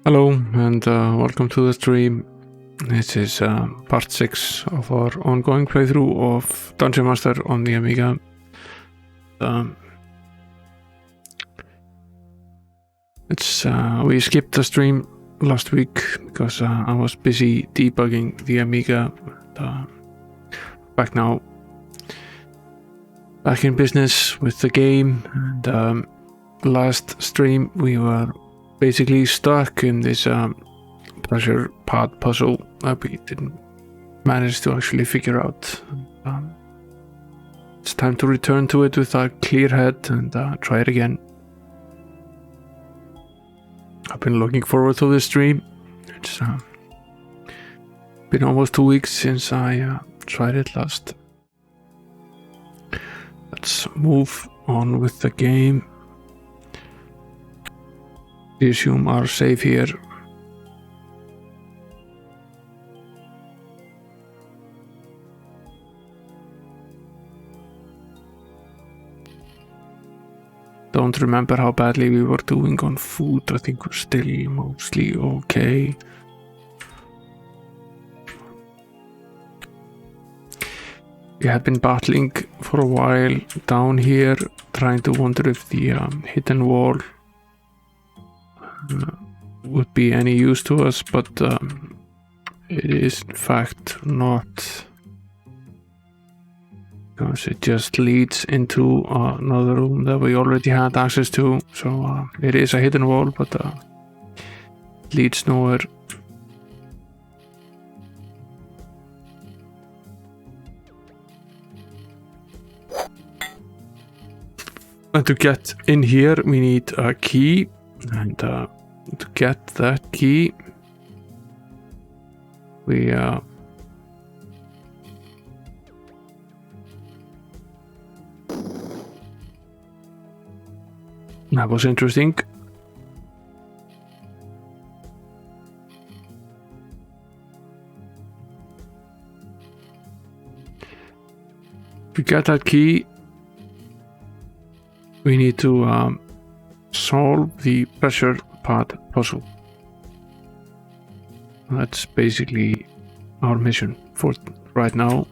Hello and welcome to the stream. This is part 6 of our ongoing playthrough of Dungeon Master on the Amiga. We skipped the stream last week because I was busy debugging the Amiga. Back now, back in business with the game. And last stream we were basically stuck in this pressure pod puzzle that we didn't manage to actually figure out. It's time to return to it with a clear head and try it again. I've been looking forward to this stream. It's been almost 2 weeks since I tried it last. Let's move on with the game. We assume our save here. Don't remember how badly we were doing on food. I think we're still mostly okay. We have been battling for a while down here, trying to wonder if the hidden wall would be any use to us, but it is in fact not, because it just leads into another room that we already had access to. So it is a hidden wall, but it leads nowhere. And to get in here we need a key, and to get that key we that was interesting. To get that key we need to solve the pressure pod puzzle. That's basically our mission for right now,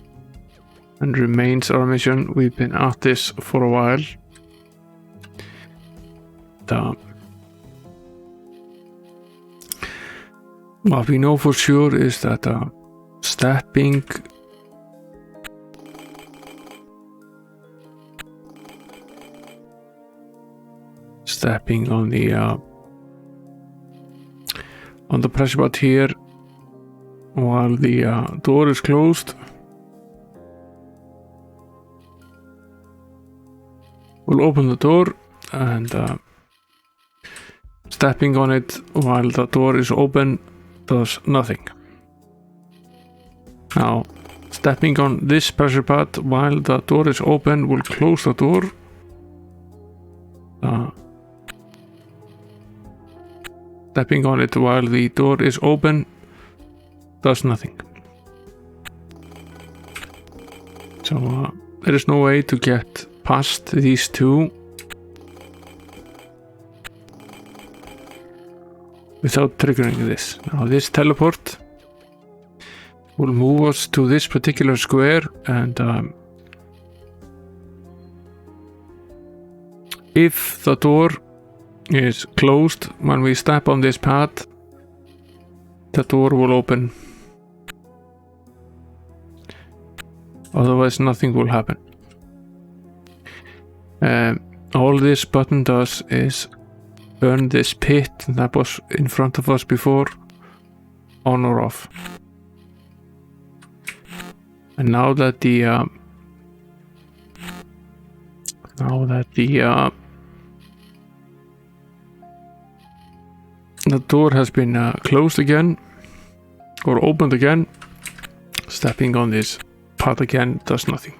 and remains our mission. We've been at this for a while. What we know for sure is that stepping on the pressure pod here while the door is closed will open the door, and stepping on it while the door is open does nothing. Now, stepping on this pressure pad while the door is open will close the door. Stepping on it while the door is open does nothing. So there is no way to get past these two without triggering this. Now this teleport will move us to this particular square, and if the door is closed when we step on this pad, the door will open. Otherwise nothing will happen. All this button does is turn this pit that was in front of us before on or off. And now that the door has been closed again or opened again, stepping on this pad again does nothing.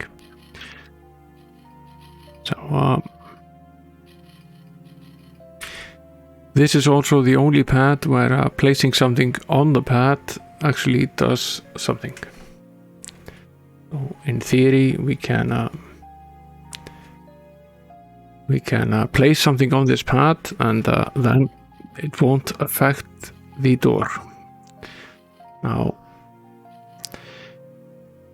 So this is also the only pad where placing something on the pad actually does something. So in theory we can place something on this pad, and then it won't affect the door. Now,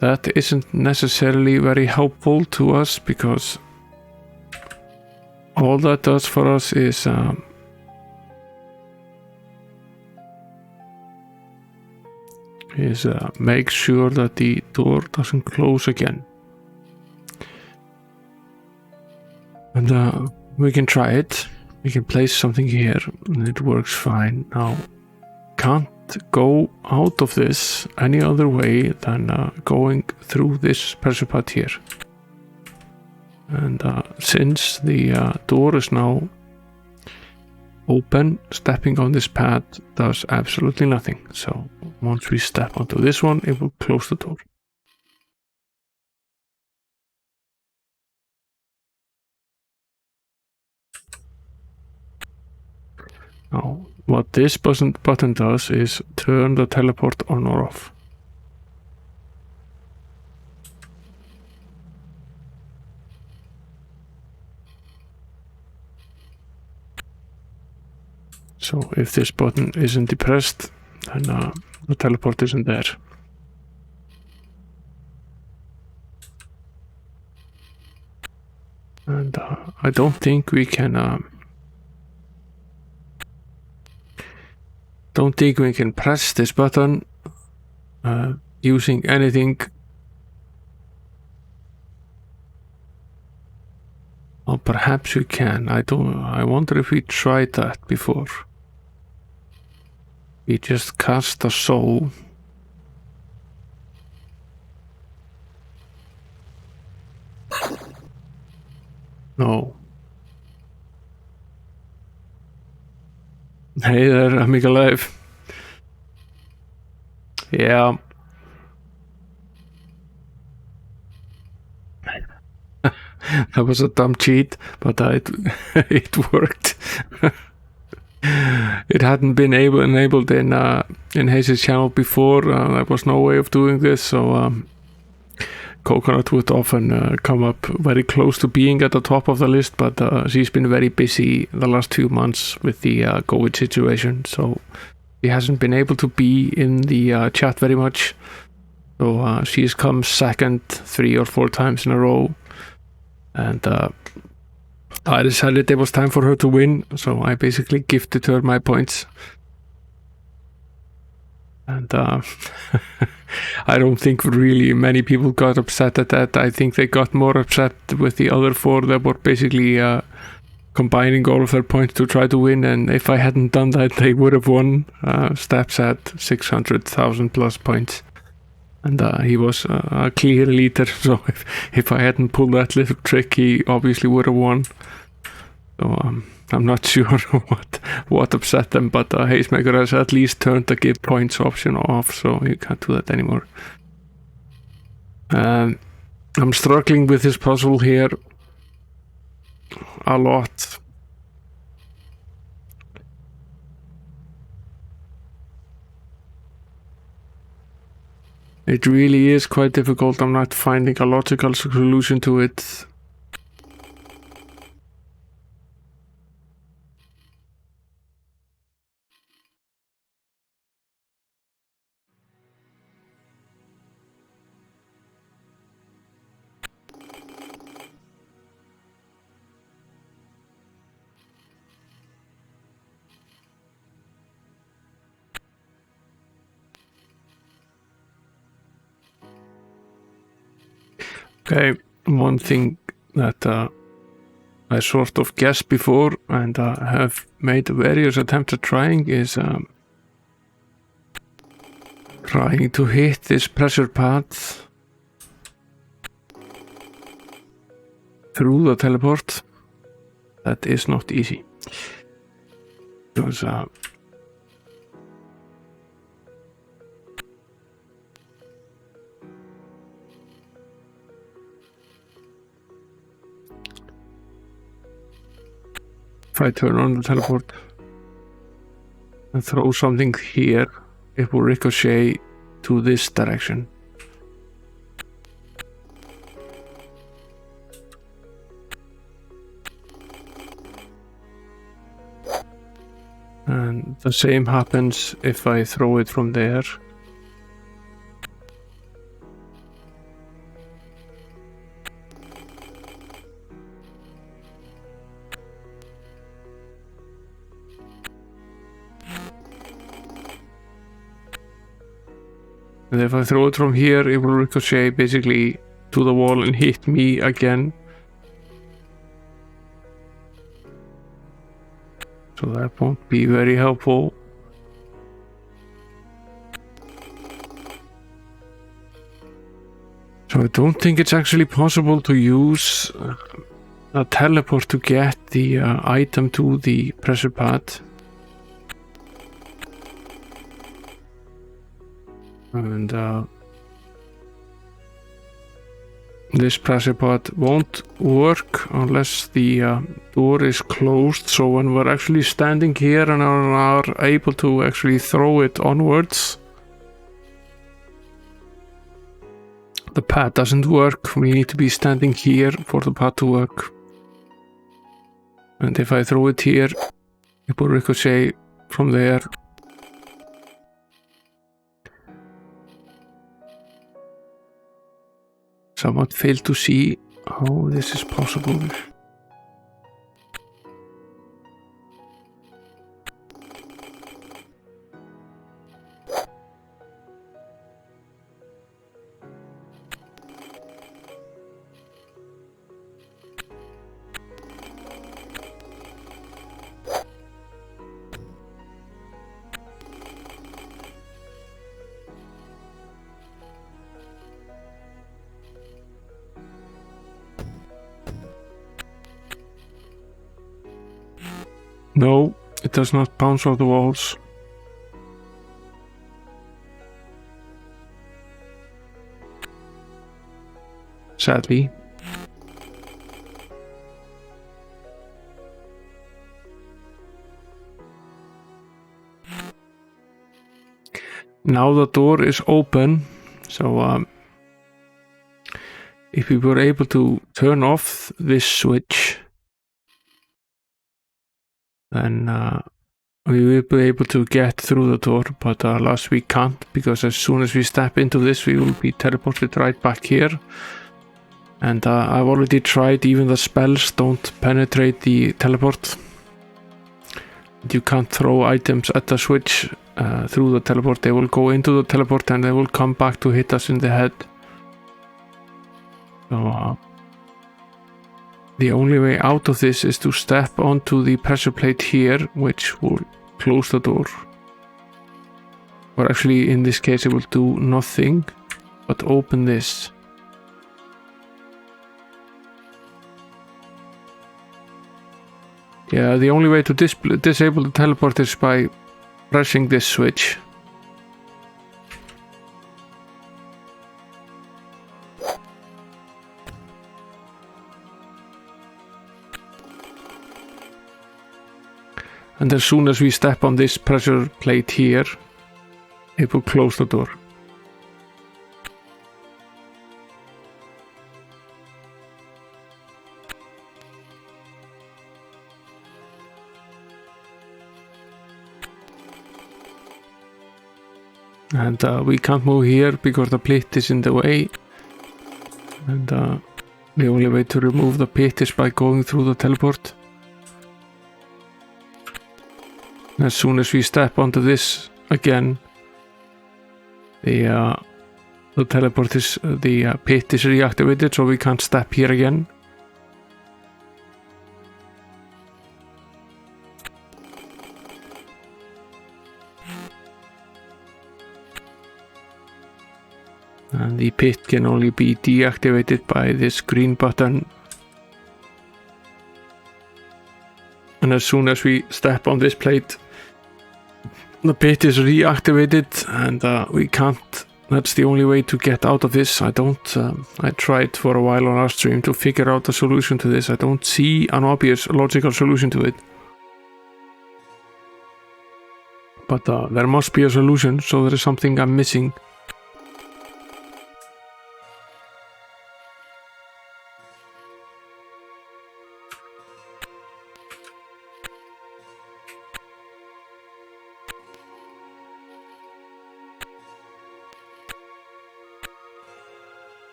that isn't necessarily very helpful to us because all that does for us is make sure that the door doesn't close again. And we can try it. We can place something here and it works fine. Now, can't go out of this any other way than going through this pressure pad here. And since the door is now open, stepping on this pad does absolutely nothing. So once we step onto this one, it will close the door. Now, what this button does is turn the teleport on or off. So if this button isn't depressed, then the teleport isn't there. And I don't think we can press this button using anything. Or perhaps we can. I wonder if we tried that before. We just cast a soul. No. Hey there, Amiga Live. Yeah. That was a dumb cheat, but it worked. It hadn't been enabled in Haze's channel before. There was no way of doing this, so Coconut would often come up very close to being at the top of the list, but she's been very busy the last 2 months with the COVID situation, so she hasn't been able to be in the chat very much. So she's come second 3 or 4 times in a row, and I decided it was time for her to win, so I basically gifted her my points. And I don't think really many people got upset at that. I think they got more upset with the other 4 that were basically combining all of their points to try to win, and if I hadn't done that, they would have won. Steps had 600,000 plus points, and he was a clear leader, so if I hadn't pulled that little trick, he obviously would have won. So I'm not sure what upset them, but Hazemaker has at least turned the give points option off, so you can't do that anymore. I'm struggling with this puzzle here a lot. It really is quite difficult. I'm not finding a logical solution to it. Okay, one thing that I sort of guessed before and have made various attempts at trying is trying to hit this pressure pad through the teleport. That is not easy. Because if I turn on the teleport and throw something here, it will ricochet to this direction. And the same happens if I throw it from there. And if I throw it from here, it will ricochet basically to the wall and hit me again. So that won't be very helpful. So I don't think it's actually possible to use a teleport to get the item to the pressure pad. And this pressure pad won't work unless the door is closed. So when we're actually standing here and are able to actually throw it onwards, the pad doesn't work. We need to be standing here for the pad to work. And if I throw it here, it will ricochet from there. Somewhat failed to see how this is possible. No, it does not bounce off the walls. Sadly. Now the door is open, so if we were able to turn off this switch, then we will be able to get through the door, but alas we can't, because as soon as we step into this we will be teleported right back here. And I've already tried, even the spells don't penetrate the teleport. You can't throw items at the switch through the teleport. They will go into the teleport and they will come back to hit us in the head. So the only way out of this is to step onto the pressure plate here, which will close the door. Or actually, in this case, it will do nothing but open this. Yeah, the only way to disable the teleport is by pressing this switch. And as soon as we step on this pressure plate here, it will close the door. And we can't move here because the pit is in the way. And the only way to remove the pit is by going through the teleport. As soon as we step onto this again, the teleport is, the pit is reactivated, so we can't step here again. And the pit can only be deactivated by this green button. And as soon as we step on this plate, the pit is reactivated, and we can't. That's the only way to get out of this. I tried for a while on our stream to figure out a solution to this. I don't see an obvious logical solution to it. But there must be a solution, so there is something I'm missing.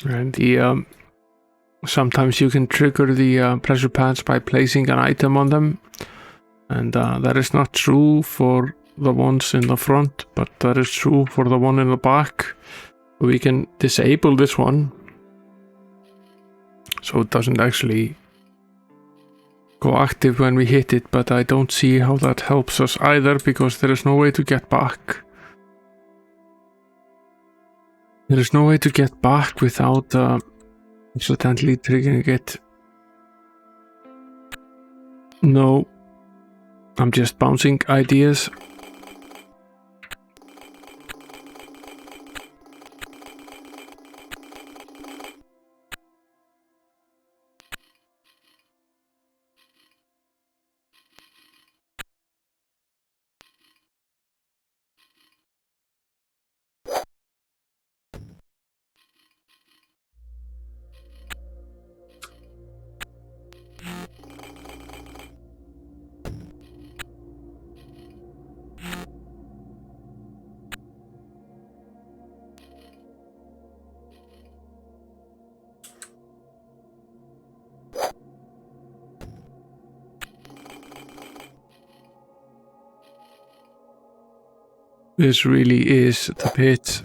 And the sometimes you can trigger the pressure pads by placing an item on them, and that is not true for the ones in the front, but that is true for the one in the back. We can disable this one so it doesn't actually go active when we hit it, but I don't see how that helps us either, because there is no way to get back. There is no way to get back without accidentally triggering it. No, I'm just bouncing ideas. This really is the pit.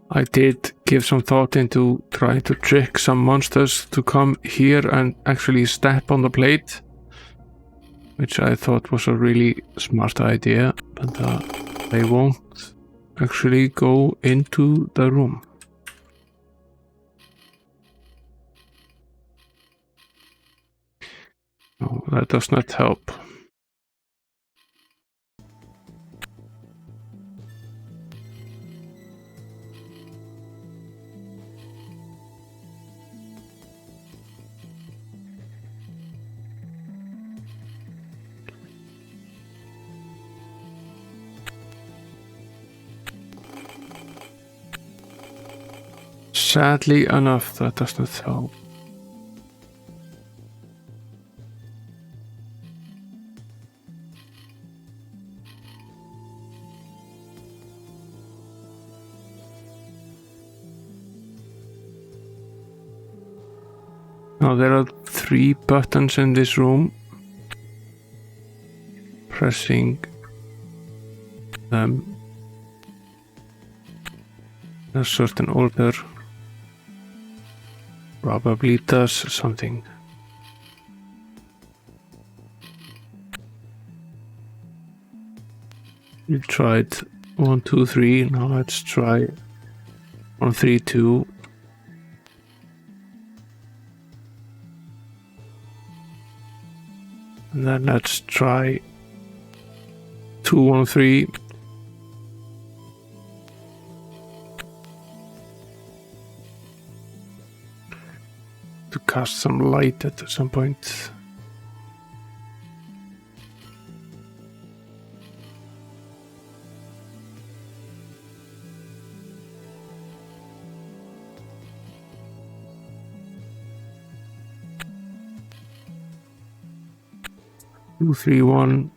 I did give some thought into trying to trick some monsters to come here and actually step on the plate, which I thought was a really smart idea, but they won't actually go into the room. No, that does not help. Sadly enough, that does not help. Now there are 3 buttons in this room. Pressing them in a certain order probably does something. We tried 1, 2, 3. Now let's try 1, 3, 2. And then let's try 2, 1, 3. To cast some light at some point. Two, 3, 1.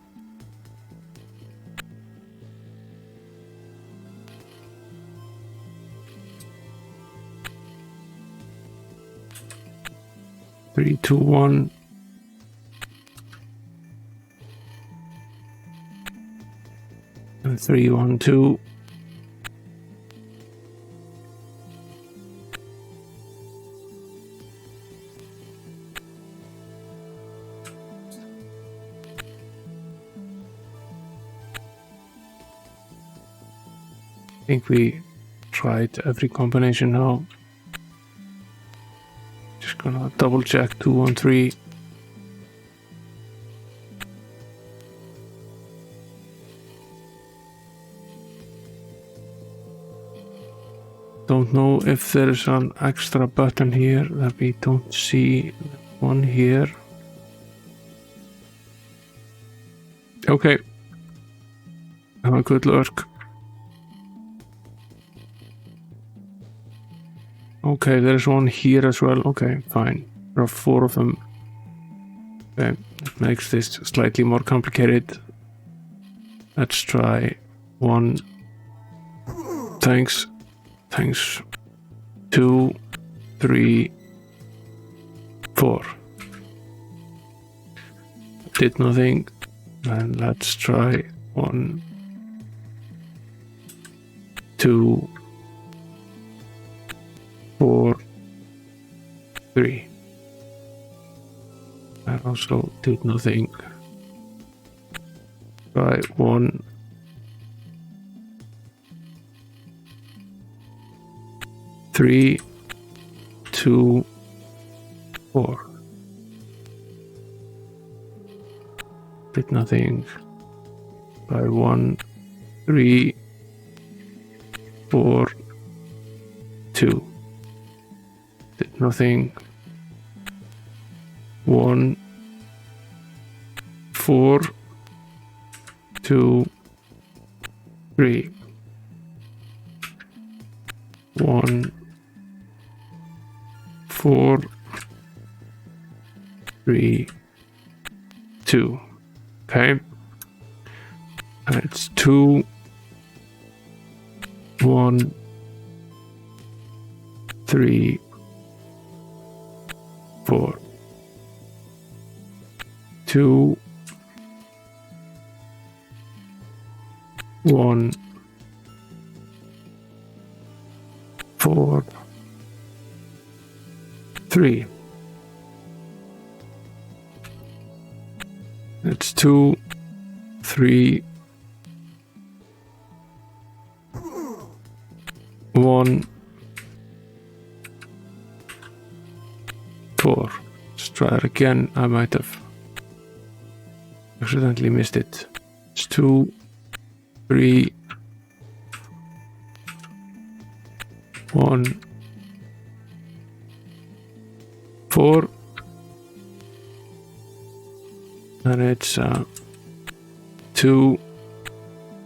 Three, 2, 1. And 3, 1, 2. I think we tried every combination now. Just gonna double check 2, 1, 3. don't know if there's an extra button here that we don't see. One here. Okay. Have a good look. Okay, there's one here as well. Okay, fine. There are 4 of them. Okay, that makes this slightly more complicated. Let's try 1. Thanks. 2, 3, 4. Did nothing. And let's try 1, 2, 4, 3. I also did nothing. Try 1, 3, 2, 4. Did nothing. Try 1, 3, 4, 2. Did nothing. 1, 4, 2, 3. 1, 4, 3, 2. Okay. And it's 2, 1, 3, 4. 2, 1, 4, 3. It's 2, 3, 1, 4. Let's try it again. I might have accidentally missed it. It's 2, 3, 1, 4. And it's 2,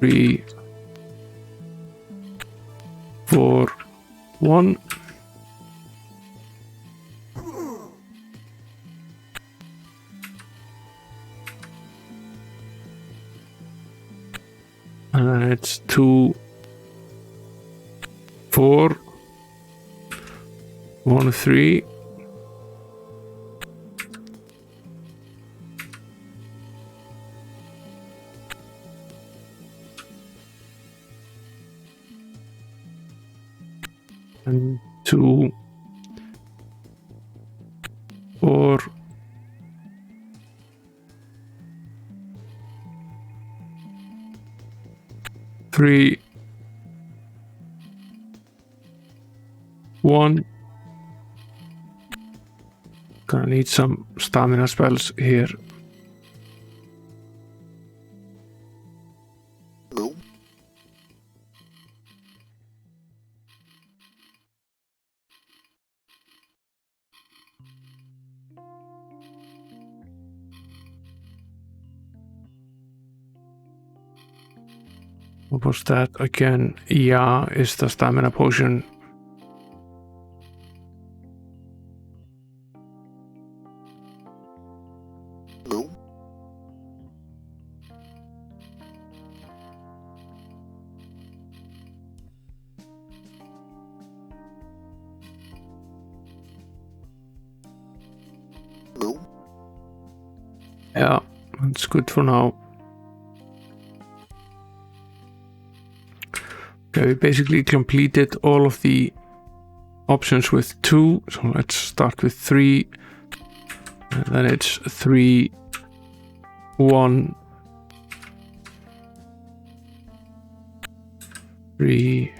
3, 4, 1. And then it's 2, 4, 1, 3. And 2, 4, 3, 1. Gonna need some stamina spells here. What was that again? Yeah, is the stamina potion. Yeah, that's good for now. Okay, we basically completed all of the options with 2, so let's start with 3, and then it's 3, 1, 3,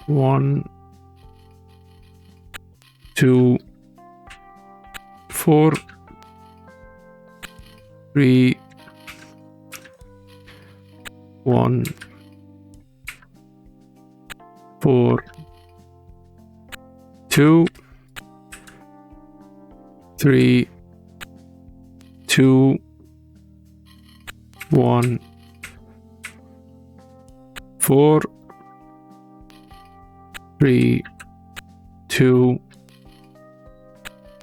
1, 2, 4, 3, 1, 4, 2, 3, 2, 1, 4, 3, 2,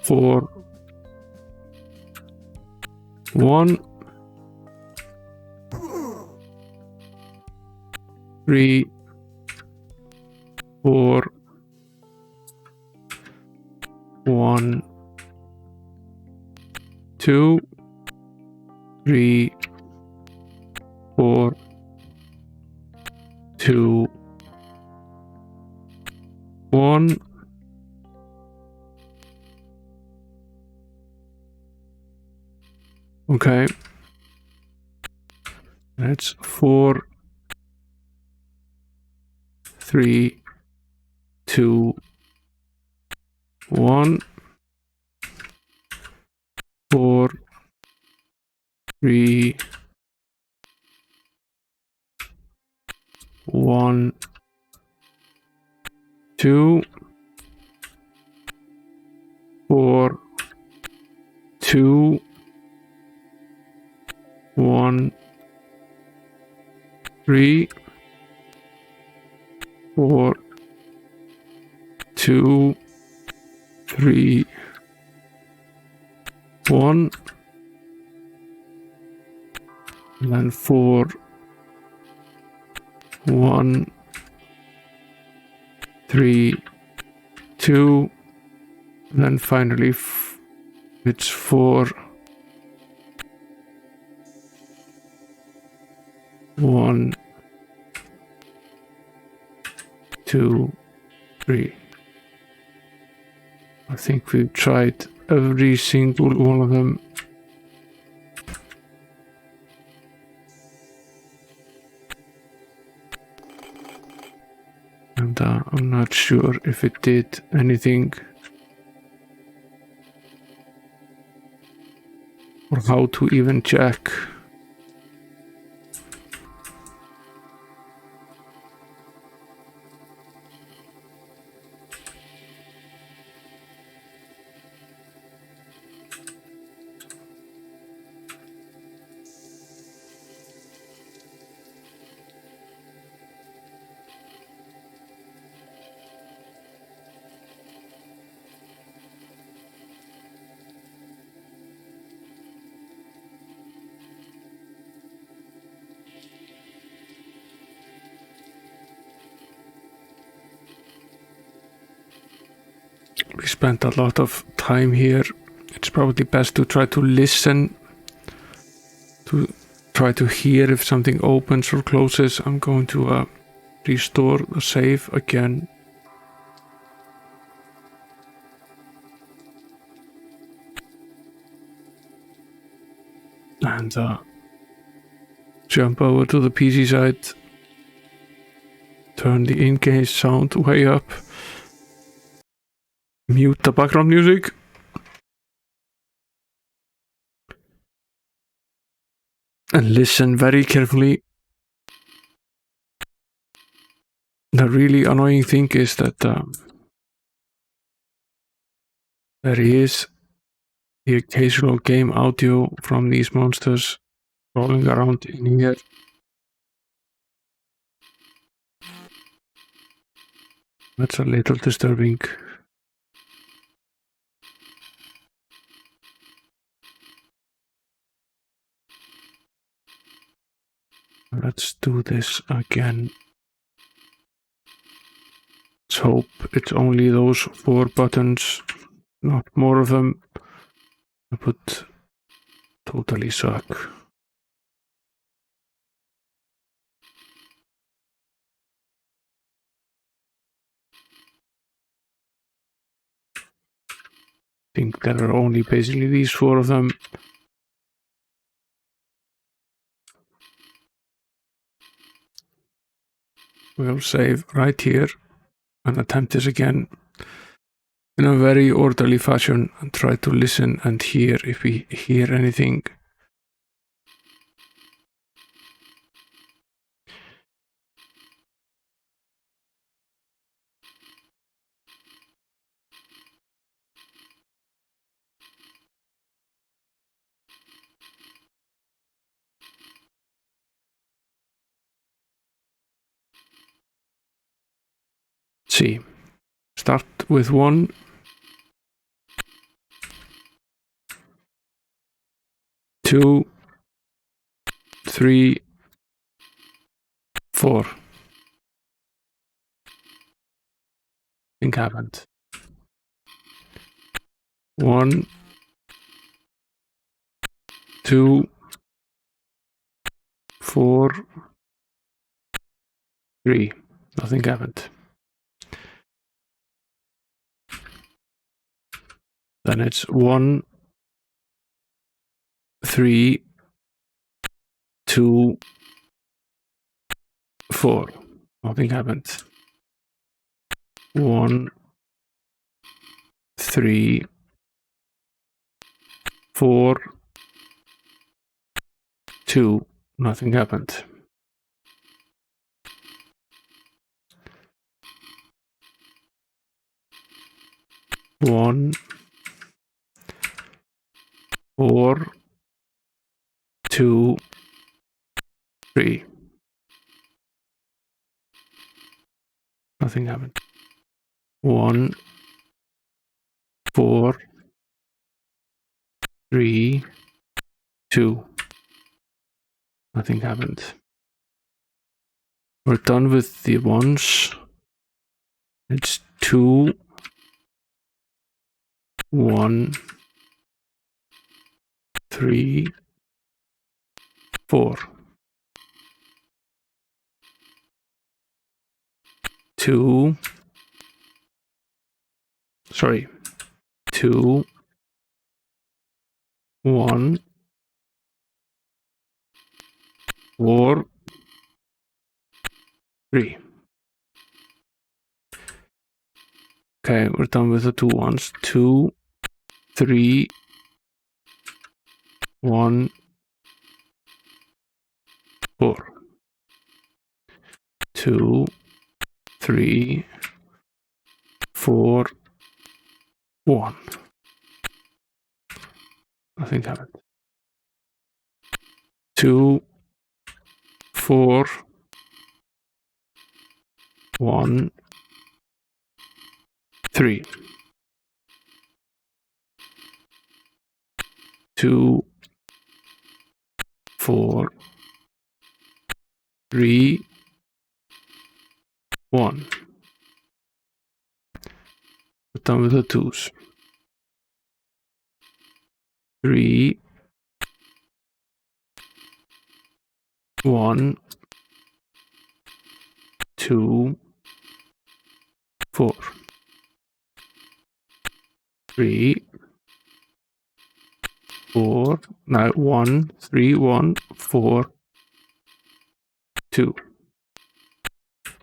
4, 1, 3, 4, 1, 2, 3, 4, 2, 1. Okay. That's 4, 3, 2, 1, 4, 3, 1, 2, 4, 2, 1, 3, 4, 2, 3, 1, and then 4, 1, 3, 2, and then finally it's 4, 1, 2, 3. I think we've tried every single one of them. And I'm not sure if it did anything or how to even check. We spent a lot of time here. It's probably best to try to listen, to try to hear if something opens or closes. I'm going to restore the save again. And jump over to the PC side. Turn the in-game sound way up. Mute the background music. And listen very carefully. The really annoying thing is that there is the occasional game audio from these monsters rolling around in here. That's a little disturbing. Let's do this again. Let's hope it's only those 4 buttons, not more of them. That would totally suck. I think there are only basically these 4 of them. We'll save right here and attempt this again in a very orderly fashion and try to listen and hear if we hear anything. see. Start with 1. 2, 3, 4. Think happened. 1, 2, 4, 3. Nothing happened. Then it's 1, 3, 2, 4. Nothing happened. 1, 3, 4, 2. Nothing happened. One, 4, 2, 3. Nothing happened. 1, 4, 3, 2. Nothing happened. We're done with the ones. It's 2, 1, 3, 4. 2. Sorry. 2, 1, 4, 3. Okay, we're done with the 2 ones. 2, 3, 1, 4. 2, 3, 4, 1. Nothing happened. 2, 4, 1, 3. 2, 4, 3, 1. We're done with the 2s. 3, 1, 2, 4. 3, 4. Now 1, 3, 1, 4, 2.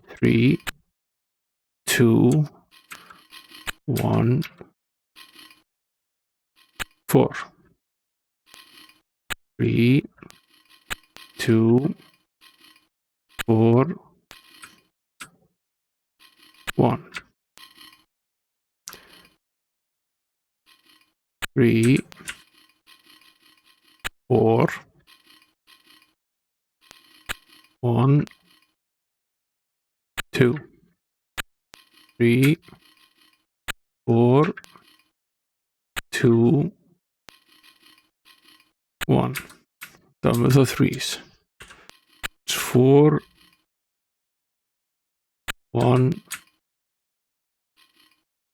3, 2, 1, 4. 3, 2, 4, 1. 3, 4, 1, 2. 3, 4, 2, 1. Done with the 3s. It's 4, 1,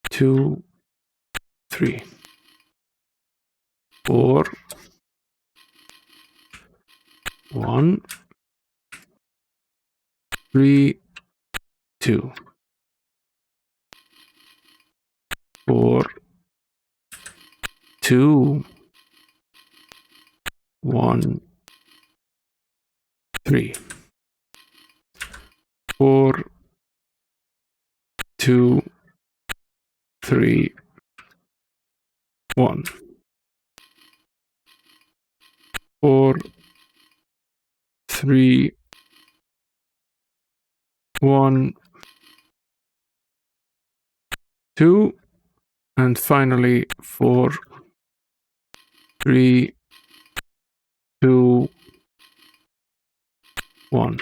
2, 3. 4, 1, 3, 2. 4, 2, 1, 3. 4, 2, 3, 1. 4, 3, 1, 2. And finally 4, 3, 2, 1.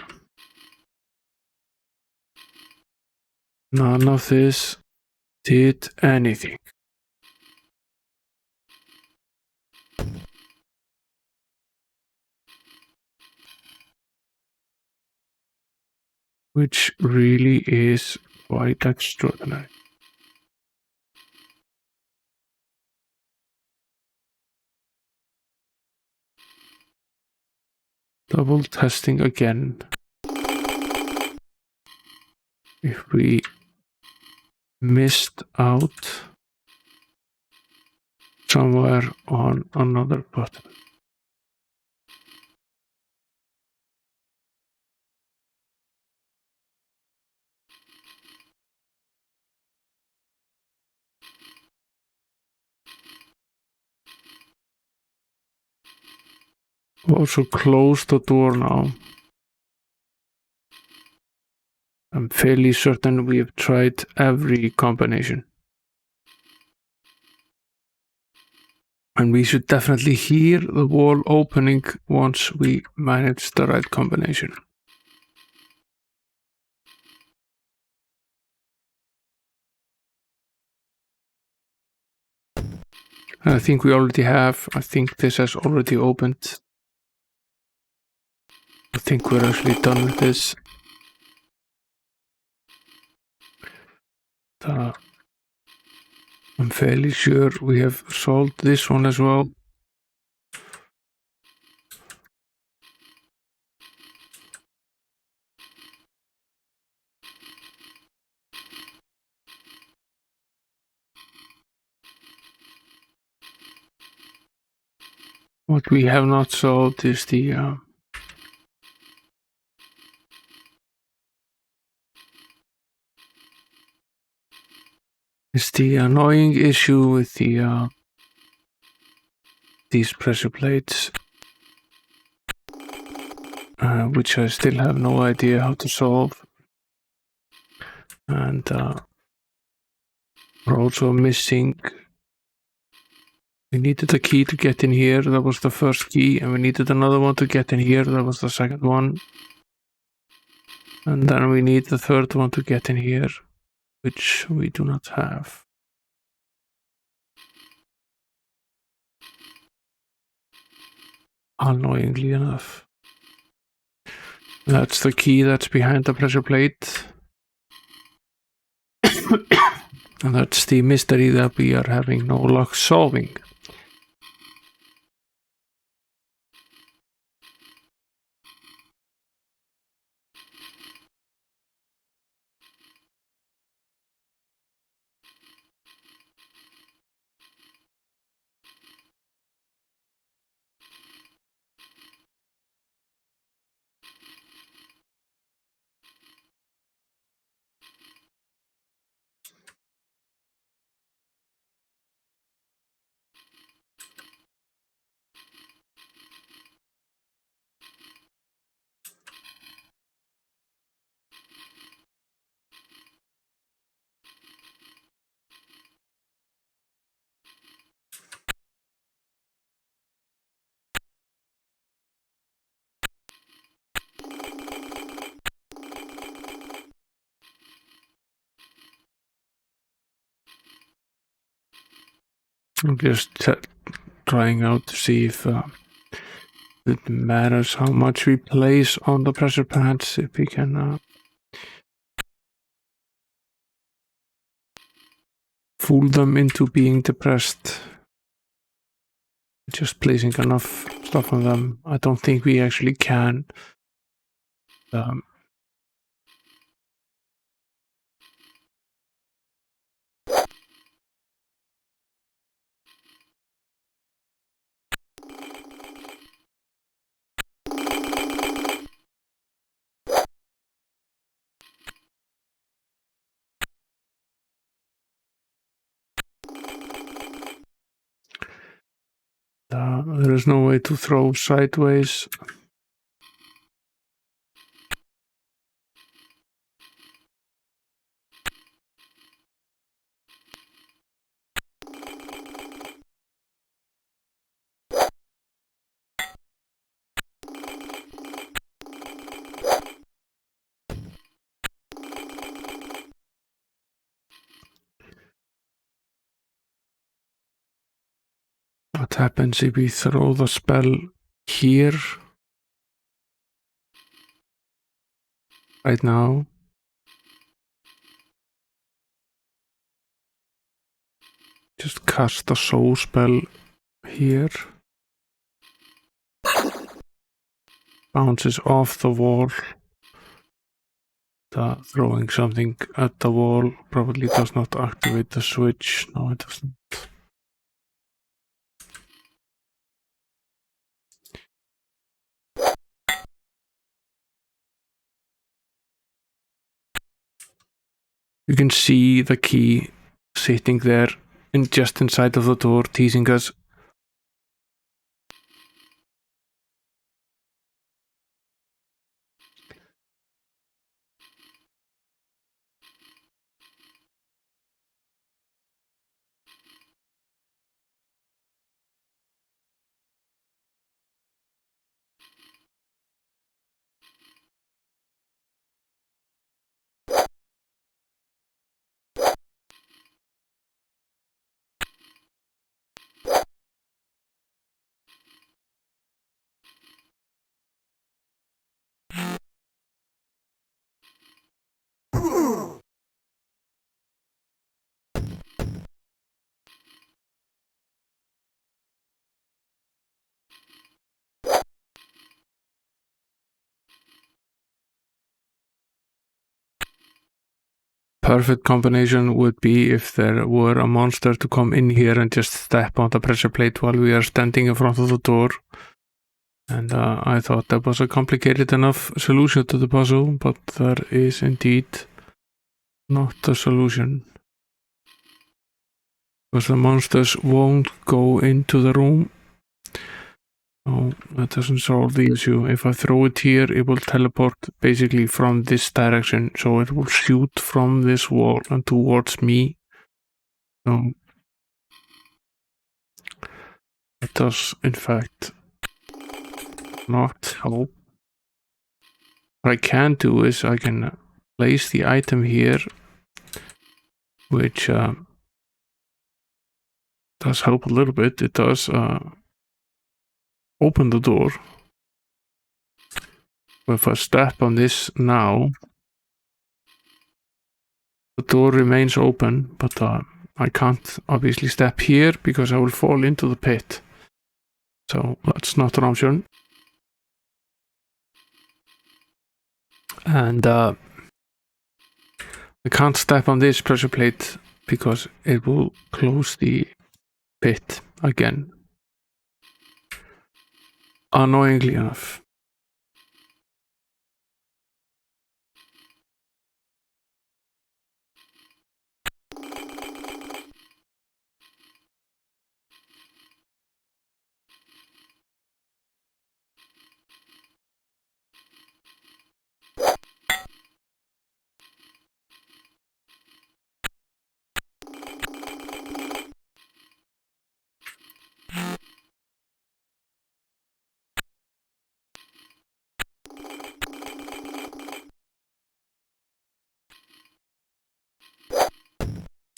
None of this did anything. Which really is quite extraordinary. Double testing again. If we missed out somewhere on another button. Also close the door now. I'm fairly certain we have tried every combination. And we should definitely hear the wall opening once we manage the right combination. I think we already have. I think this has already opened. I think we're actually done with this. I'm fairly sure we have solved this one as well. What we have not solved is the annoying issue with the these pressure plates, which I still have no idea how to solve. And we're also missing. We needed a key to get in here. That was the first key, and we needed another one to get in here. That was the second one. And then we need the third one to get in here, which we do not have. Annoyingly enough. That's the key that's behind the pressure plate. And that's the mystery that we are having no luck solving. I'm just trying out to see if it matters how much we place on the pressure pads, if we can fool them into being depressed. Just placing enough stuff on them. I don't think we actually can. There is no way to throw sideways. What happens if we throw the spell here? Right now. Just cast the soul spell here. Bounces off the wall. Throwing something at the wall probably does not activate the switch. No, it doesn't. You can see the key sitting there just inside of the door, teasing us. Perfect combination would be if there were a monster to come in here and just step on the pressure plate while we are standing in front of the door. And I thought that was a complicated enough solution to the puzzle, but there is indeed not the solution. Because the monsters won't go into the room. Oh, that doesn't solve the issue. If I throw it here, it will teleport basically from this direction. So it will shoot from this wall and towards me. So it does, in fact, not help. What I can do is I can place the item here, which does help a little bit. It does open the door. If I step on this now, the door remains open, but I can't obviously step here because I will fall into the pit. So that's not an option. And I can't step on this pressure plate because it will close the pit again. Annoyingly enough.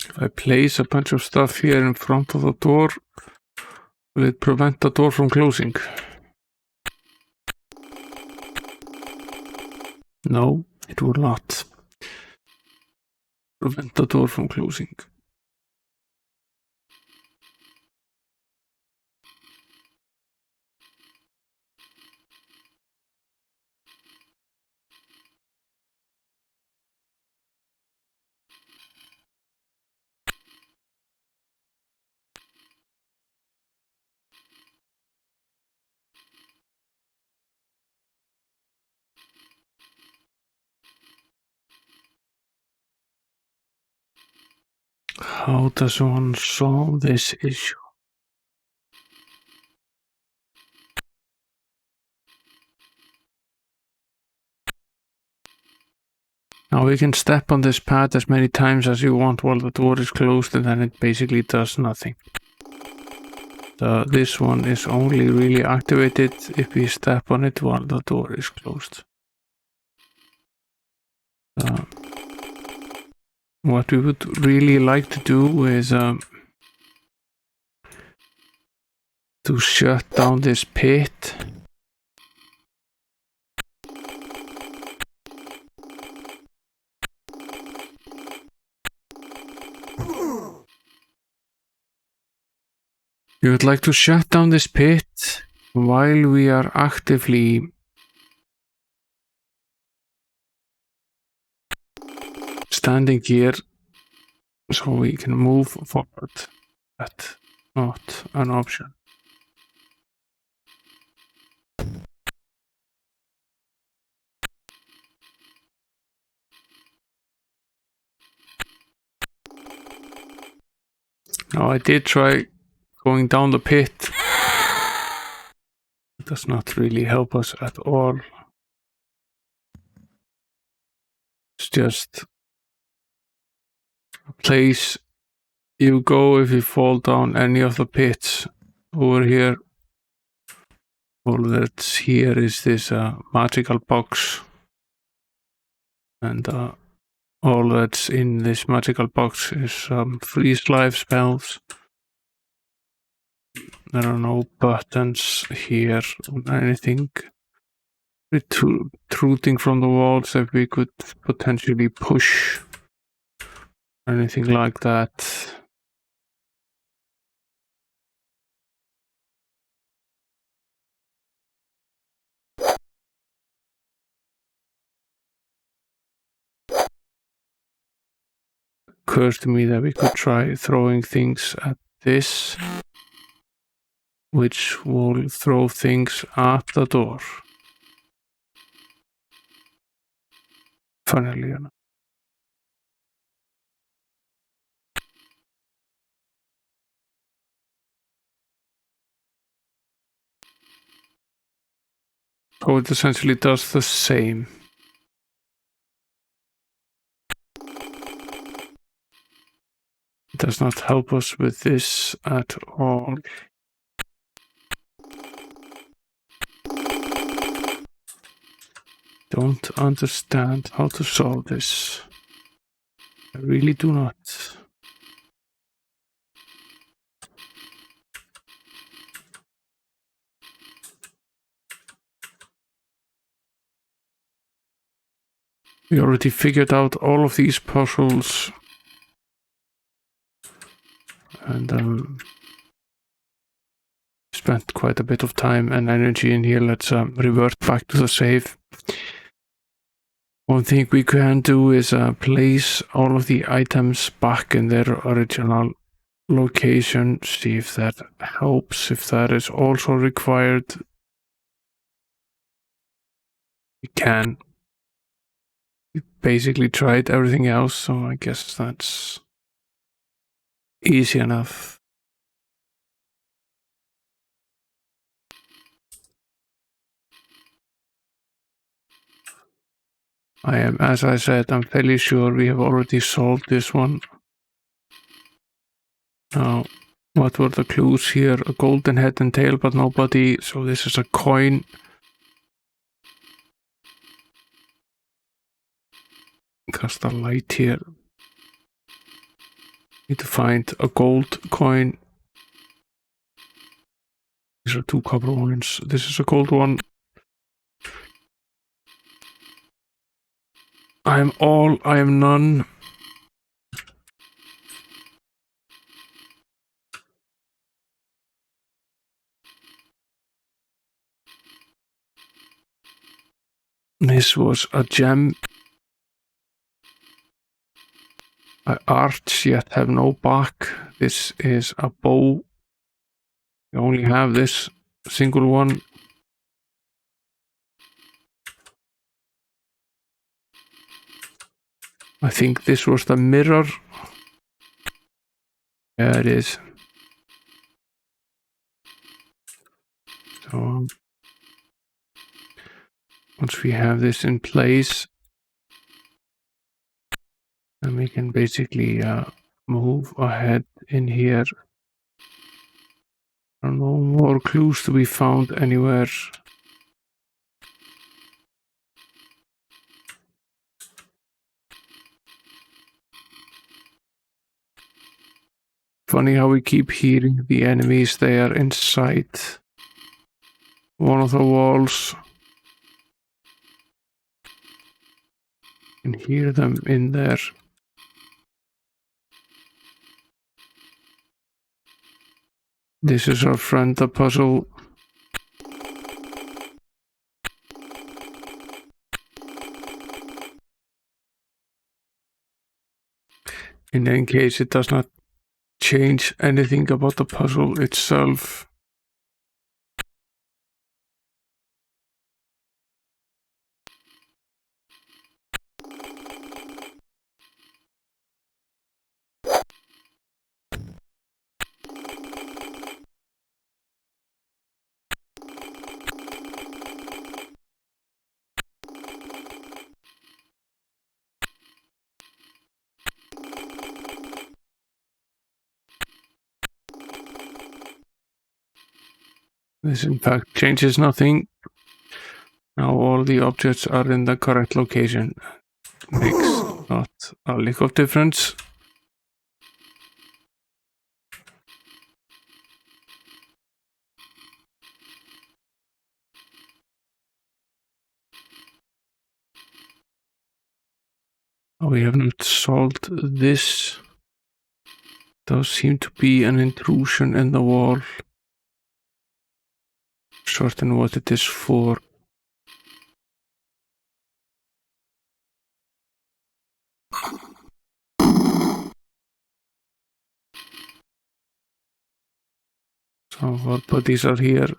If I place a bunch of stuff here in front of the door, will it prevent the door from closing? No, it will not prevent the door from closing. How does one solve this issue? Now we can step on this pad as many times as you want while the door is closed, and then it basically does nothing. This one is only really activated if we step on it while the door is closed. What we would really like to do is to shut down this pit. We would like to shut down this pit while we are actively standing here so we can move forward. That's not an option. Now I did try going down the pit. It does not really help us at all. It's just a place you go if you fall down any of the pits. Over here, all that's here is this magical box, and all that's in this magical box is freeze life spells. There are no buttons here or anything protruding from the walls that we could potentially push. Anything like that. Occurs to me that we could try throwing things at this, which will throw things at the door. Funnily enough. So it essentially does the same. It does not help us with this at all. Don't understand how to solve this. I really do not. We already figured out all of these puzzles, and spent quite a bit of time and energy in here. Let's revert back to the save. One thing we can do is place all of the items back in their original location, see if that helps, if that is also required. We can. We basically tried everything else, so I guess that's easy enough. As I said, I'm fairly sure we have already solved this one. Now, what were the clues here? A golden head and tail, but nobody. So this is a coin. Cast a light here. Need to find a gold coin. These are 2 copper ones. This is a gold one. I am all, I am none. This was a gem. I arch yet have no back. This is a bow. You only have this single one. I think this was the mirror. Yeah, it is. So once we have this in place, then we can basically move ahead in here. There are no more clues to be found anywhere. Funny how we keep hearing the enemies there inside one of the walls. You can hear them in there. This is our friend, the puzzle. In any case, it does not change anything about the puzzle itself. This in fact changes nothing. Now all the objects are in the correct location. Makes not a lick of difference. We have not solved this. Does seem to be an intrusion in the wall. Certain what it is for. So our buddies are here.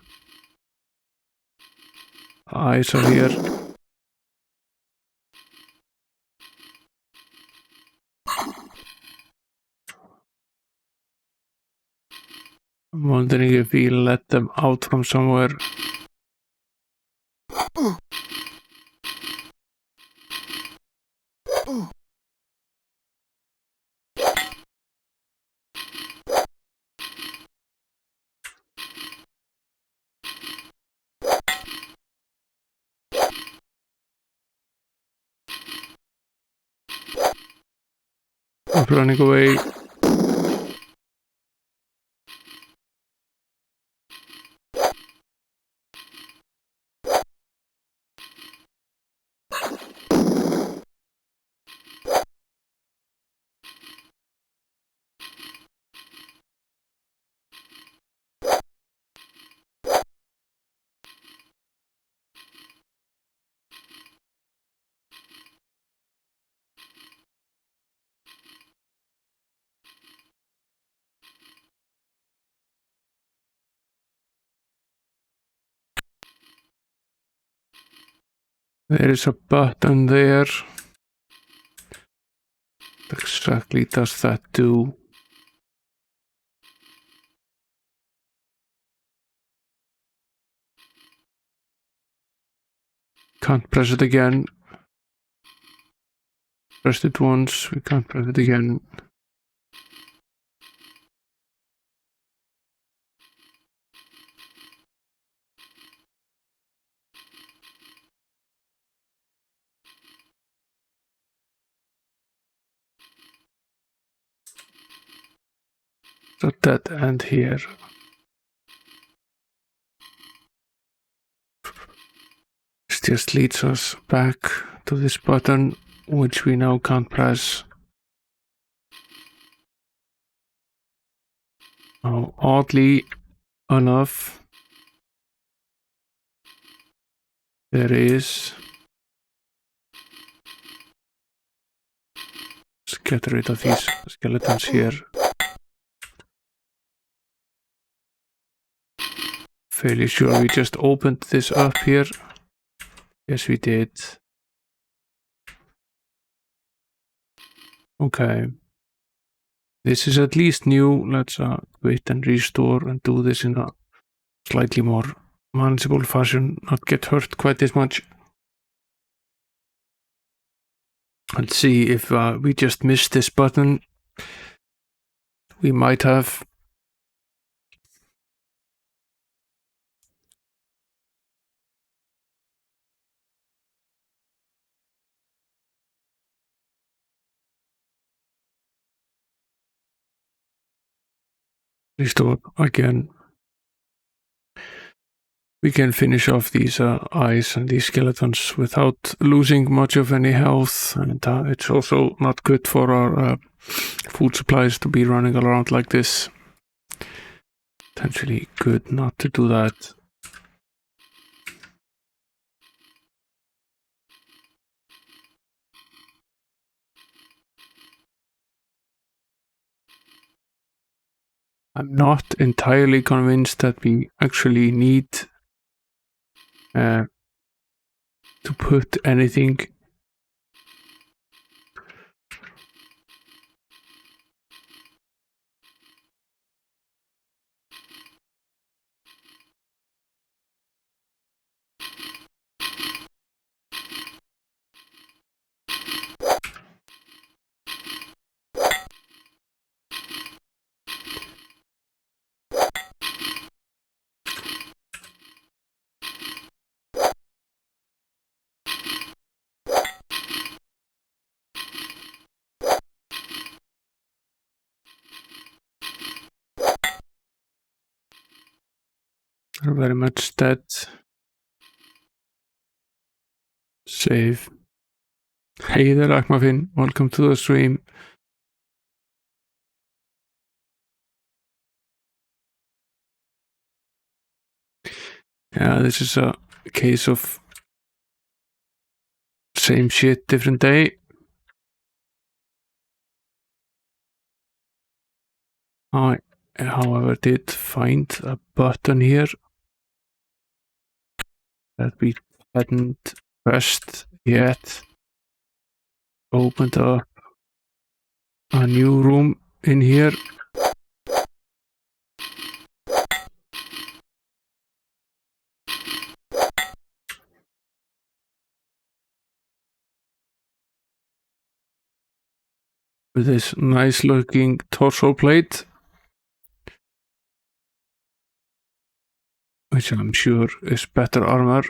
Eyes are here. I'm wondering if we let them out from somewhere. I'm running away. There is a button there. What exactly does that do? Can't press it again. Pressed it once, we can't press it again. So that end here. This just leads us back to this button, which we now can't press. Oh, oddly enough, there is. Let's get rid of these skeletons here. Fairly sure we just opened this up here. Yes, we did. Okay. This is at least new. Let's quit and restore and do this in a slightly more manageable fashion, not get hurt quite as much. Let's see if we just missed this button. We might have. restore again. We can finish off these eyes and these skeletons without losing much of any health, and it's also not good for our food supplies to be running around like this. Potentially good not to do that. I'm not entirely convinced that we actually need to put anything. They're very much dead. Save. Hey there, Akmafin. Welcome to the stream. Yeah, this is a case of same shit, different day. I, however, did find a button here that we hadn't pressed yet. Opened up a new room in here. With this nice looking torso plate, which I'm sure is better armor.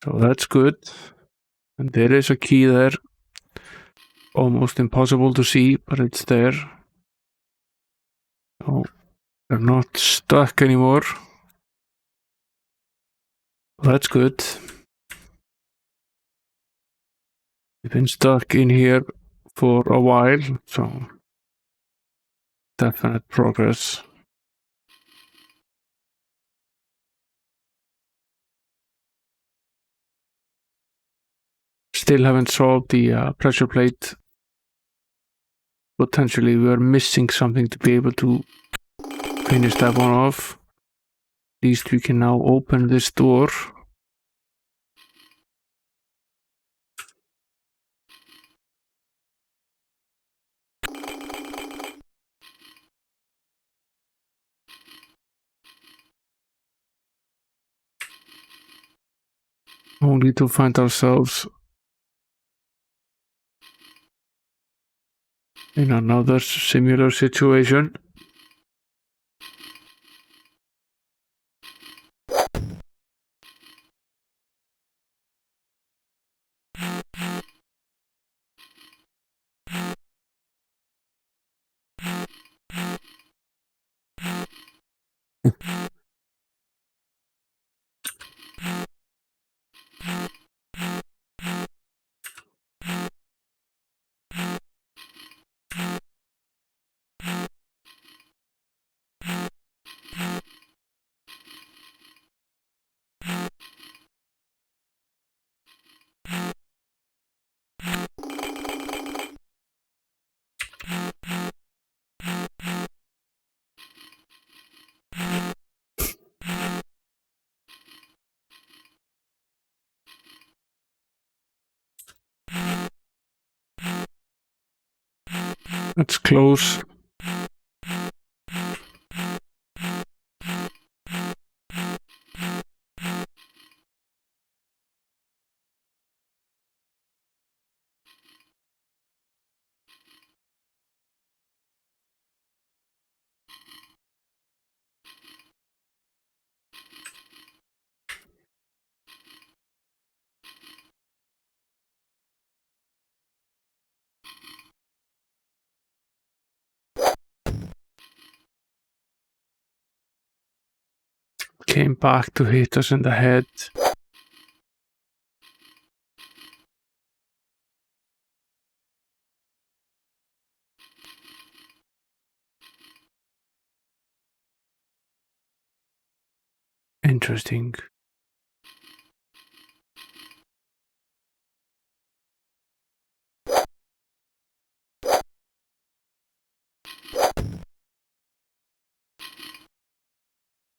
So that's good. And there is a key there. Almost impossible to see, but it's there. So they're not stuck anymore. That's good. We've been stuck in here for a while, so definite progress. Still haven't solved the pressure plate. Potentially we're missing something to be able to finish that one off. At least we can now open this door. Only to find ourselves in another similar situation. That's close. came back to hit us in the head. Interesting.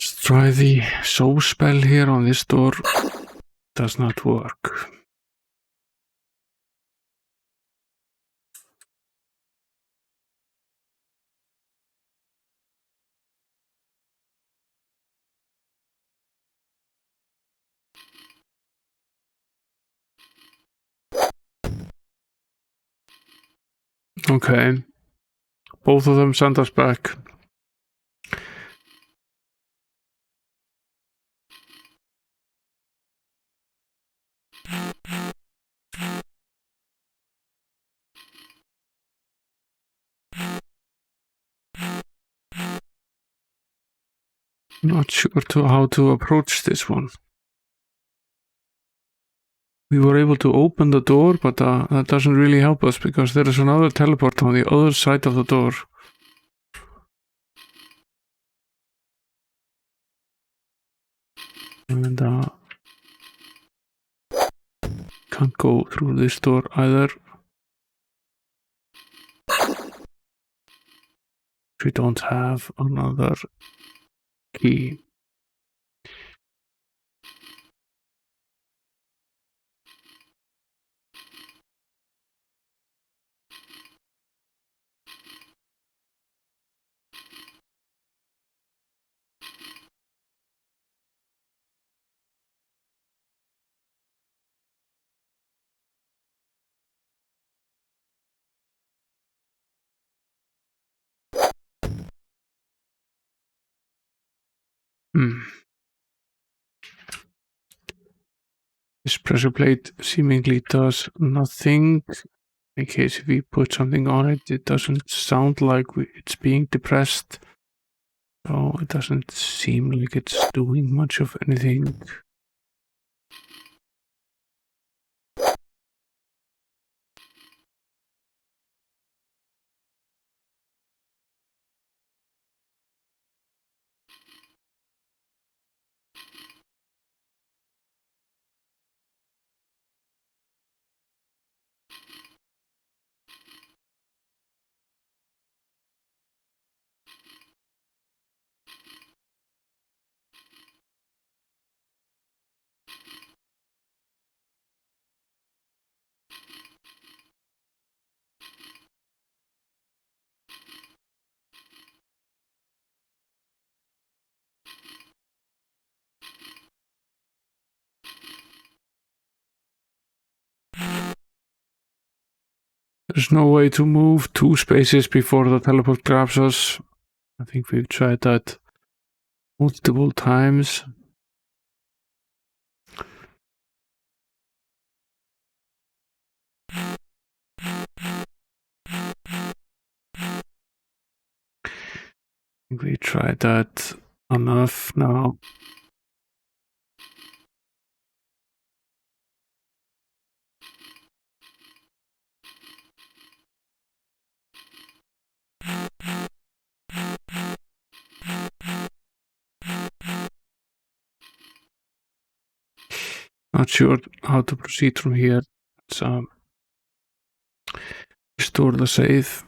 Let's try the soul spell here on this door. Does not work. Okay. Both of them send us back. Not sure how to approach this one. We were able to open the door, but that doesn't really help us because there is another teleport on the other side of the door. And can't go through this door either. We don't have another key. This pressure plate seemingly does nothing. In case if we put something on it, it doesn't sound like it's being depressed. So it doesn't seem like it's doing much of anything. There's no way to move 2 spaces before the teleport grabs us. I think we've tried that multiple times. I think we tried that enough now. Not sure how to proceed from here. Let's restore the save.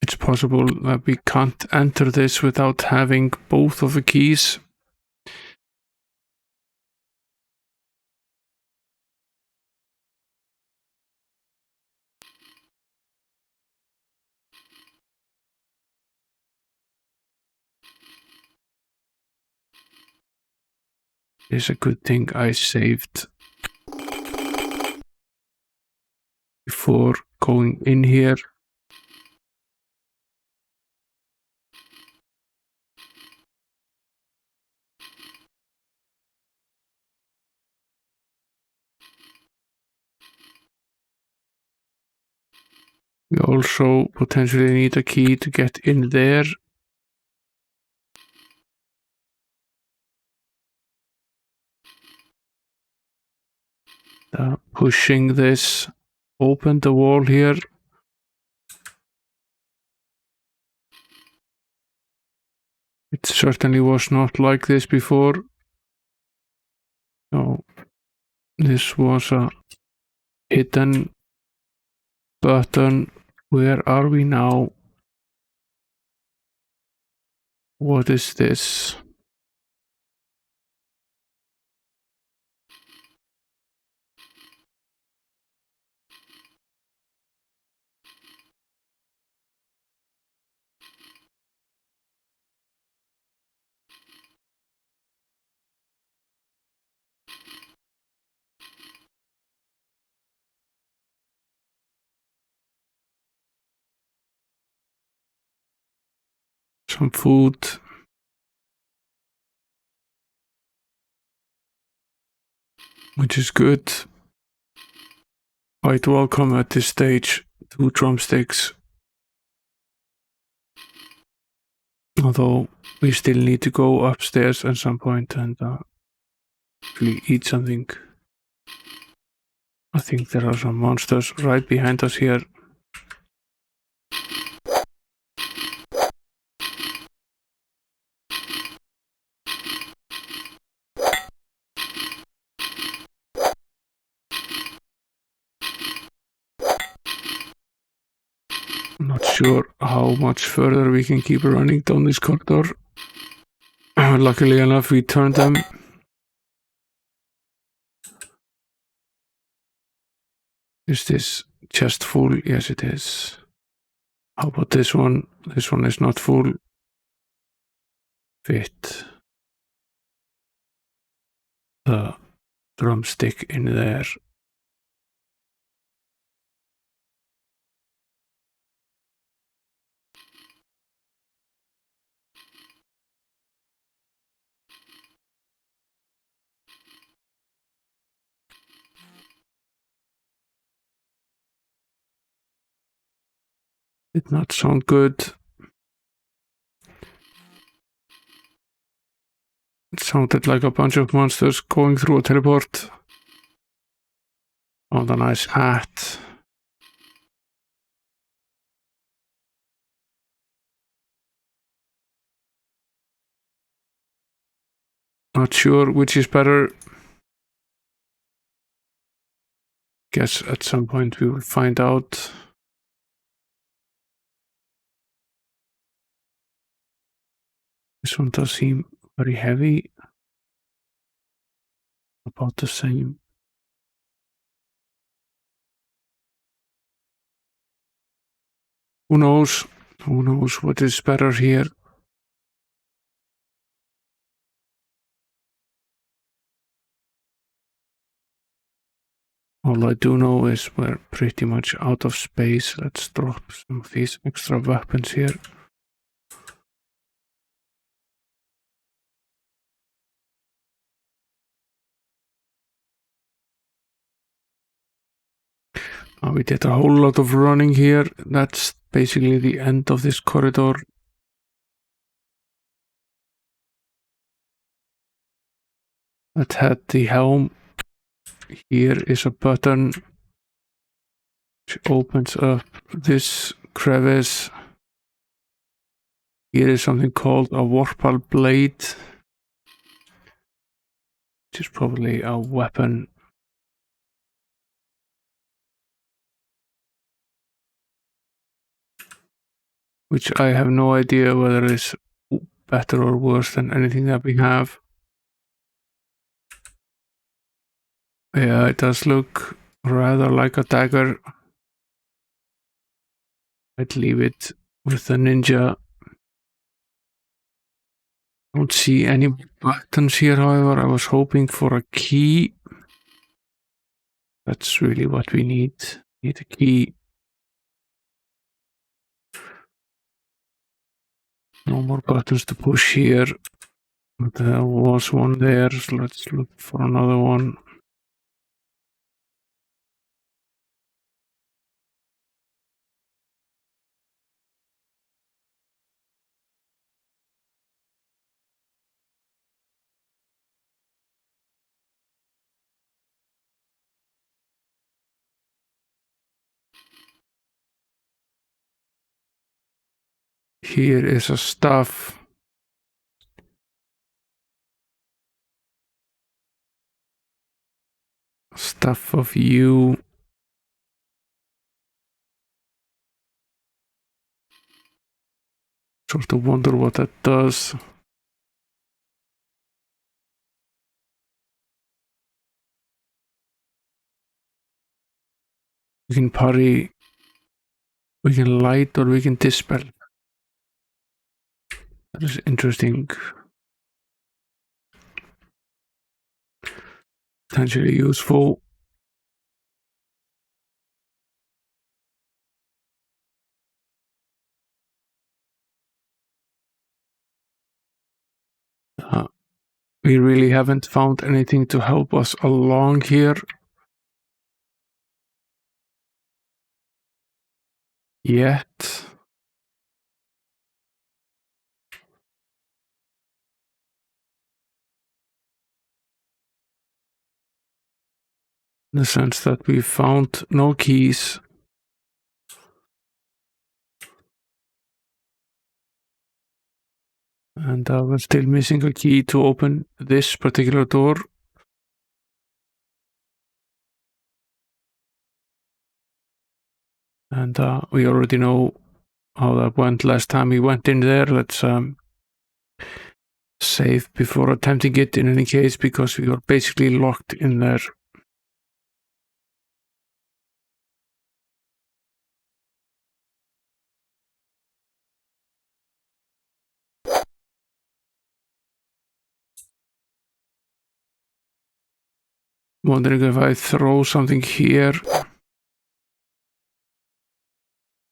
It's possible that we can't enter this without having both of the keys. It's a good thing I saved before going in here. We also potentially need a key to get in there. Pushing this opened the wall here. It certainly was not like this before. So this was a hidden button. Where are we now? What is this? Some food. Which is good. Quite welcome at this stage. 2 drumsticks. Although we still need to go upstairs at some point and actually eat something. I think there are some monsters right behind us here. I'm not sure how much further we can keep running down this corridor. Luckily enough, we turned them. Is this chest full? Yes, it is. How about this one? This one is not full. Fit the drumstick in there. Did not sound good. It sounded like a bunch of monsters going through a teleport. Oh, the nice hat. Not sure which is better. Guess at some point we will find out. This one does seem very heavy. About the same. Who knows? Who knows what is better here? All I do know is we're pretty much out of space. Let's drop some of these extra weapons here. We did a whole lot of running here. That's basically the end of this corridor. That had the helm. Here is a button which opens up this crevice. Here is something called a Warpal blade, which is probably a weapon. Which I have no idea whether it's better or worse than anything that we have. Yeah, it does look rather like a dagger. I'd leave it with the ninja. Don't see any buttons here, however. I was hoping for a key. That's really what we need. Need a key. No more buttons to push here. But there was one there, so let's look for another one. Here is a staff. Staff of you. Sort of wonder what that does. We can parry, we can light, or we can dispel. That is interesting. Potentially useful. We really haven't found anything to help us along here yet. In the sense that we found no keys. And we're still missing a key to open this particular door. And we already know how that went last time we went in there. Let's save before attempting it in any case, because we were basically locked in there. Wondering if I throw something here,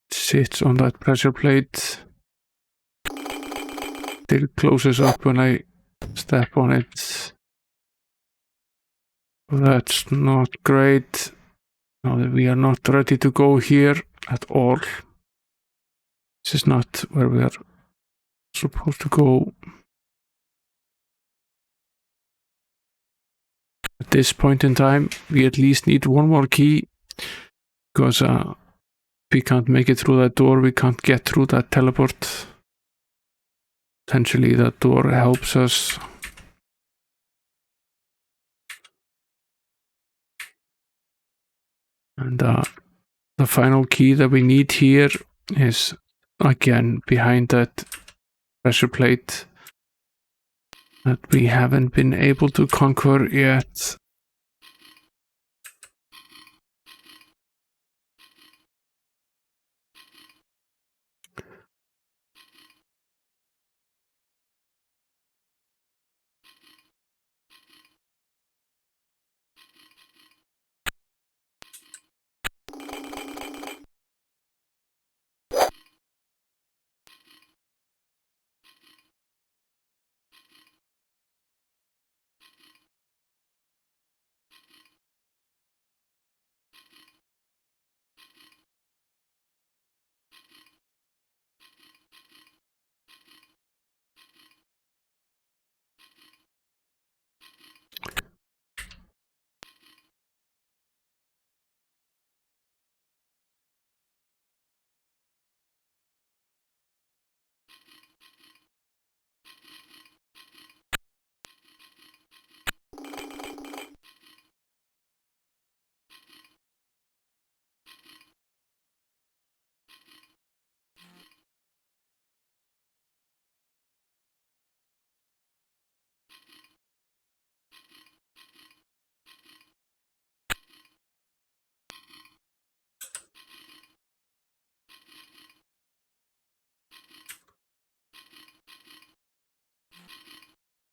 it sits on that pressure plate. It closes up when I step on it. That's not great. Now that we are not ready to go here at all. This is not where we are supposed to go. At this point in time, we at least need one more key, because if we can't make it through that door, we can't get through that teleport. Potentially that door helps us. And the final key that we need here is again behind that pressure plate that we haven't been able to conquer yet.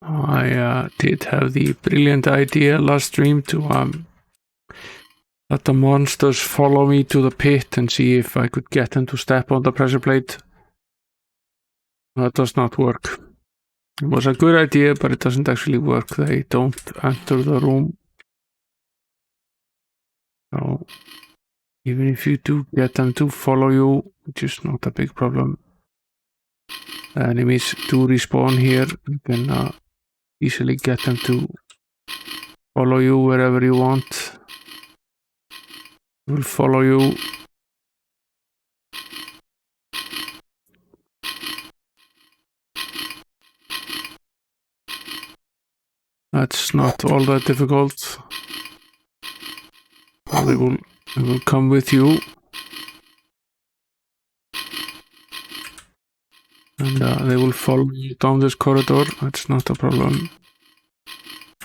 I did have the brilliant idea last stream to let the monsters follow me to the pit and see if I could get them to step on the pressure plate. That does not work. It was a good idea, but it doesn't actually work. They don't enter the room. So even if you do get them to follow you, which is not a big problem, enemies do respawn here. You can easily get them to follow you wherever you want. Will follow you. That's not all that difficult. They will come with you. And they will follow you down this corridor. That's not a problem.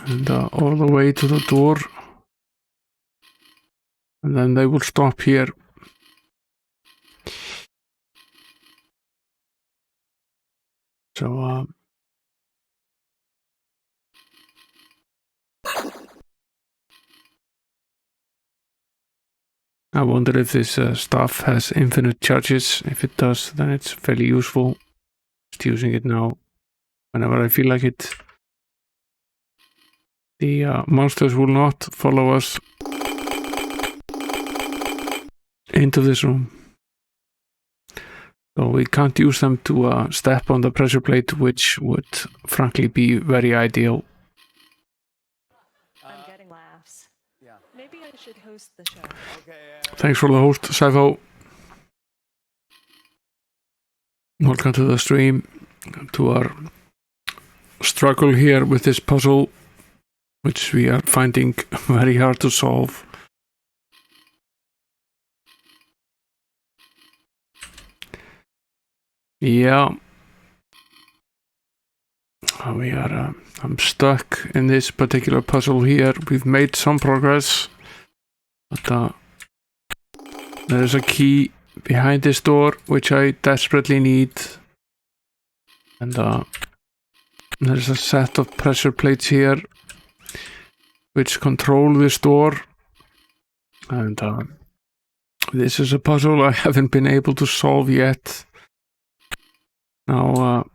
And all the way to the door. And then they will stop here. So I wonder if this stuff has infinite charges. If it does, then it's fairly useful. Just using it now whenever I feel like it. The monsters will not follow us into this room. So we can't use them to step on the pressure plate, which would frankly be very ideal. I'm getting laughs. Yeah. Maybe I should host the show. Okay. Thanks for the host, Saivo. Welcome to the stream, to our struggle here with this puzzle, which we are finding very hard to solve. Yeah. We are, I'm stuck in this particular puzzle here. We've made some progress, but there is a key behind this door, which I desperately need. And there's a set of pressure plates here, which control this door. And this is a puzzle I haven't been able to solve yet. Now,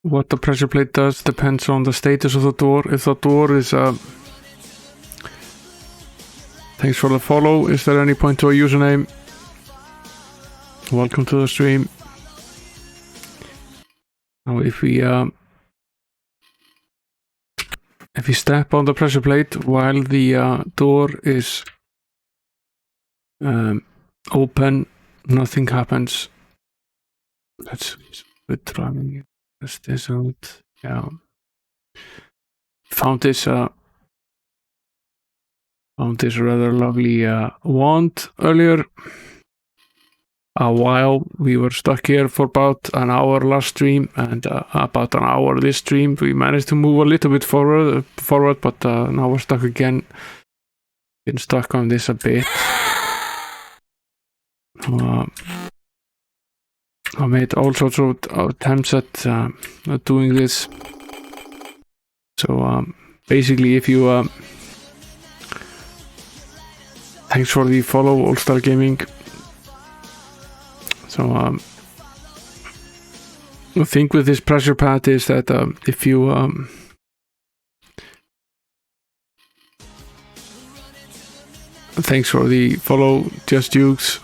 what the pressure plate does depends on the status of the door. If the door is... Thanks for the follow. Is there any point to a username? Welcome to the stream. Now, if we step on the pressure plate while the door is open, nothing happens. Let's quit running. Test this out. Yeah. Found this rather lovely wand earlier. A while we were stuck here for about an hour last stream, and about an hour this stream. We managed to move a little bit forward, but now we're stuck again. Been stuck on this a bit. I made all sorts of attempts at doing this. So basically, if you thanks for the follow, All Star Gaming. So the thing with this pressure pad is that if you thanks for the follow, Just Dukes.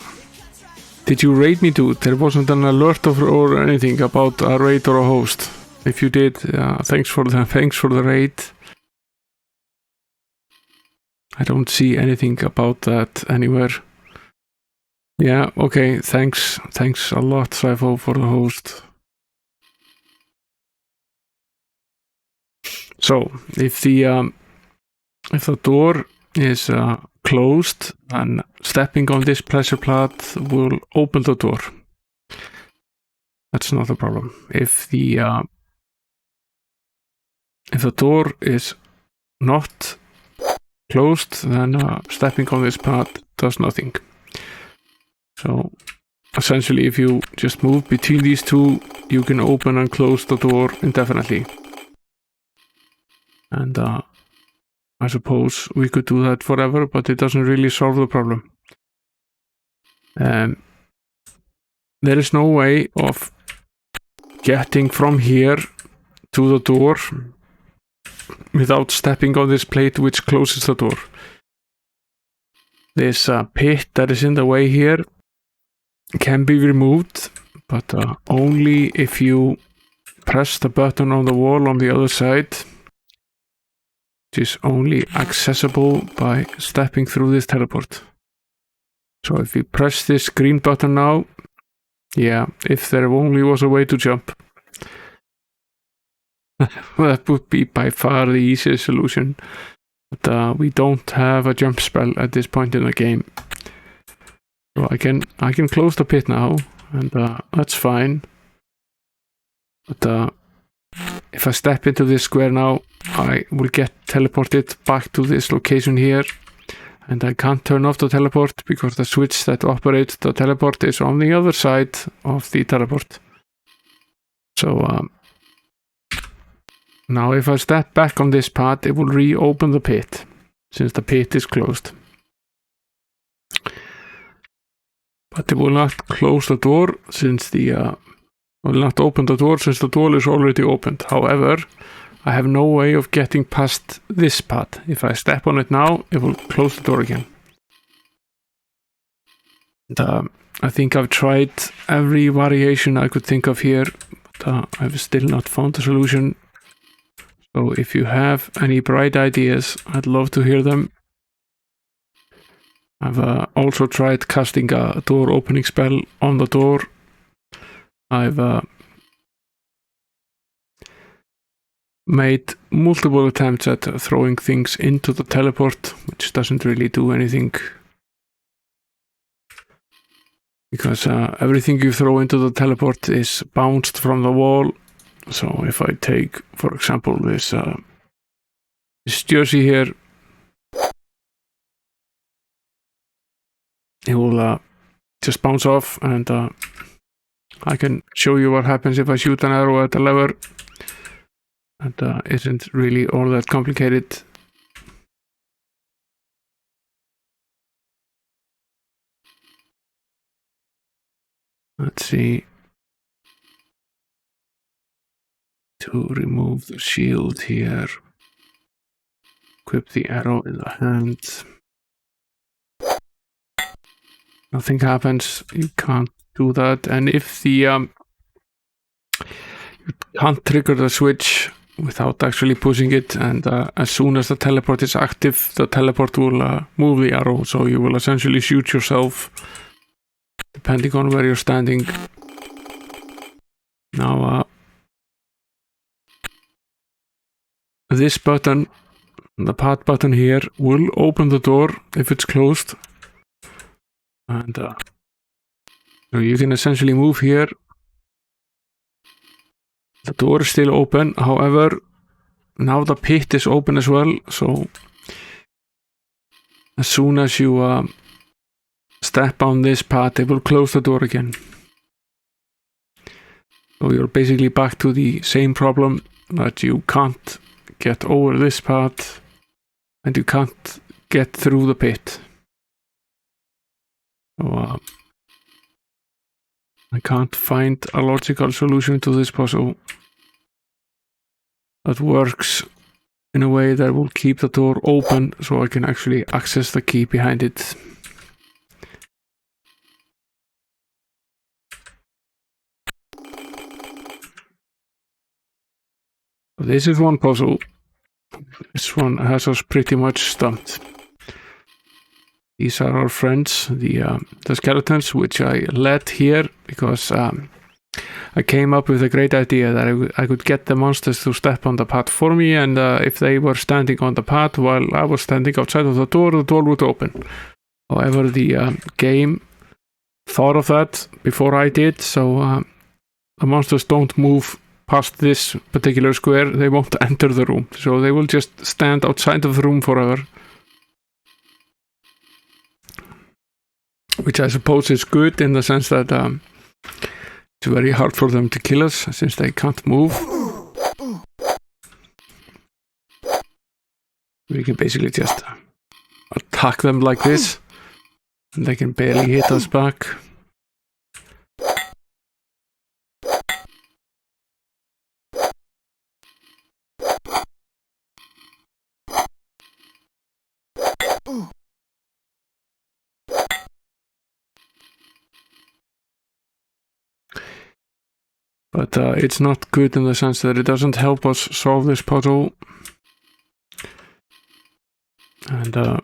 Did you raid me, dude? There wasn't an alert or anything about a raid or a host. If you did, thanks for the raid. I don't see anything about that anywhere. Yeah, okay, thanks a lot, Saivo, for the host. So, if the door is closed, and stepping on this pressure plate will open the door. That's not a problem. If the door is not closed, then stepping on this pad does nothing. So essentially, if you just move between these two, you can open and close the door indefinitely. And I suppose we could do that forever, but it doesn't really solve the problem. There is no way of getting from here to the door without stepping on this plate which closes the door. This pit that is in the way here can be removed, but only if you press the button on the wall on the other side, which is only accessible by stepping through this teleport. So if we press this green button now, yeah, if there only was a way to jump. That would be by far the easiest solution. But we don't have a jump spell at this point in the game. So I can close the pit now, and that's fine. But if I step into this square now, I will get teleported back to this location here. And I can't turn off the teleport because the switch that operates the teleport is on the other side of the teleport. So now if I step back on this path, it will reopen the pit, since the pit is closed. But it will not close the door, since will not open the door, since the door is already opened. However, I have no way of getting past this path. If I step on it now, it will close the door again. And I think I've tried every variation I could think of here, but I've still not found a solution. So if you have any bright ideas, I'd love to hear them. I've also tried casting a door opening spell on the door. I've made multiple attempts at throwing things into the teleport, which doesn't really do anything. Because everything you throw into the teleport is bounced from the wall. So if I take, for example, this jersey here, it will just bounce off, and I can show you what happens if I shoot an arrow at a lever. And isn't really all that complicated. Let's see. To remove the shield here, equip the arrow in the hand. Nothing happens. You can't do that. And if the you can't trigger the switch without actually pushing it, and as soon as the teleport is active, the teleport will move the arrow, so you will essentially shoot yourself depending on where you're standing. Now this button, the path button here, will open the door if it's closed, and so you can essentially move here. The door is still open, however, now the pit is open as well, so as soon as you step on this path, it will close the door again. So you're basically back to the same problem, that you can't get over this path, and you can't get through the pit. So I can't find a logical solution to this puzzle that works in a way that will keep the door open so I can actually access the key behind it. This is one puzzle. This one has us pretty much stumped. These are our friends, the skeletons, which I led here because I came up with a great idea that I could get the monsters to step on the path for me, and if they were standing on the path while I was standing outside of the door would open. However, the game thought of that before I did, so the monsters don't move past this particular square. They won't enter the room, so they will just stand outside of the room forever. Which I suppose is good in the sense that it's very hard for them to kill us since they can't move. We can basically just attack them like this, and they can barely hit us back. But it's not good in the sense that it doesn't help us solve this puzzle. And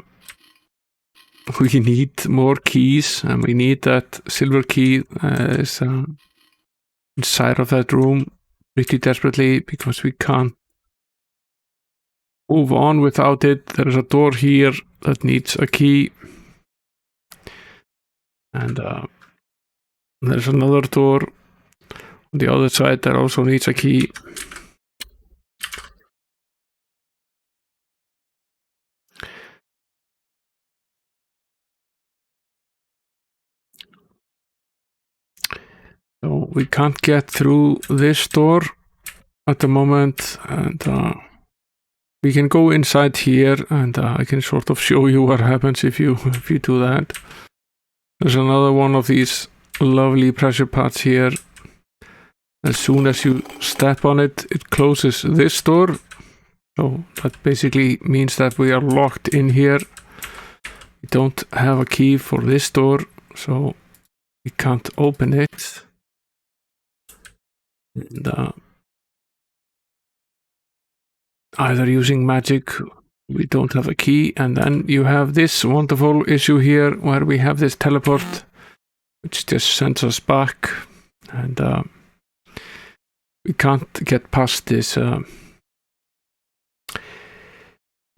we need more keys, and we need that silver key is inside of that room pretty desperately because we can't move on without it. There's a door here that needs a key. And there's another door on the other side that also needs a key. So we can't get through this door at the moment, and we can go inside here, and I can sort of show you what happens if you do that. There's another one of these lovely pressure pads here. As soon as you step on it, it closes this door. So that basically means that we are locked in here. We don't have a key for this door, so we can't open it. And either using magic, we don't have a key, and then you have this wonderful issue here where we have this teleport, which just sends us back, and we can't get past this. We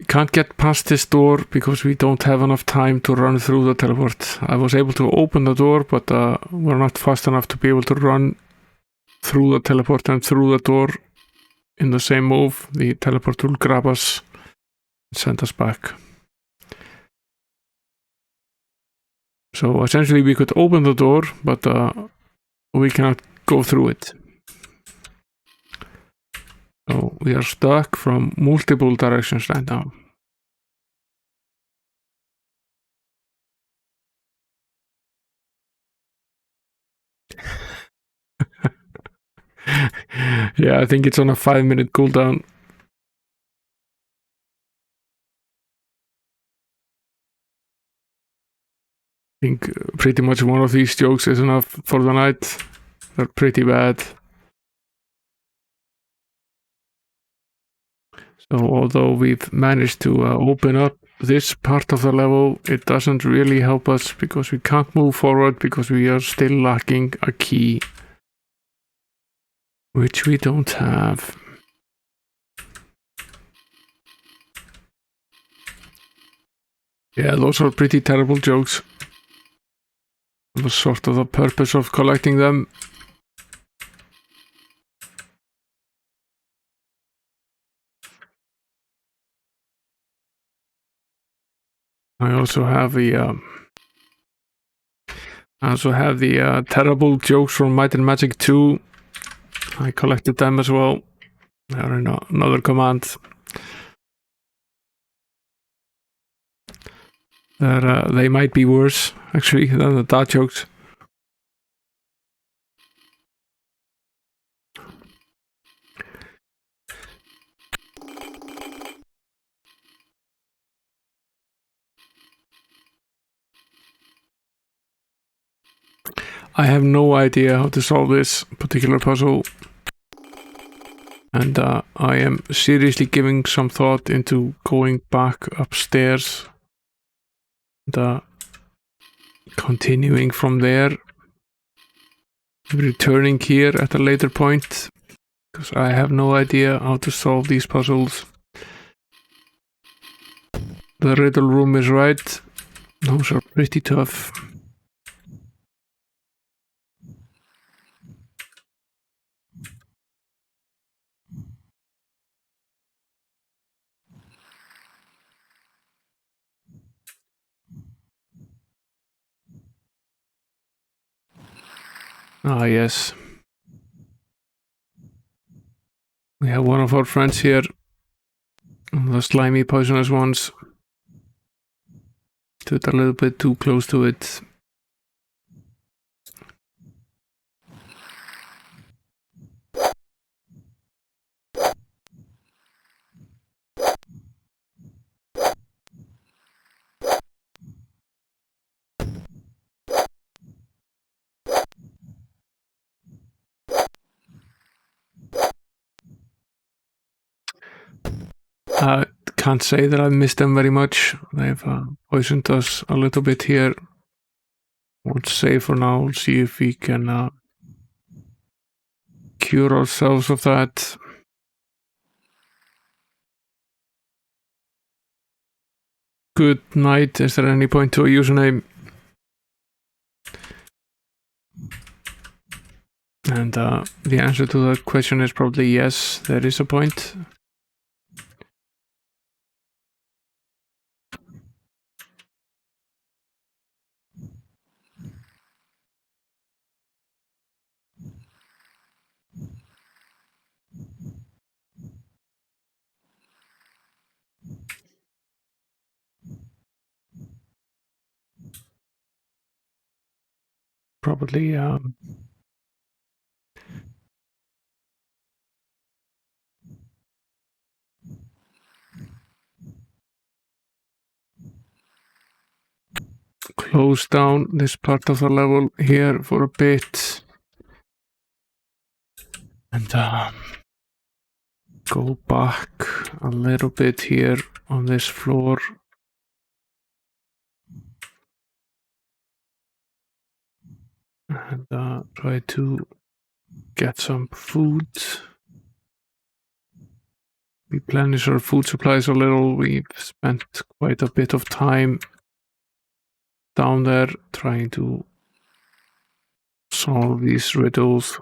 can't get past this door because we don't have enough time to run through the teleport. I was able to open the door, but we're not fast enough to be able to run through the teleport and through the door in the same move. The teleport will grab us and send us back. So essentially we could open the door, but we cannot go through it. So we are stuck from multiple directions right now. Yeah, I think it's on a 5-minute cooldown. I think pretty much one of these jokes is enough for the night. They're pretty bad. So although we've managed to open up this part of the level, it doesn't really help us because we can't move forward because we are still lacking a key, which we don't have. Yeah, those are pretty terrible jokes. It was sort of the purpose of collecting them. I also have the terrible jokes from Might and Magic 2. I collected them as well. They are in another command. They might be worse, actually, than the dad jokes. I have no idea how to solve this particular puzzle, and I am seriously giving some thought into going back upstairs and continuing from there, returning here at a later point, because I have no idea how to solve these puzzles. The riddle room is right. Those are pretty tough. Ah, yes. We have one of our friends here, the slimy poisonous ones. Stood a little bit too close to it. I can't say that I missed them very much. They've poisoned us a little bit here. Won't save for now. We'll see if we can cure ourselves of that. Good night. Is there any point to a username? And the answer to that question is probably yes, there is a point. Probably close down this part of the level here for a bit. And go back a little bit here on this floor. And try to get some food. Replenish our food supplies a little. We've spent quite a bit of time down there trying to solve these riddles.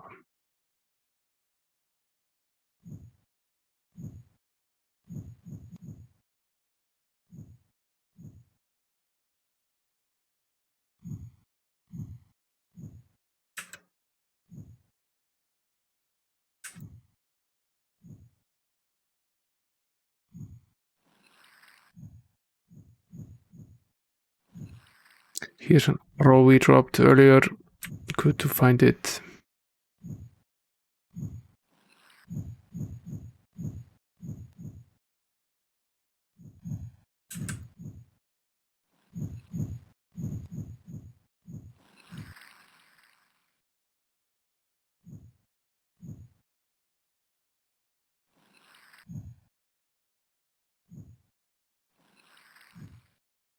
Here's an arrow we dropped earlier. Good to find it.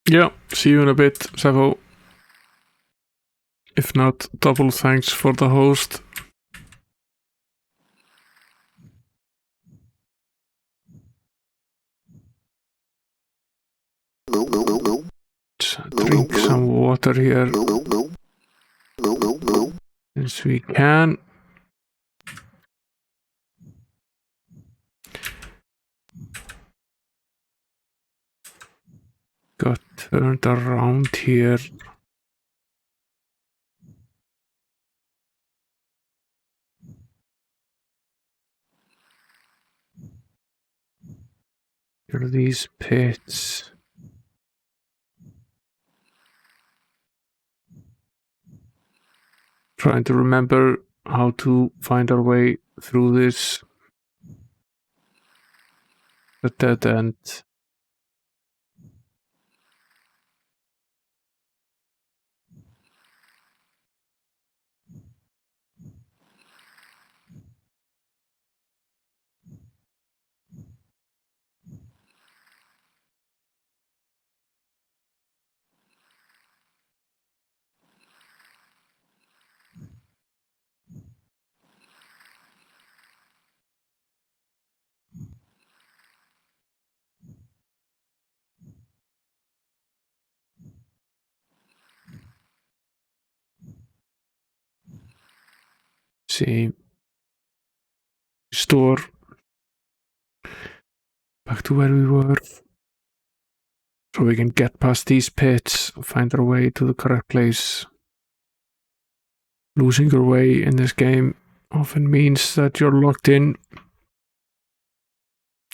Yeah, see you in a bit, Savo. If not, double thanks for the host. Drink some water here. Since we can. Got turned around here. Here are these pits. Trying to remember how to find our way through this. A dead end. See. Store. Back to where we were. So we can get past these pits, find our way to the correct place. Losing your way in this game often means that you're locked in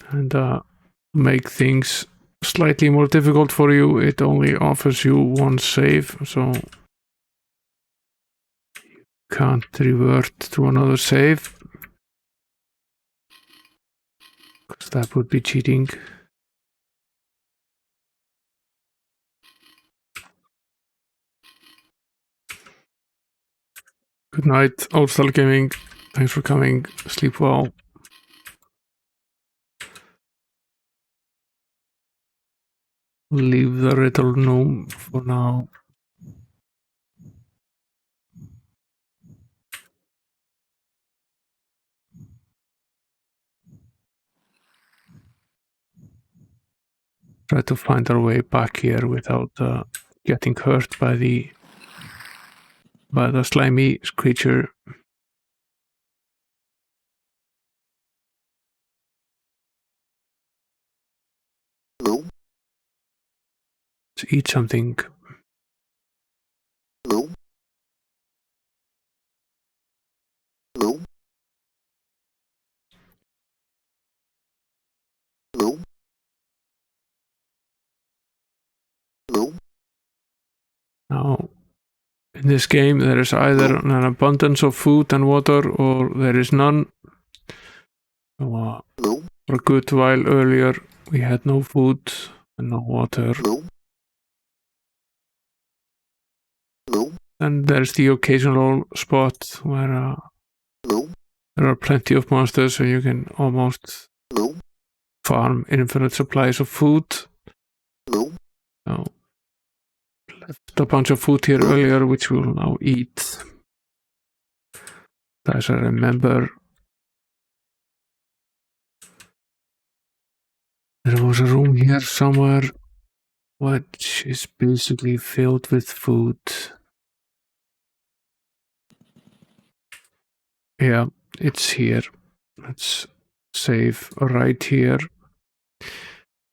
and make things slightly more difficult for you. It only offers you one save, so you can't revert to another save, because that would be cheating. Good night, Old Style Gaming. Thanks for coming. Sleep well. Leave the riddle gnome for now. try to find our way back here without getting hurt by the slimy creature. Let's eat something. Now, in this game, there is either an abundance of food and water, or there is none. So, for a good while earlier, we had no food and no water. And there's the occasional spot where there are plenty of monsters, so you can almost farm infinite supplies of food. So, left a bunch of food here earlier, which we'll now eat. As I remember, there was a room here somewhere which is basically filled with food. Yeah, it's here. Let's save right here.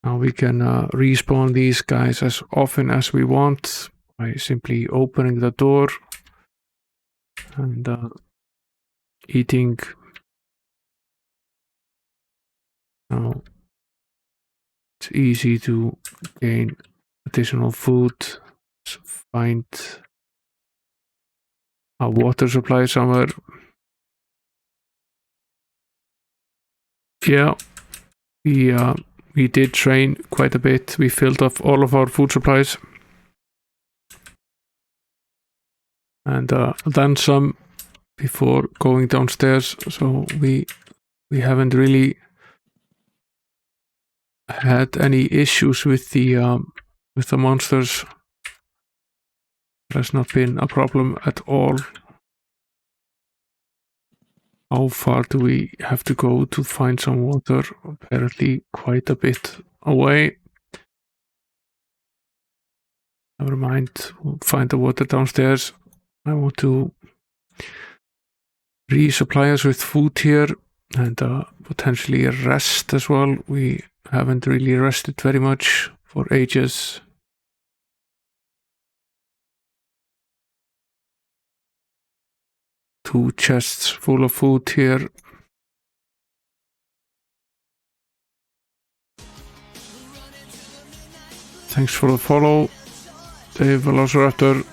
Now we can respawn these guys as often as we want by simply opening the door and eating. Now it's easy to gain additional food. Let's find a water supply somewhere. Yeah, we did train quite a bit. We filled up all of our food supplies. And then some before going downstairs. So we haven't really had any issues with the monsters. There's not been a problem at all. How far do we have to go to find some water? Apparently quite a bit away. Never mind, we'll find the water downstairs. I want to resupply us with food here and potentially a rest as well. We haven't really rested very much for ages. Two chests full of food here. Thanks for the follow, Dave Velociraptor.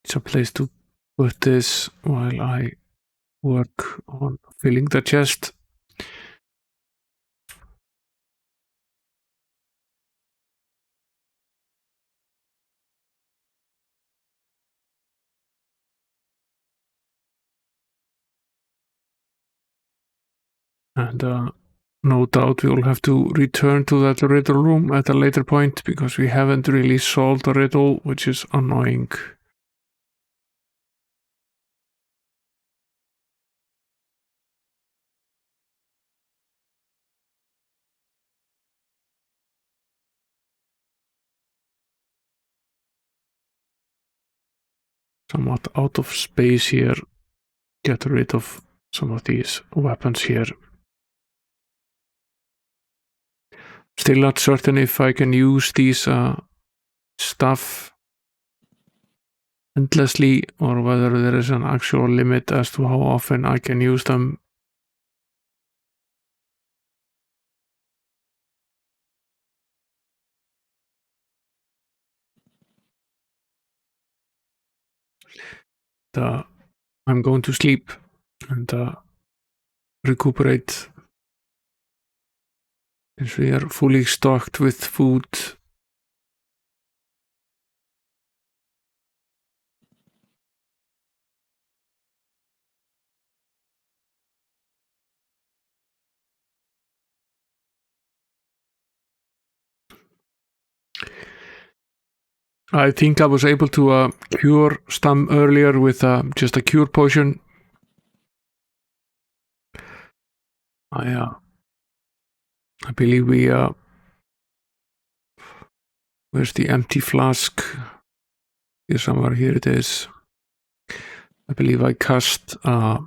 It's a place to put this while I work on filling the chest. And no doubt we will have to return to that riddle room at a later point because we haven't really solved the riddle, which is annoying. Somewhat out of space here. Get rid of some of these weapons here. Still not certain if I can use these stuff endlessly or whether there is an actual limit as to how often I can use them. I'm going to sleep and recuperate since we are fully stocked with food. I think I was able to cure Stam earlier with just a cure potion. I believe we where's the empty flask? Here somewhere. Here it is. I believe I cast a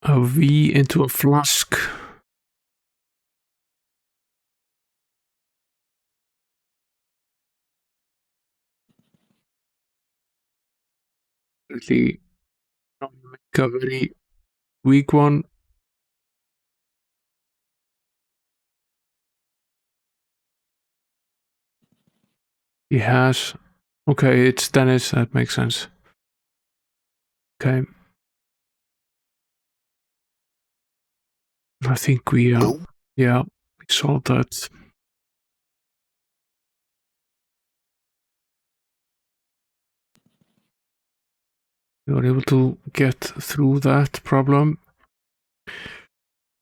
V into a flask. Really make a very weak one. He has. Okay, it's Dennis. That makes sense. Okay. I think we, yeah, we solved that. We were able to get through that problem.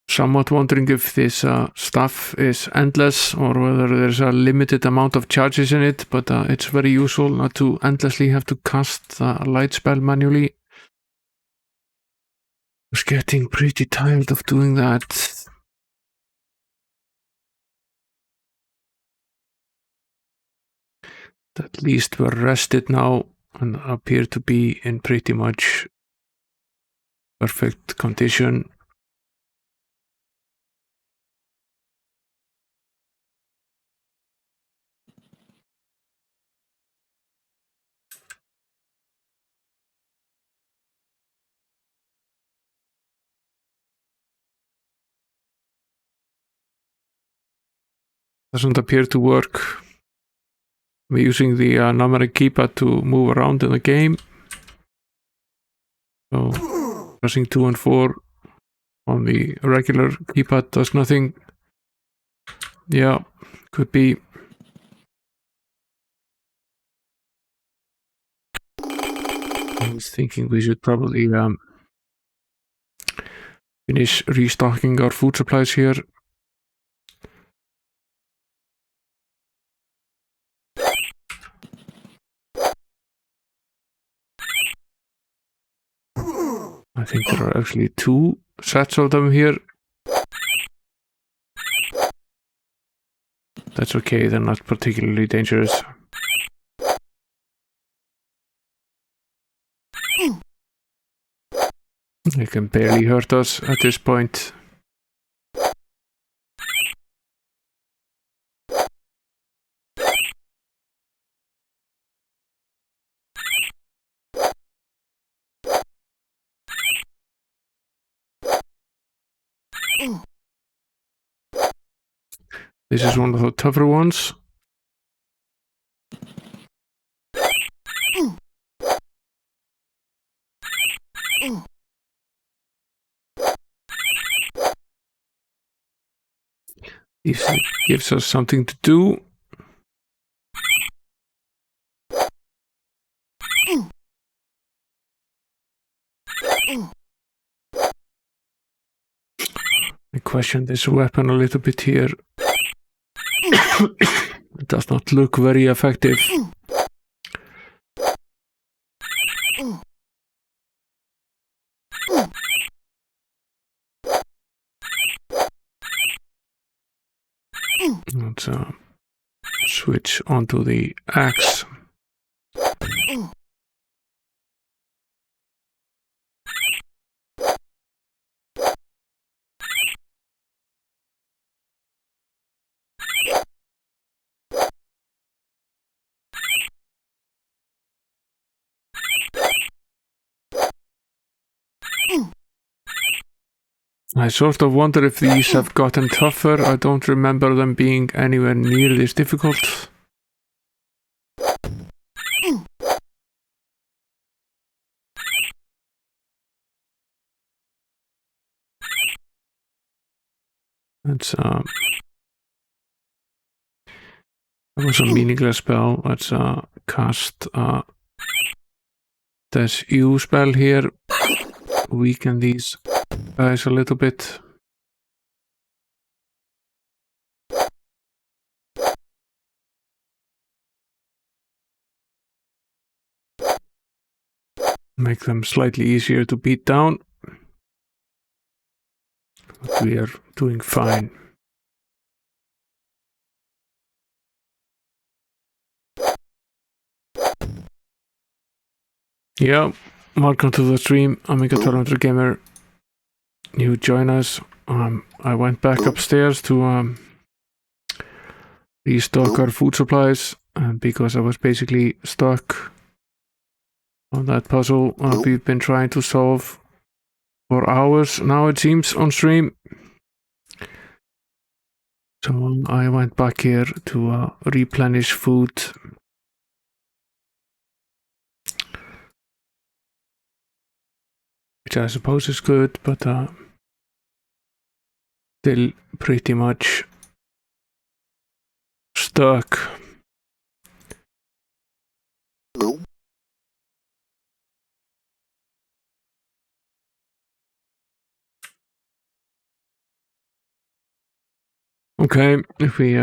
Somewhat wondering if this stuff is endless or whether there's a limited amount of charges in it, but it's very useful not to endlessly have to cast a light spell manually. I was getting pretty tired of doing that. At least we're rested now and appear to be in pretty much perfect condition. Doesn't appear to work. We're using the numeric keypad to move around in the game. So pressing 2 and 4 on the regular keypad does nothing. Yeah, could be. I was thinking we should probably finish restocking our food supplies here. I think there are actually 2 sets of them here. That's okay, they're not particularly dangerous. They can barely hurt us at this point. This is one of the tougher ones. If it gives us something to do. I question this weapon a little bit here. It does not look very effective. Let's switch onto the axe. I sort of wonder if these have gotten tougher. I don't remember them being anywhere near this difficult. Let's that was a meaningless spell. Let's cast this U spell here. Weaken these guys a little bit. make them slightly easier to beat down. But we are doing fine. Yeah, welcome to the stream, Amiga Toronto Gamer. You join us. I went back upstairs to restock our food supplies because I was basically stuck on that puzzle we've been trying to solve for hours now, it seems, on stream. So I went back here to replenish food. Which I suppose is good, but still pretty much stuck. Okay, if we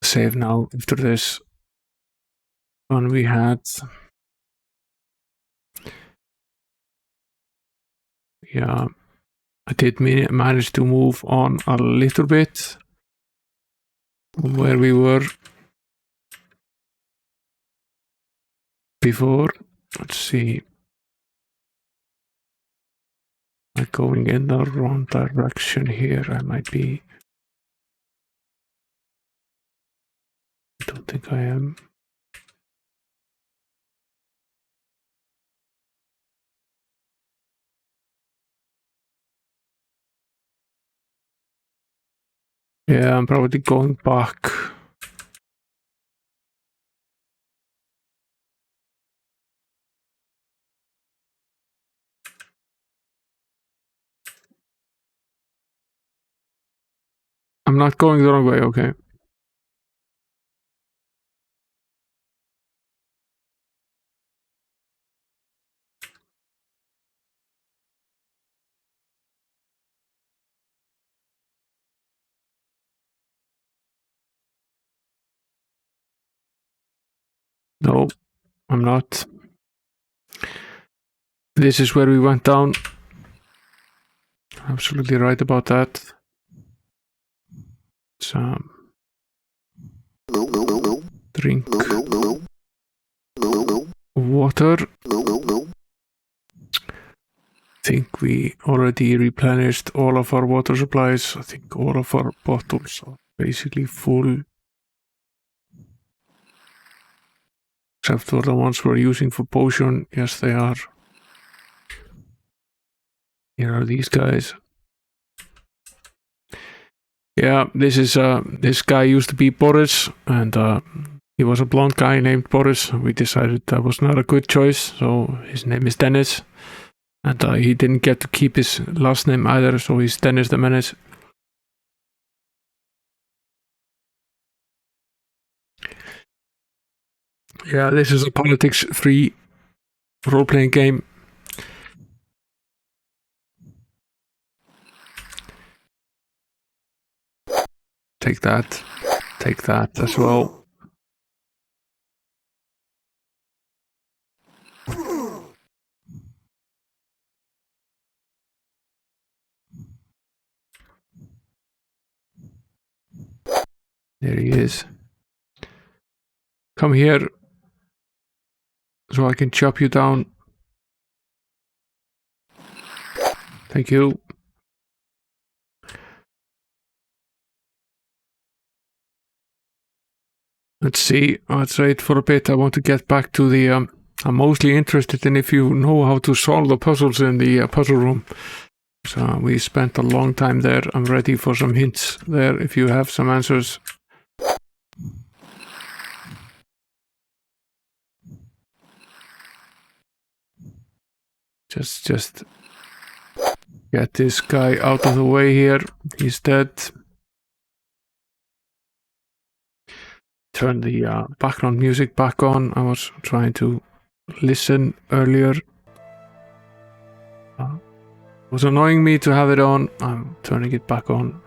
save now after this one we had. Yeah, I did manage to move on a little bit from where we were before. Let's see. I'm going in the wrong direction here. I might be. I don't think I am. Yeah, I'm probably going back. I'm not going the wrong way, okay. No, I'm not. This is where we went down. Absolutely right about that. It's, drink water. I think we already replenished all of our water supplies. I think all of our bottles are basically full. Except for the ones we're using for potion. Yes, they are. Here are these guys. Yeah, this guy used to be Boris, and he was a blonde guy named Boris. We decided that was not a good choice, so his name is Dennis. And he didn't get to keep his last name either, so he's Dennis the Menace. Yeah, this is a politics-free role-playing game. Take that. Take that as well. There he is. Come here so I can chop you down. Thank you. Let's see. Let's wait for a bit. I want to get back to the. I'm mostly interested in if you know how to solve the puzzles in the puzzle room. So we spent a long time there. I'm ready for some hints there if you have some answers. Just get this guy out of the way here. He's dead. Turn the background music back on. I was trying to listen earlier. It was annoying me to have it on. I'm turning it back on.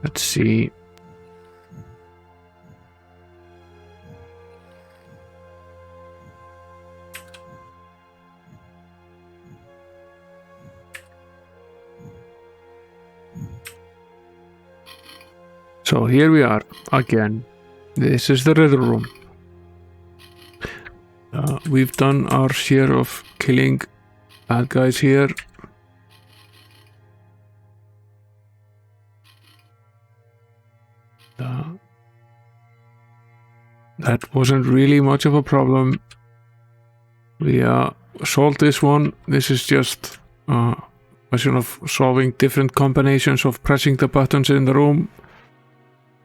Let's see. So here we are again. This is the riddle room. We've done our share of killing bad guys here. That wasn't really much of a problem. We solved this one. This is just a question of solving different combinations of pressing the buttons in the room.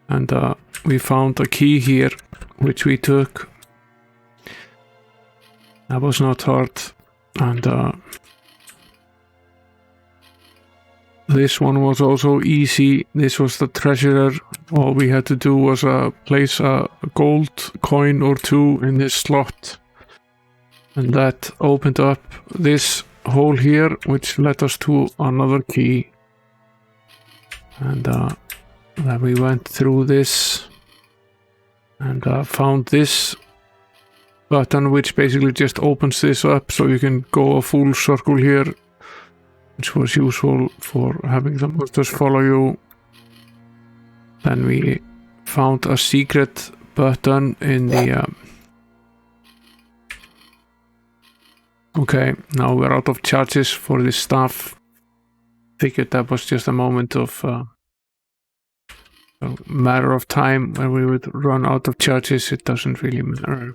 And we found a key here, which we took. That was not hard. And this one was also easy. This was the treasurer. All we had to do was place a gold coin or two in this slot. And that opened up this hole here, which led us to another key. And then we went through this and found this button, which basically just opens this up so you can go a full circle here, which was useful for having the monsters follow you. Then we found a secret button in the okay, now we're out of charges for this stuff. Figured that was just a moment of a matter of time when we would run out of charges. It doesn't really matter.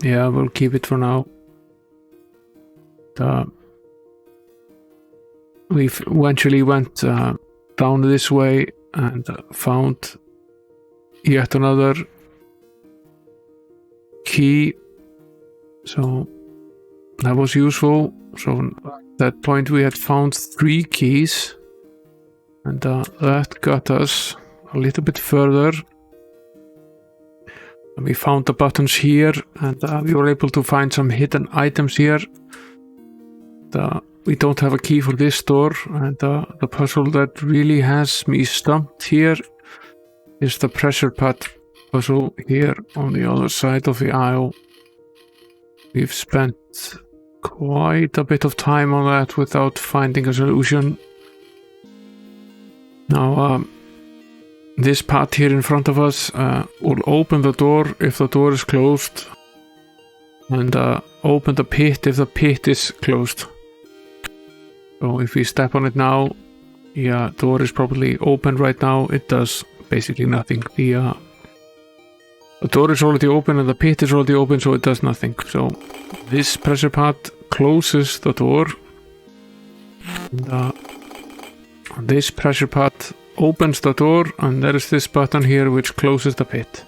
Yeah, we'll keep it for now. We eventually went down this way and found yet another key. So that was useful. So at that point we had found 3 keys. And that got us a little bit further. And we found the buttons here, and we were able to find some hidden items here. We don't have a key for this door, and the puzzle that really has me stumped here is the pressure pad puzzle here on the other side of the aisle. We've spent quite a bit of time on that without finding a solution. Now, this part here in front of us will open the door if the door is closed, and open the pit if the pit is closed. So if we step on it now, yeah, door is probably open right now. It does basically nothing. The door is already open and the pit is already open, so it does nothing. So this pressure pad closes the door, and this pressure pad opens the door, and there is this button here which closes the pit.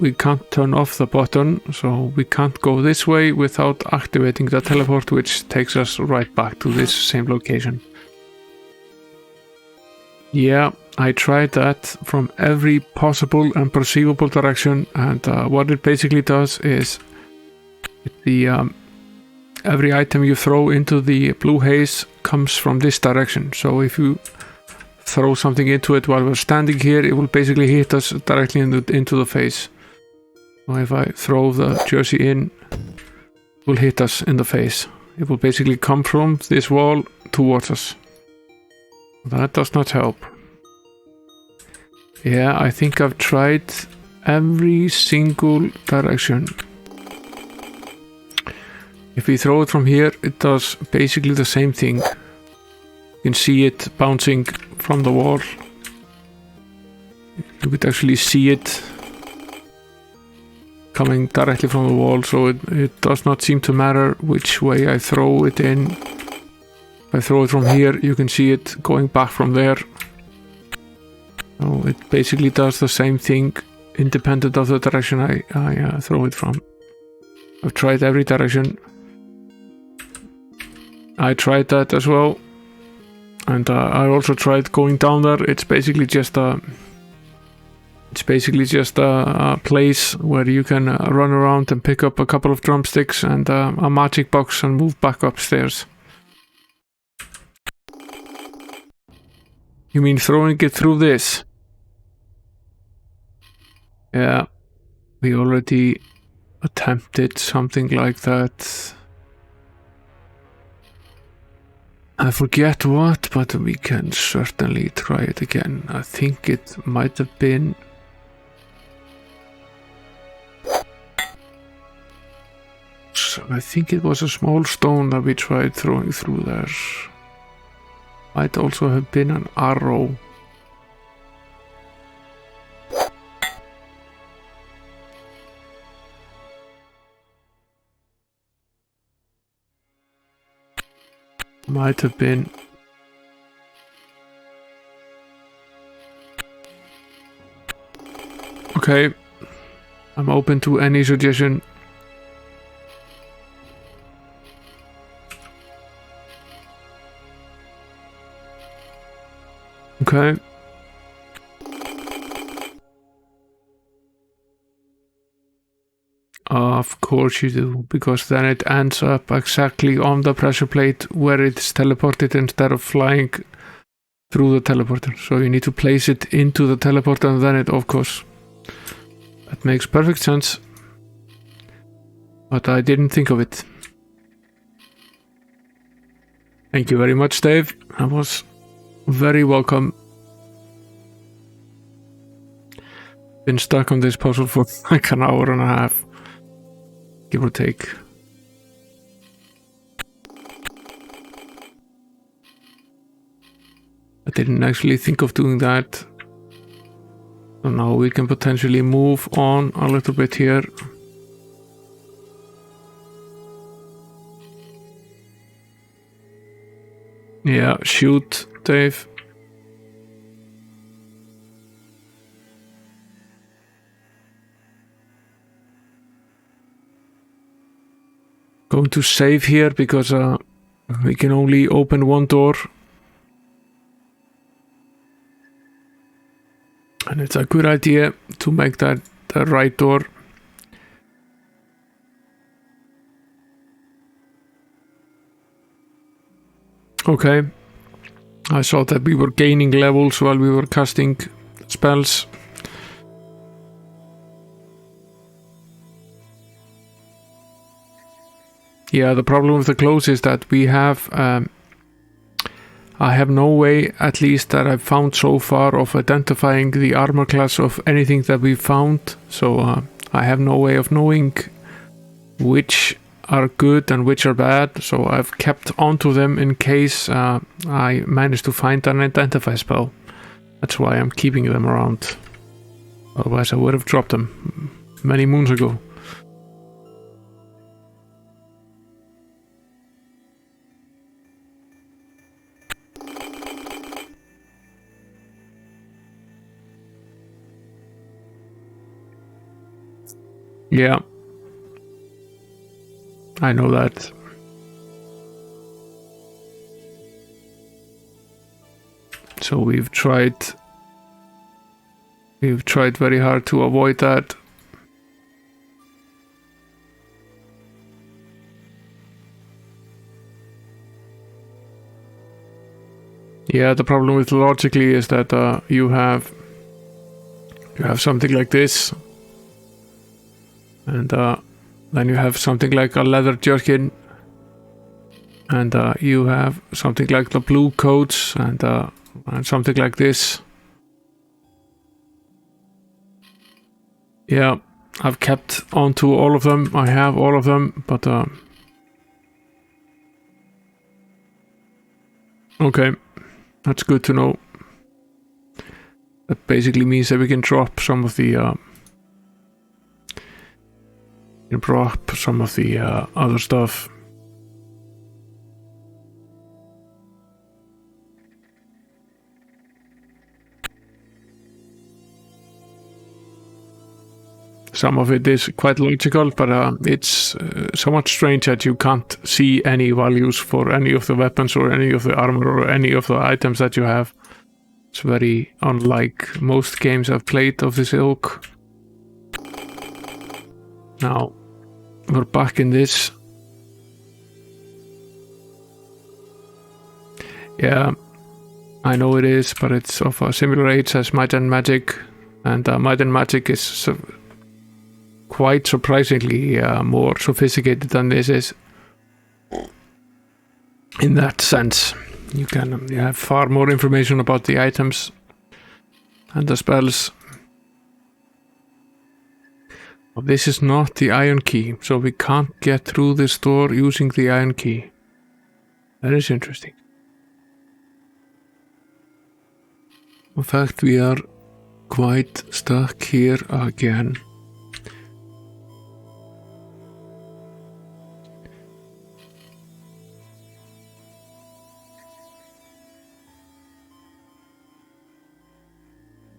We can't turn off the button, so we can't go this way without activating the teleport, which takes us right back to this same location. Yeah, I tried that from every possible and perceivable direction, and what it basically does is every item you throw into the blue haze comes from this direction. So if you throw something into it while we're standing here, it will basically hit us directly into the face. So if I throw the jersey in, it will hit us in the face. It will basically come from this wall towards us. That does not help. Yeah, I think I've tried every single direction. If we throw it from here, it does basically the same thing. You can see it bouncing from the wall. You could actually see it coming directly from the wall, so it does not seem to matter which way I throw it in. If I throw it from here, you can see it going back from there. So it basically does the same thing independent of the direction I throw it from. I've tried every direction. I tried that as well. And I also tried going down there. It's basically just a place where you can run around and pick up a couple of drumsticks and a magic box and move back upstairs. You mean throwing it through this? Yeah, we already attempted something like that. I forget what, but we can certainly try it again. I think it might have been... I think it was a small stone that we tried throwing through there. Might also have been an arrow. Might have been. Okay, I'm open to any suggestion. Okay. Of course you do, because then it ends up exactly on the pressure plate where it's teleported instead of flying through the teleporter. So you need to place it into the teleporter and then it, of course. That makes perfect sense. But I didn't think of it. Thank you very much, Dave. That was very welcome. Been stuck on this puzzle for like an hour and a half. Give or take. I didn't actually think of doing that. So now we can potentially move on a little bit here. Yeah, shoot, Dave. Going to save here because we can only open one door. And it's a good idea to make that the right door. Okay. I saw that we were gaining levels while we were casting spells. Yeah, the problem with the clothes is that we have... I have no way, at least that I've found so far, of identifying the armor class of anything that we found. So I have no way of knowing which are good and which are bad. So I've kept onto them in case I manage to find an identify spell. That's why I'm keeping them around. Otherwise I would have dropped them many moons ago. Yeah, I know that. So we've tried very hard to avoid that. Yeah, the problem with logically is that you have something like this. And then you have something like a leather jerkin, and you have something like the blue coats, and something like this. Yeah, I've kept onto all of them. I have all of them, but okay, that's good to know. That basically means that we can drop some of the other stuff. Some of it is quite logical, but it's somewhat strange that you can't see any values for any of the weapons or any of the armor or any of the items that you have. It's very unlike most games I've played of this ilk. Now, we're back in this. Yeah, I know it is, but it's of a similar age as Might and Magic, and Might and Magic is quite surprisingly more sophisticated than this is in that sense. You can have far more information about the items and the spells. Well, this is not the iron key, so we can't get through this door using the iron key. That is interesting. In fact, we are quite stuck here again.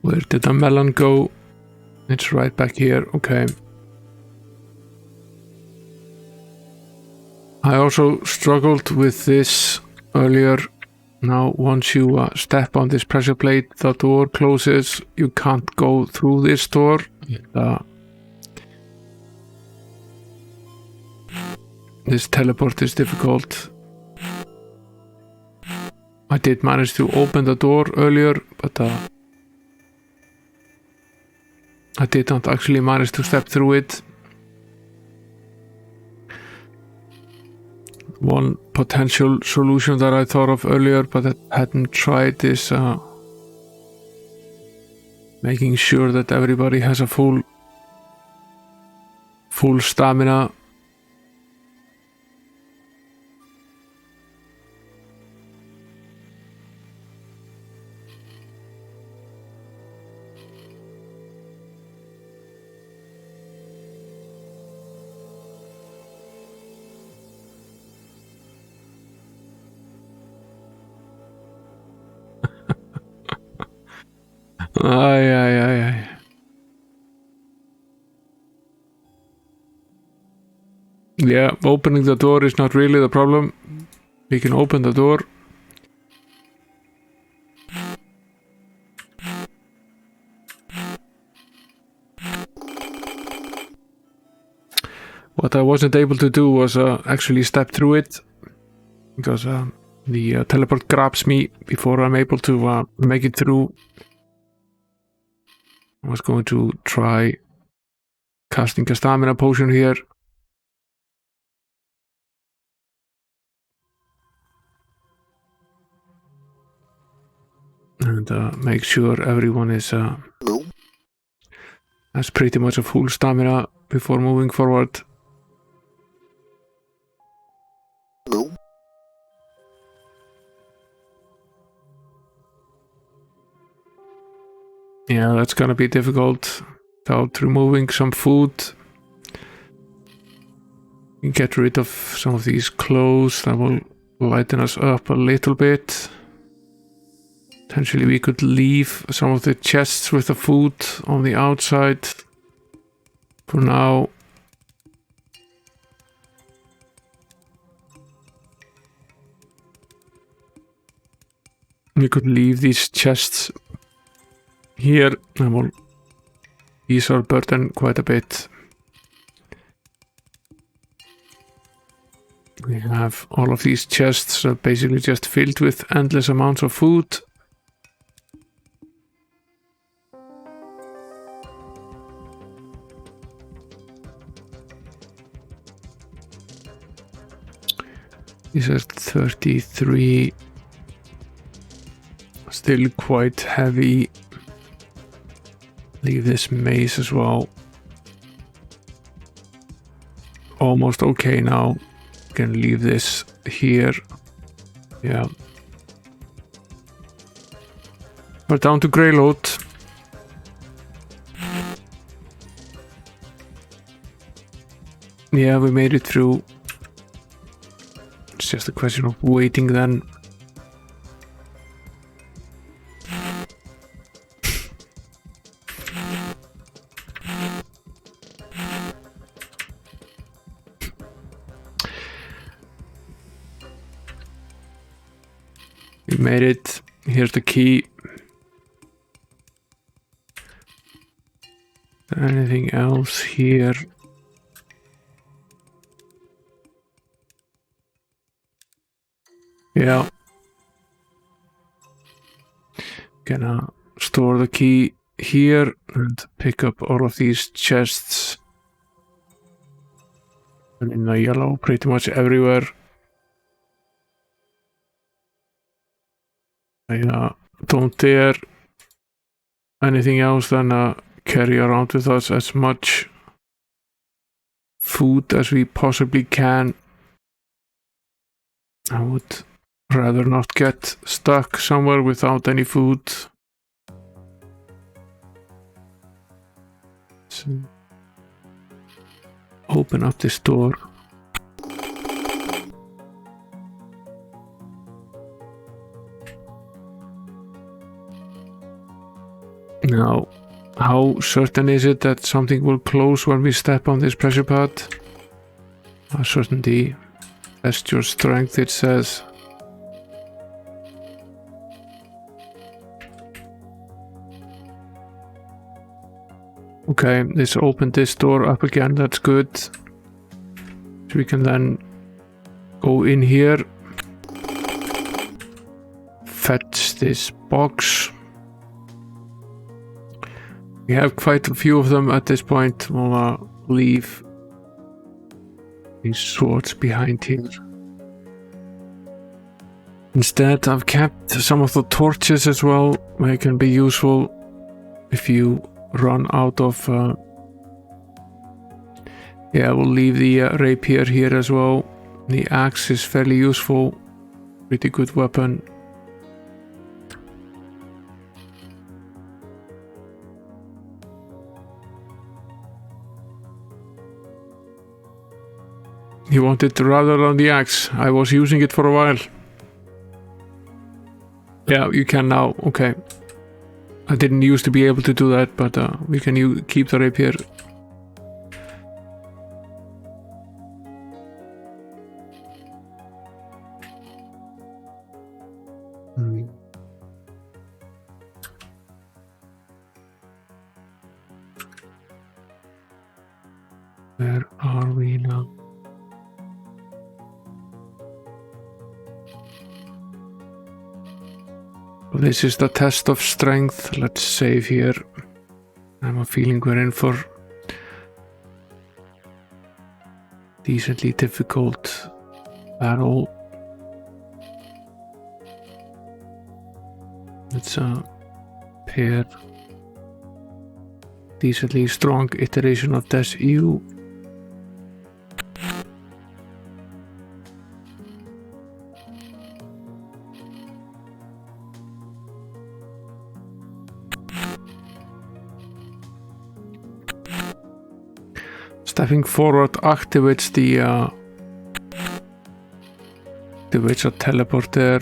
Where did the melon go? It's right back here, okay. I also struggled with this earlier. Now, once you step on this pressure plate, the door closes. You can't go through this door. This teleport is difficult. I did manage to open the door earlier, but I did not actually manage to step through it. One potential solution that I thought of earlier, but I hadn't tried, is making sure that everybody has a full stamina. Aye. Yeah, opening the door is not really the problem. We can open the door. What I wasn't able to do was actually step through it, because the teleport grabs me before I'm able to make it through. I was going to try casting a stamina potion here. And make sure everyone has pretty much a full stamina before moving forward. Yeah, that's gonna be difficult without removing some food. Get rid of some of these clothes. That will lighten us up a little bit. Potentially we could leave some of the chests with the food on the outside for now. We could leave these chests here and we'll ease our burden quite a bit. We have all of these chests basically just filled with endless amounts of food. These are 33. Still quite heavy. Leave this mace as well. Almost okay now. Can leave this here. Yeah. We're down to grey load. Yeah, we made it through. It's just a question of waiting then. We made it. Here's the key. Anything else here? Yeah. Gonna store the key here and pick up all of these chests. And in the yellow, pretty much everywhere. I don't dare anything else than carry around with us as much food as we possibly can. I would rather not get stuck somewhere without any food. So, open up this door. Now, how certain is it that something will close when we step on this pressure pad? A certainty. Test your strength, it says. Okay, let's open this door up again, that's good. So we can then go in here. Fetch this box. We have quite a few of them at this point. We'll leave these swords behind here. Instead, I've kept some of the torches as well. They can be useful if you run out of... Yeah, we'll leave the rapier here as well. The axe is fairly useful. Pretty good weapon. You want it rather than the axe? I was using it for a while. Yeah, you can now. Okay. I didn't used to be able to do that, but we can keep the rapier. Where are we now? This is the test of strength. Let's save here. I have a feeling we're in for decently difficult battle. Let's pair decently strong iteration of this EU. Stepping forward activates the activates a teleporter.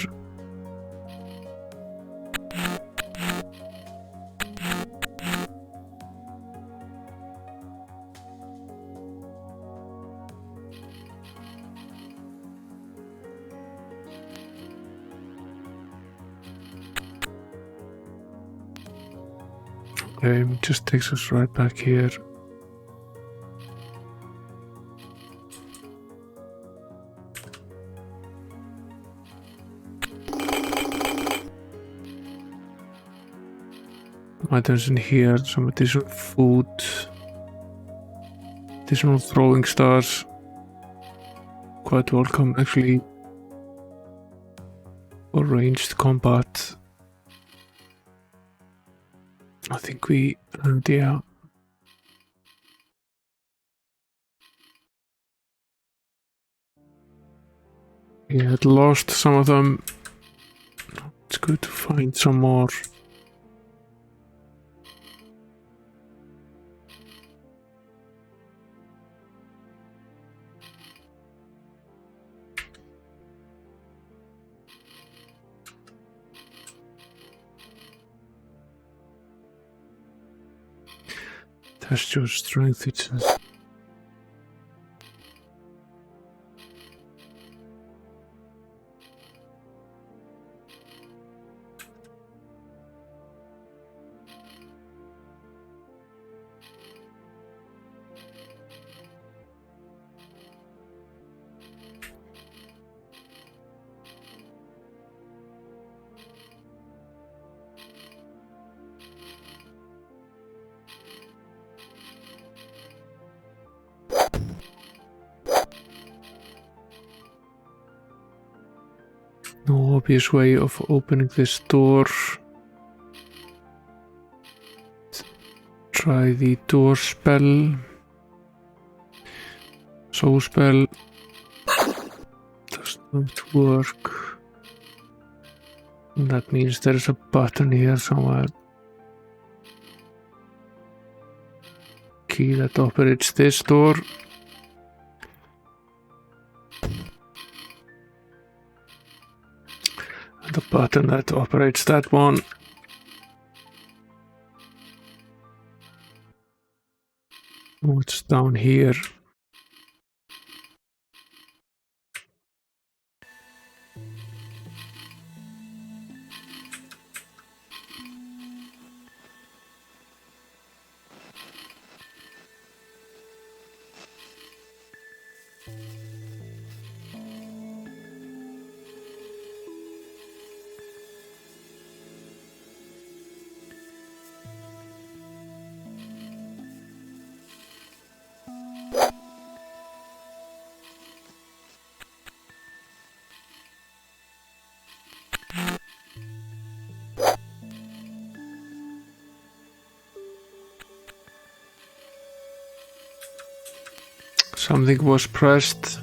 Okay, it just takes us right back here. Items in here, some additional food, additional throwing stars. Quite welcome, actually, for ranged combat. I think we, yeah. We had lost some of them. It's good to find some more. Test your strength, it says. obvious way of opening this door. Try the door spell. Soul spell. Does not work. That means there's a button here somewhere. Key that operates this door. And a button that operates that one. What's down here? Something was pressed.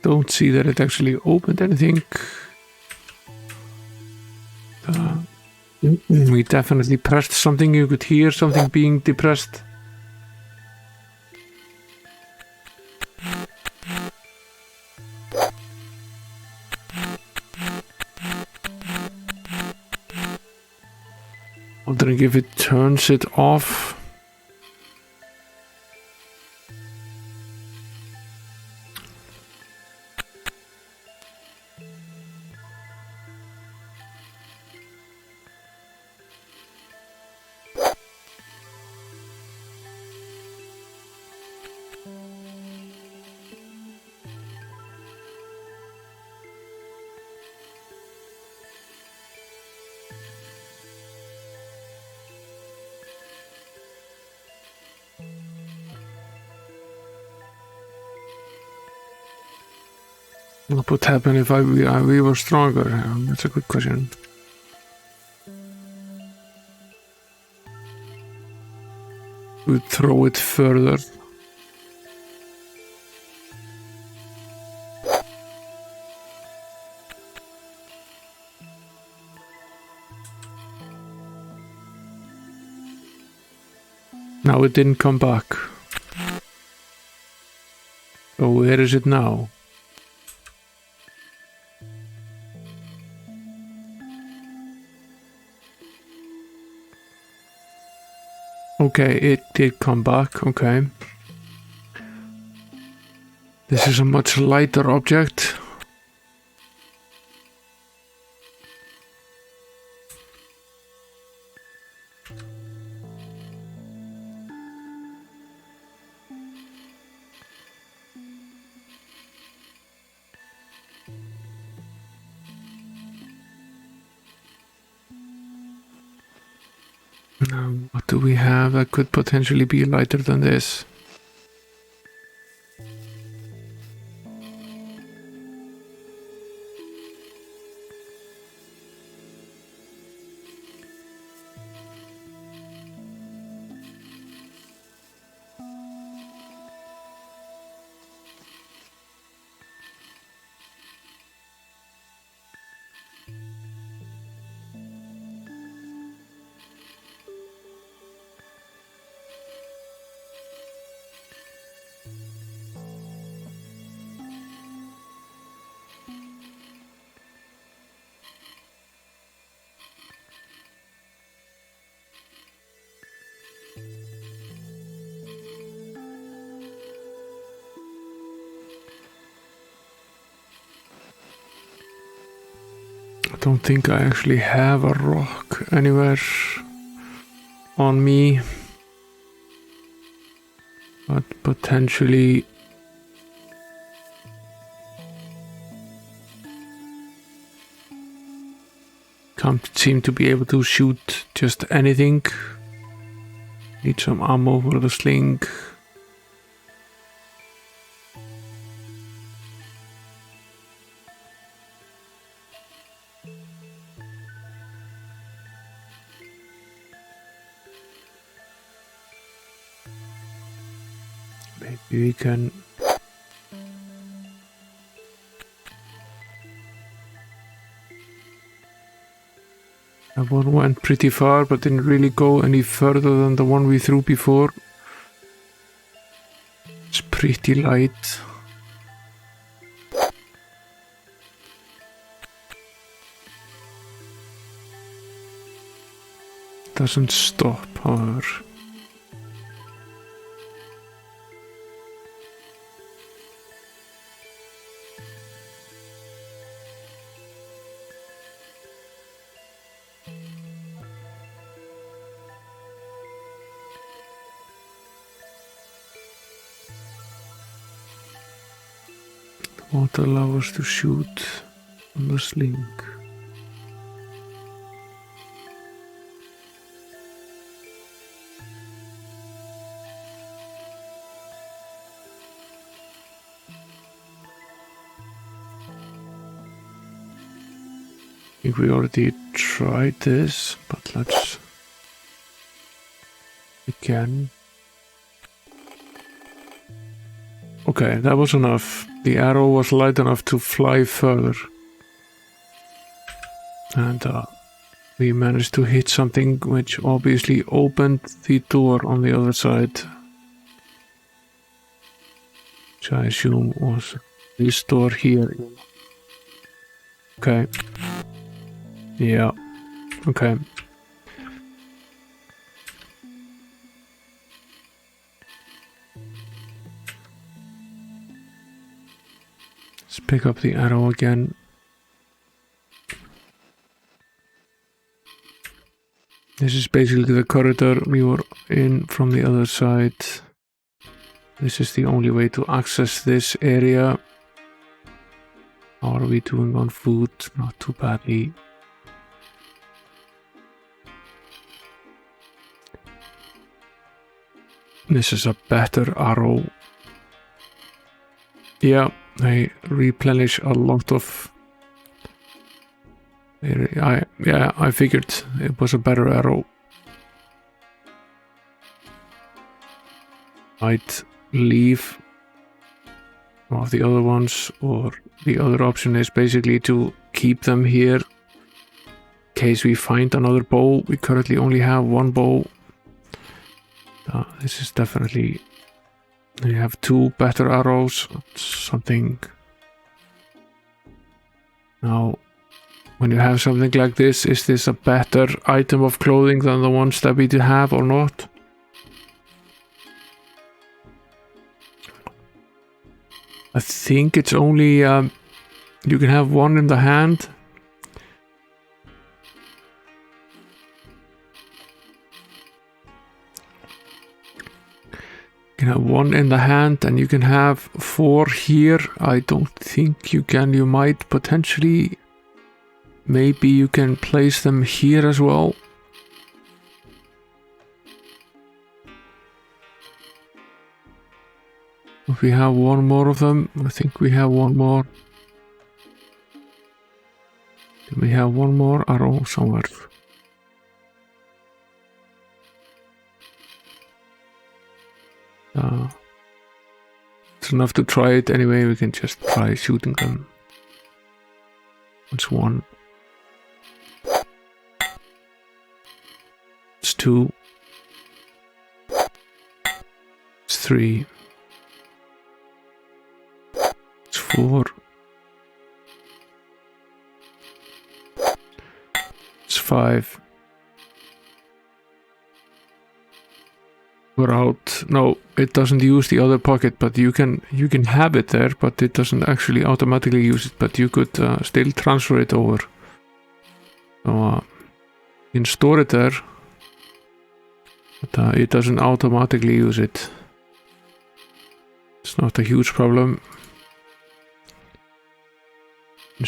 Don't see that it actually opened anything. We definitely pressed something. You could hear something being depressed. Wondering if it turns it off. What would happen if we were stronger? That's a good question. We'd throw it further. Now it didn't come back. So where is it now? Okay, it did come back, okay. This is a much lighter object. Now, what do we have that could potentially be lighter than this? don't think I actually have a rock anywhere on me. But potentially... Can't seem to be able to shoot just anything. Need some ammo for the sling. Maybe we can... That one went pretty far, but didn't really go any further than the one we threw before. It's pretty light. Doesn't stop, however. Won't allow us to shoot on the sling. I think we already tried this, but let's again. Okay, that was enough. The arrow was light enough to fly further. And we managed to hit something which obviously opened the door on the other side. Which I assume was this door here. Okay. Yeah. Okay. Let's pick up the arrow again. This is basically the corridor we were in from the other side. This is the only way to access this area. How are we doing on food? Not too badly. This is a better arrow. Yeah, I replenish a lot of... I figured it was a better arrow. I'd leave one of the other ones, or the other option is basically to keep them here in case we find another bow. We currently only have one bow. This is definitely... We have two better arrows. Something... Now, when you have something like this, is this a better item of clothing than the ones that we do have or not? I think it's only... you can have one in the hand. You can have one in the hand and you can have 4 here. I don't think you can. You might potentially... Maybe you can place them here as well. If we have one more of them, I think we have one more. Do we have one more arrow somewhere? It's enough to try it anyway. We can just try shooting them. That's 1. It's 2. It's 3. It's 4. It's 5. We're out. No, it doesn't use the other pocket, but you can have it there, but it doesn't actually automatically use it, but you could still transfer it over. So you can store it there, but it doesn't automatically use it. It's not a huge problem. And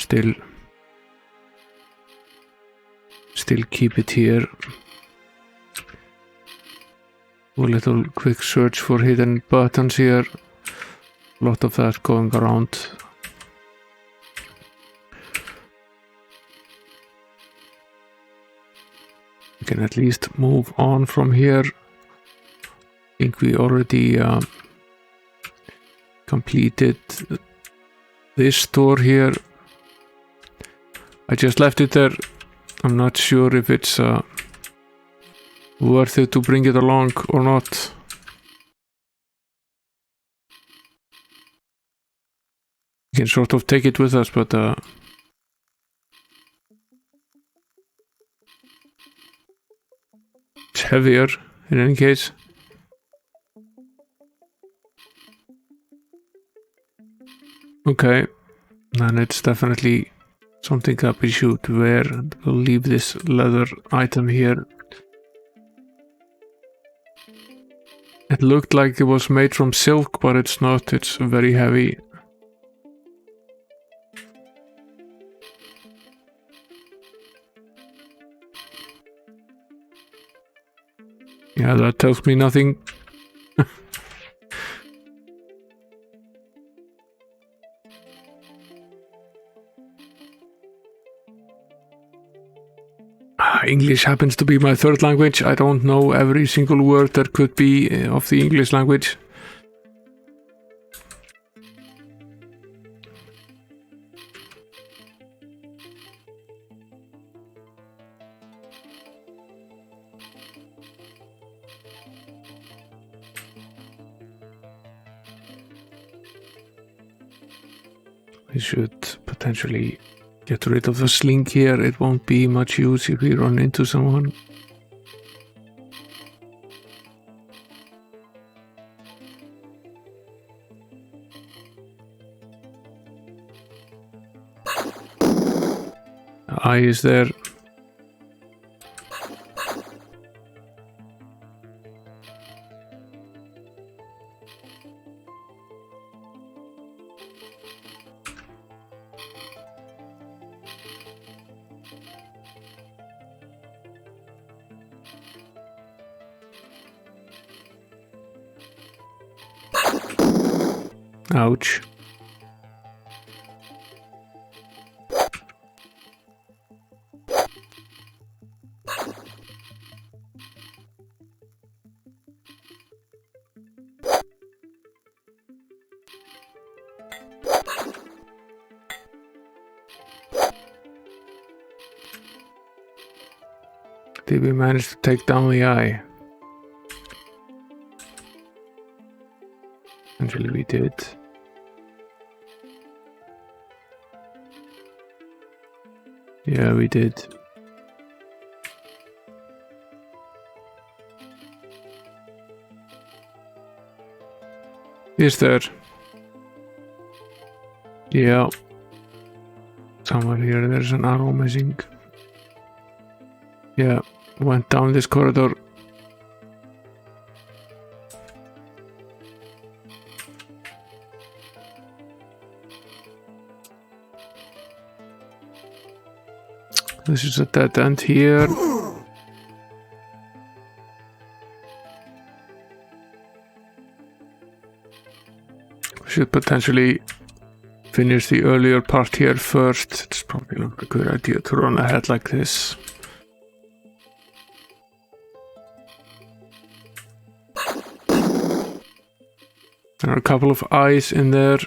still keep it here. A little quick search for hidden buttons here. A lot of that going around. We can at least move on from here. I think we already completed this door here. I just left it there. I'm not sure if it's worth it to bring it along or not. We can sort of take it with us, but it's heavier in any case. Okay, and it's definitely something that we should wear. We'll leave this leather item here. It looked like it was made from silk, but it's not. It's very heavy. Yeah, that tells me nothing. English happens to be my third language. I don't know every single word there could be of the English language. We should potentially get rid of the sling here. It won't be much use if we run into someone. The eye is there. Ouch. Did we manage to take down the eye? Actually, we did. Yeah, we did. Is there? Yeah. Somewhere here there's an arrow missing. Yeah, went down this corridor. This is a dead end here. We should potentially finish the earlier part here first. It's probably not a good idea to run ahead like this. There are a couple of eyes in there.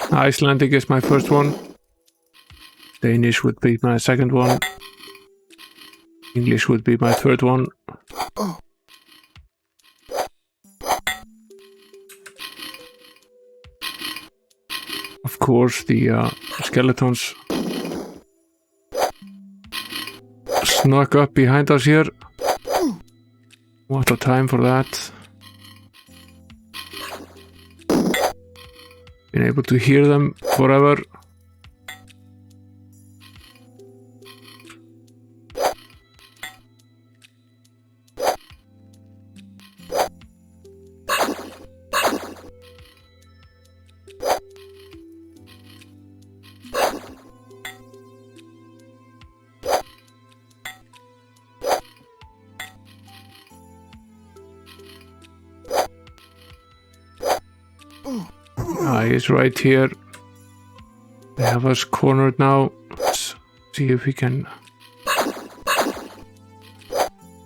Icelandic is my first one. Danish would be my second one. English would be my third one. Of course, the skeletons snuck up behind us here. What a time for that. Been able to hear them forever. He's right here. They have us cornered now. Let's see if we can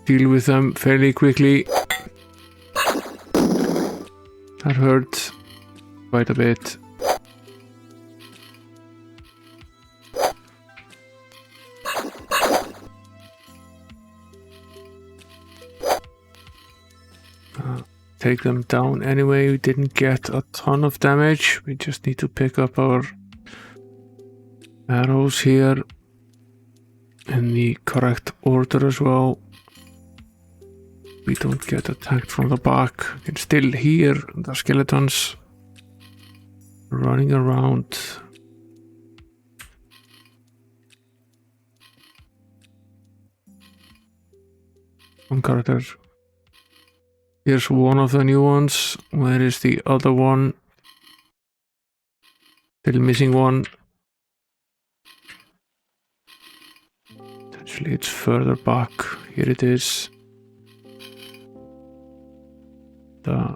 deal with them fairly quickly. That hurt quite a bit. Take them down anyway. We didn't get a ton of damage. We just need to pick up our arrows here in the correct order as well. We don't get attacked from the back. You can still hear the skeletons running around. One character. Here's one of the new ones. Where is the other one? Still missing one. Actually, it's further back. Here it is.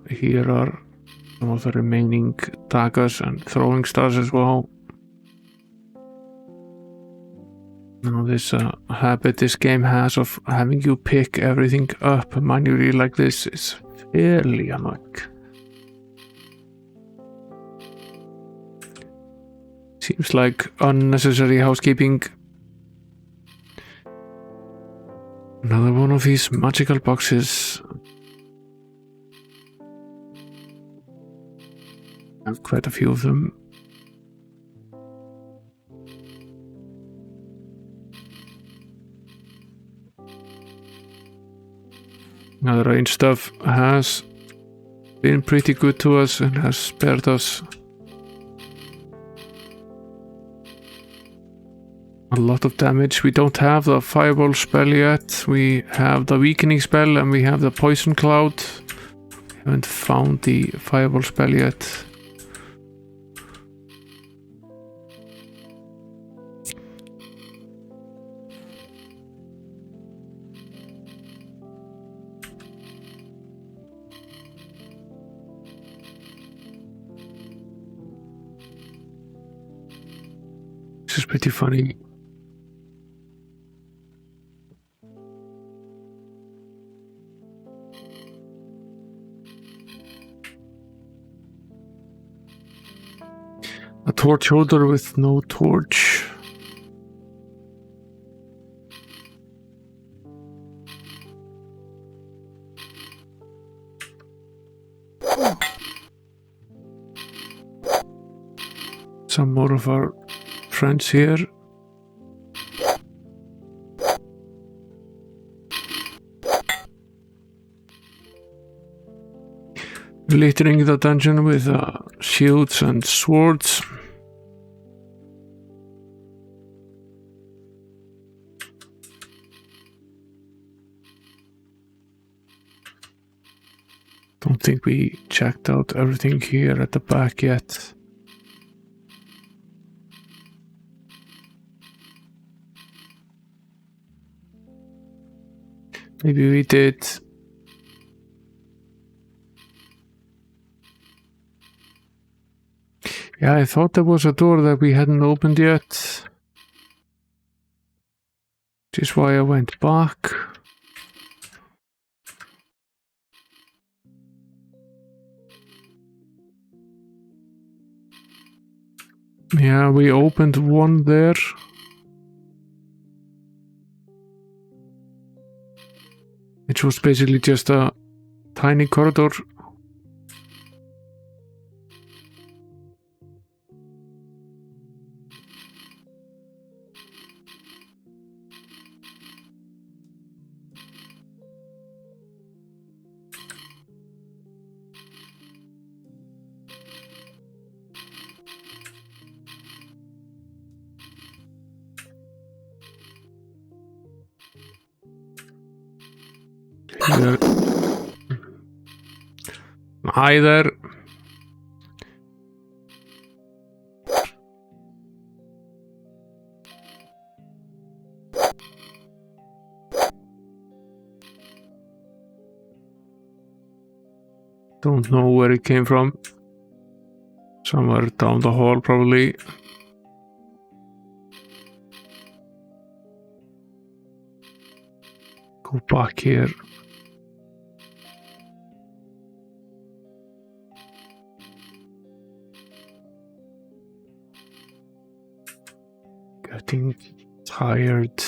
Here are some of the remaining daggers and throwing stars as well. Now this habit this game has of having you pick everything up manually like this is fairly annoying. Seems like unnecessary housekeeping. Another one of these magical boxes. I have quite a few of them. Now the range stuff has been pretty good to us and has spared us a lot of damage. We don't have the fireball spell yet. We have the weakening spell and we have the poison cloud. We haven't found the fireball spell yet. This is pretty funny. A torch holder with no torch. Some more of our friends here. Littering the dungeon with shields and swords. Don't think we checked out everything here at the back yet. Maybe we did. Yeah, I thought there was a door that we hadn't opened yet. Which is why I went back. Yeah, we opened one there. which was basically just a tiny corridor. Here. Hi there. Don't know where it came from. Somewhere down the hall, probably. Go back here. Getting tired.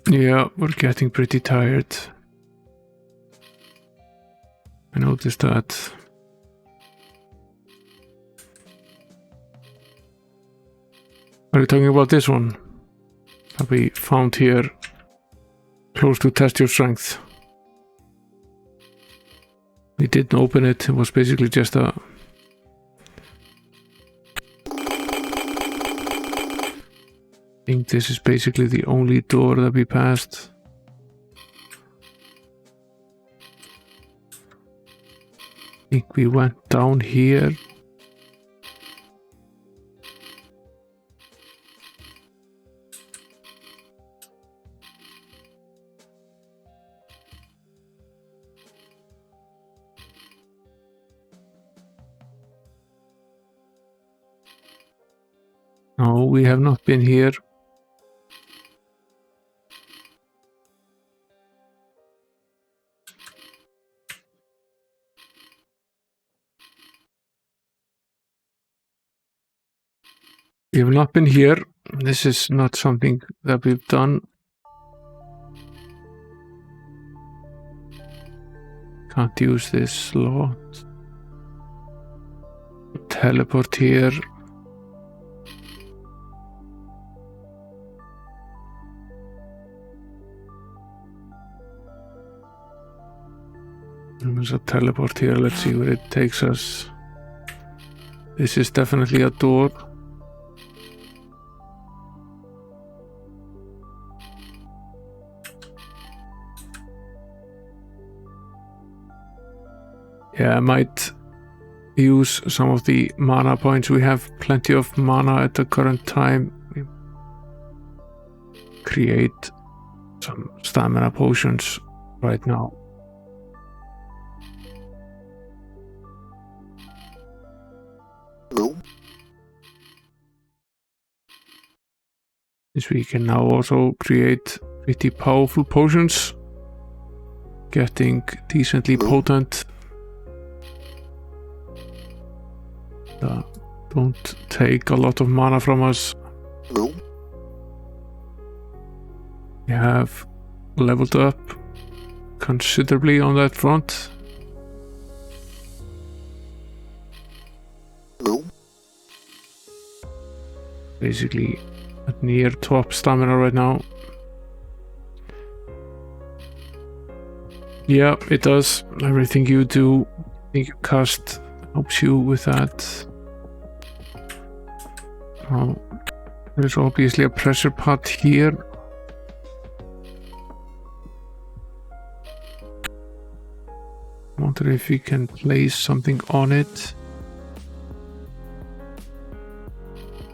Yeah, we're getting pretty tired. I noticed that. Are you talking about this one that we found here? Close to test your strength. We didn't open it. It was basically just a... I think this is basically the only door that we passed. I think we went down here. No, we have not been here. We have not been here. This is not something that we've done. Can't use this slot. Teleport here. There's a teleport here. Let's see where it takes us. This is definitely a door. Yeah, I might use some of the mana points. We have plenty of mana at the current time. We create some stamina potions right now. This we can now also create pretty powerful potions. Getting decently potent. Don't take a lot of mana from us. We have leveled up considerably on that front. Basically at near top stamina right now. Yeah, it does. Everything you do, I think you cast, helps you with that. Oh, there's obviously a pressure pad here. Wonder if we can place something on it.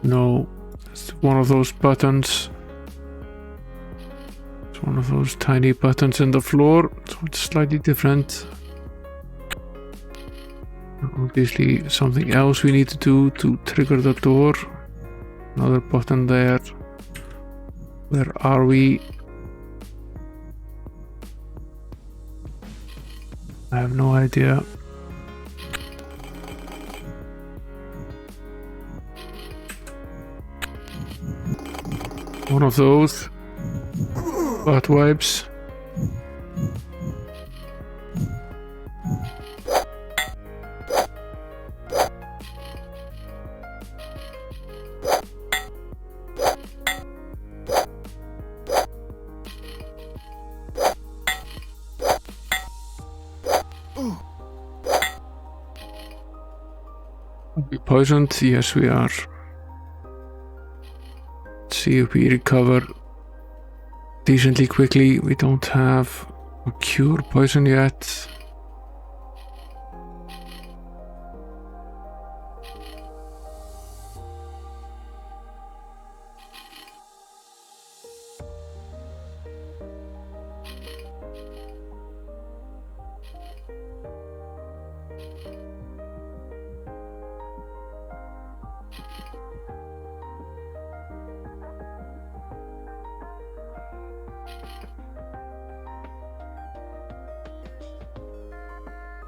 No, it's one of those buttons. It's one of those tiny buttons in the floor, so it's slightly different. Obviously something else we need to do to trigger the door. Another button there. Where are we? I have no idea. One of those. Butt wipes. Are we poisoned? Yes, we are. Let's see if we recover decently quickly. We don't have a cure poison yet.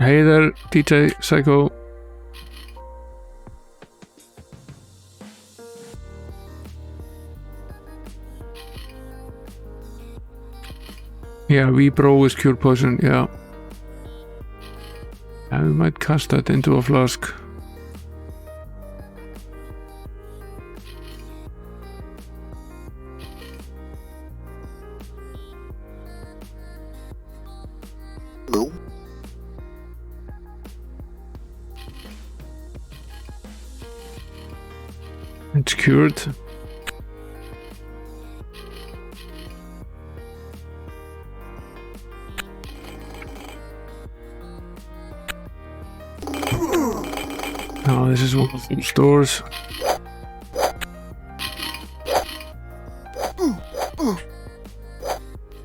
Hey there, DJ Psycho. Yeah, Vibro is cure poison, yeah. And we might cast that into a flask. It's cured. Now this is one of the stores.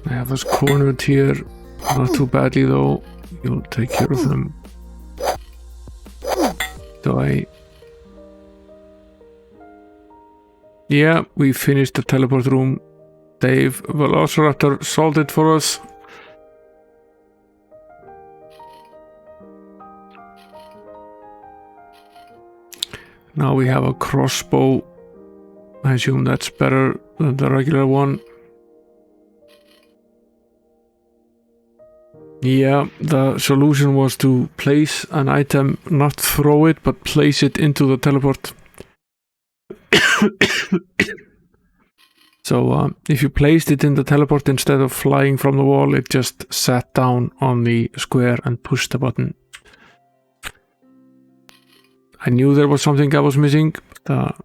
I have us cornered here. Not too badly though. You'll take care of them. Die. Yeah, we finished the teleport room. Dave Velociraptor solved it for us. Now we have a crossbow. I assume that's better than the regular one. Yeah, the solution was to place an item, not throw it, but place it into the teleport. So if you placed it in the teleport instead of flying from the wall, it just sat down on the square and pushed the button. I knew there was something I was missing, but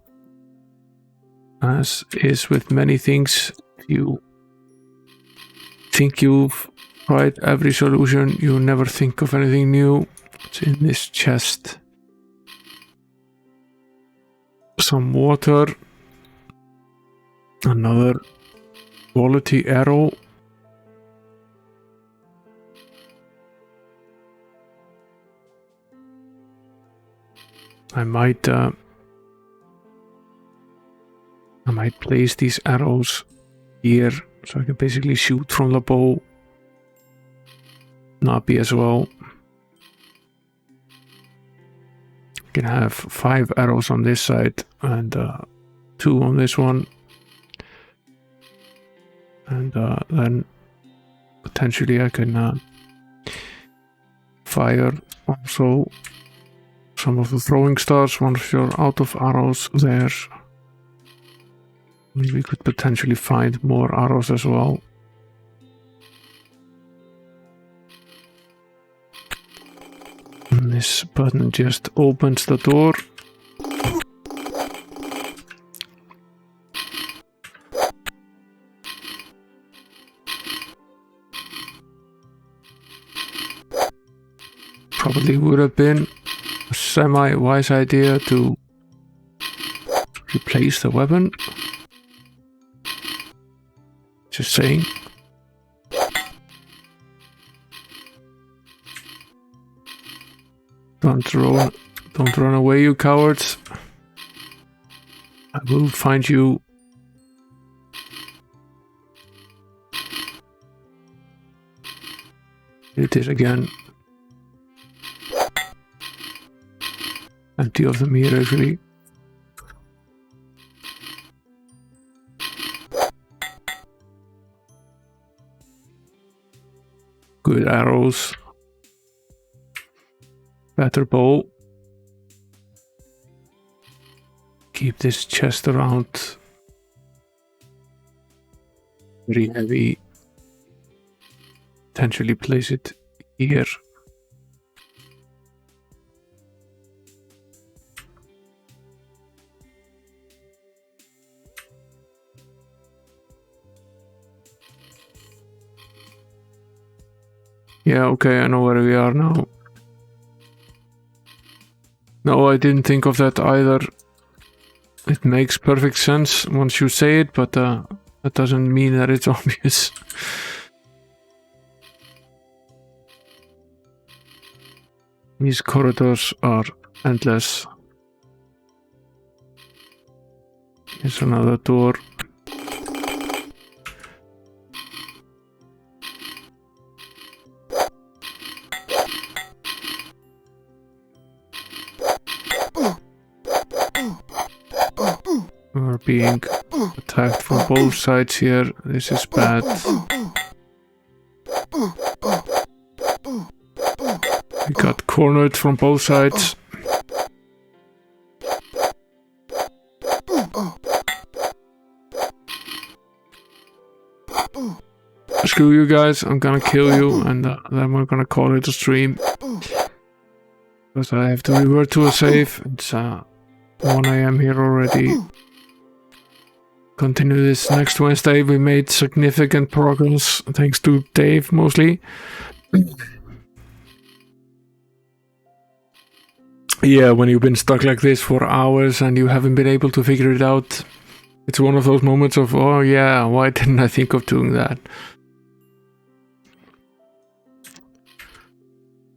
as is with many things, if you think you've tried every solution, you never think of anything new. It's in this chest. Some water. Another quality arrow. I might place these arrows here so I can basically shoot from the bow. Nappy as well. Can have 5 arrows on this side and 2 on this one. And then potentially I can fire also some of the throwing stars once you're out of arrows there. We could potentially find more arrows as well. And this button just opens the door. Probably would have been a semi-wise idea to replace the weapon. Just saying. Don't run away, you cowards. I will find you. Here it is again. Empty of them here, actually. good arrows, better bow. Keep this chest around. Very heavy. Potentially place it here. Yeah, okay, I know where we are now. No, I didn't think of that either. It makes perfect sense once you say it, but that doesn't mean that it's obvious. These corridors are endless. Here's another door. We're being attacked from both sides here. This is bad. We got cornered from both sides. Screw you guys, I'm gonna kill you, and then we're gonna call it a stream. Because I have to revert to a save. It's 1 AM here already. Continue this next Wednesday. We made significant progress, thanks to Dave mostly. Yeah, when you've been stuck like this for hours and you haven't been able to figure it out, it's one of those moments of, oh yeah, why didn't I think of doing that?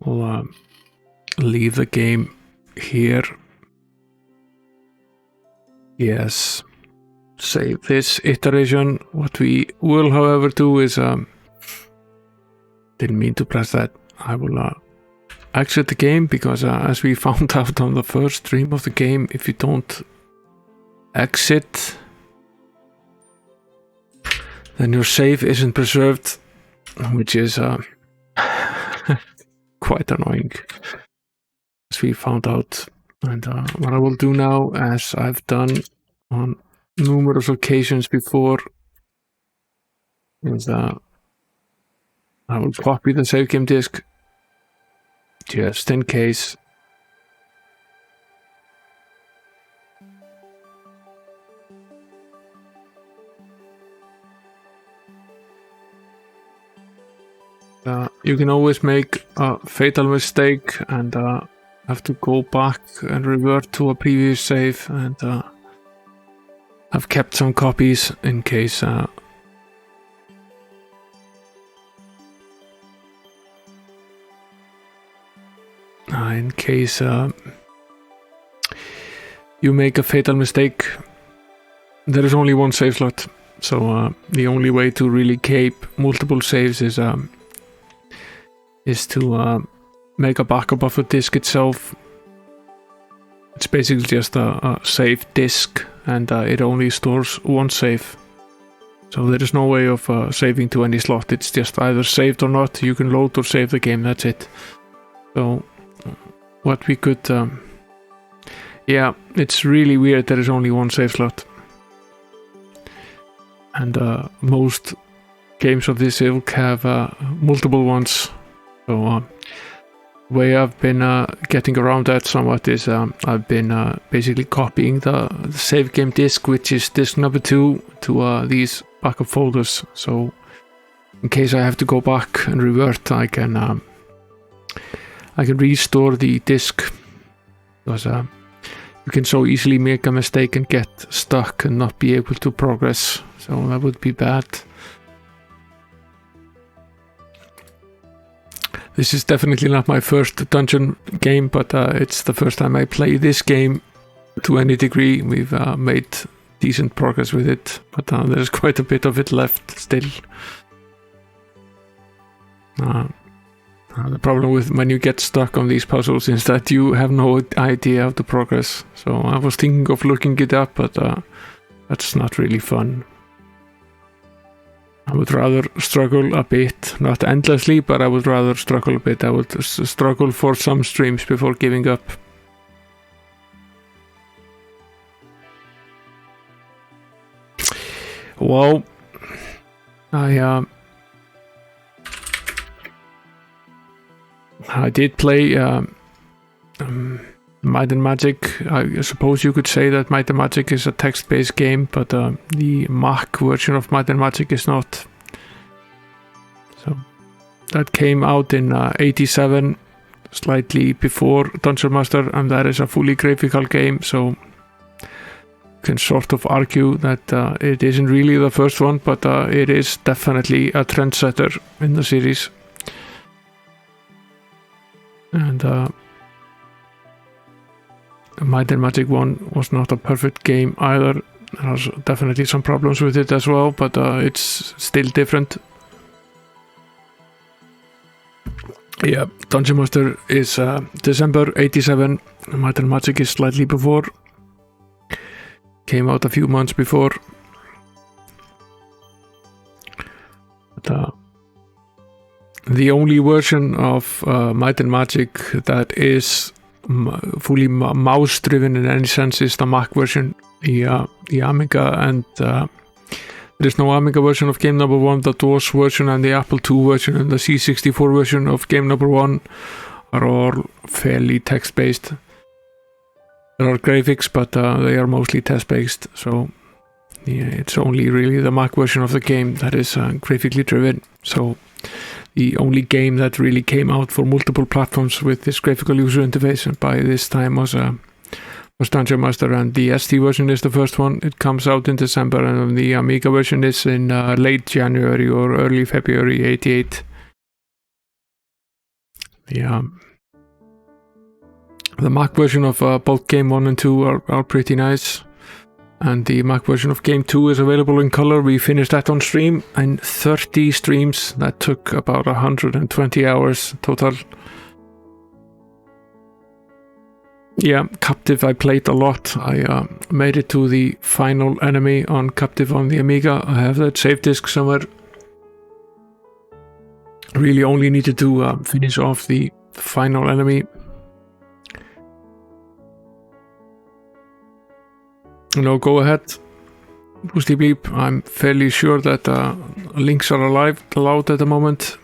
We'll leave the game here. Yes. Save this iteration. What we will, however, do is didn't mean to press that. I will exit the game because as we found out on the first stream of the game, if you don't exit, then your save isn't preserved, which is quite annoying, as we found out. And what I will do now, as I've done on numerous occasions before, is I will copy the save game disk just in case. You can always make a fatal mistake and have to go back and revert to a previous save, and I've kept some copies in case you make a fatal mistake. There is only one save slot, so the only way to really keep multiple saves is to make a backup of the disk itself. It's basically just a save disk, and it only stores one save. So there is no way of saving to any slot. It's just either saved or not. You can load or save the game, that's it. So what we could... yeah, it's really weird there is only one save slot. And most games of this ilk have multiple ones. So the way I've been getting around that somewhat is I've been basically copying the save game disk, which is disk number 2, to these backup folders. So in case I have to go back and revert, I can restore the disk, because you can so easily make a mistake and get stuck and not be able to progress. So that would be bad. This is definitely not my first dungeon game, but it's the first time I play this game to any degree. We've made decent progress with it, but there's quite a bit of it left still. The problem with when you get stuck on these puzzles is that you have no idea how to progress. So I was thinking of looking it up, but that's not really fun. I would rather struggle a bit, not endlessly, but I would rather struggle a bit. I would struggle for some streams before giving up. Well, I did play Might and Magic. I suppose you could say that Might and Magic is a text-based game, but the Mac version of Might and Magic is not. So that came out in 87, slightly before Dungeon Master, and that is a fully graphical game, so you can sort of argue that it isn't really the first one, but it is definitely a trendsetter in the series. And Might and Magic 1 was not a perfect game either. There's definitely some problems with it as well, but it's still different. Yeah, Dungeon Master is December 87. Might and Magic is slightly before. Came out a few months before. But, the only version of Might and Magic that is fully mouse driven in any sense is the Mac version. The Amiga, and there is no Amiga version of game number 1. The DOS version and the Apple II version and the C64 version of game number 1 are all fairly text based. There are graphics, but they are mostly text based, so yeah, it's only really the Mac version of the game that is graphically driven. So the only game that really came out for multiple platforms with this graphical user interface, and by this time was Dungeon Master, and the ST version is the first one. It comes out in December, and the Amiga version is in late January or early February 88. The Mac version of both game 1 and 2 are pretty nice, and the Mac version of game 2 is available in color. We finished that on stream in 30 streams. That took about 120 hours total. Yeah, Captive I played a lot. I made it to the final enemy on Captive on the Amiga. I have that save disk somewhere. Really only needed to finish off the final enemy. No, go ahead, Boosty Bleep. I'm fairly sure that links are allowed at the moment.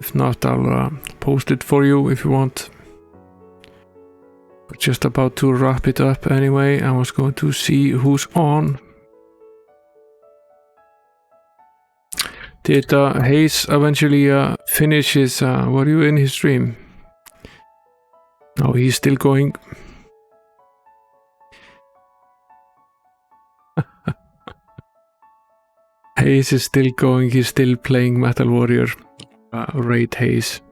If not, I'll post it for you if you want. We're just about to wrap it up anyway. I was going to see who's on. Did Hayes eventually finish his... were you in his stream? No, he's still going. Hayes is still going. He's still playing Metal Warrior. Raid Hayes.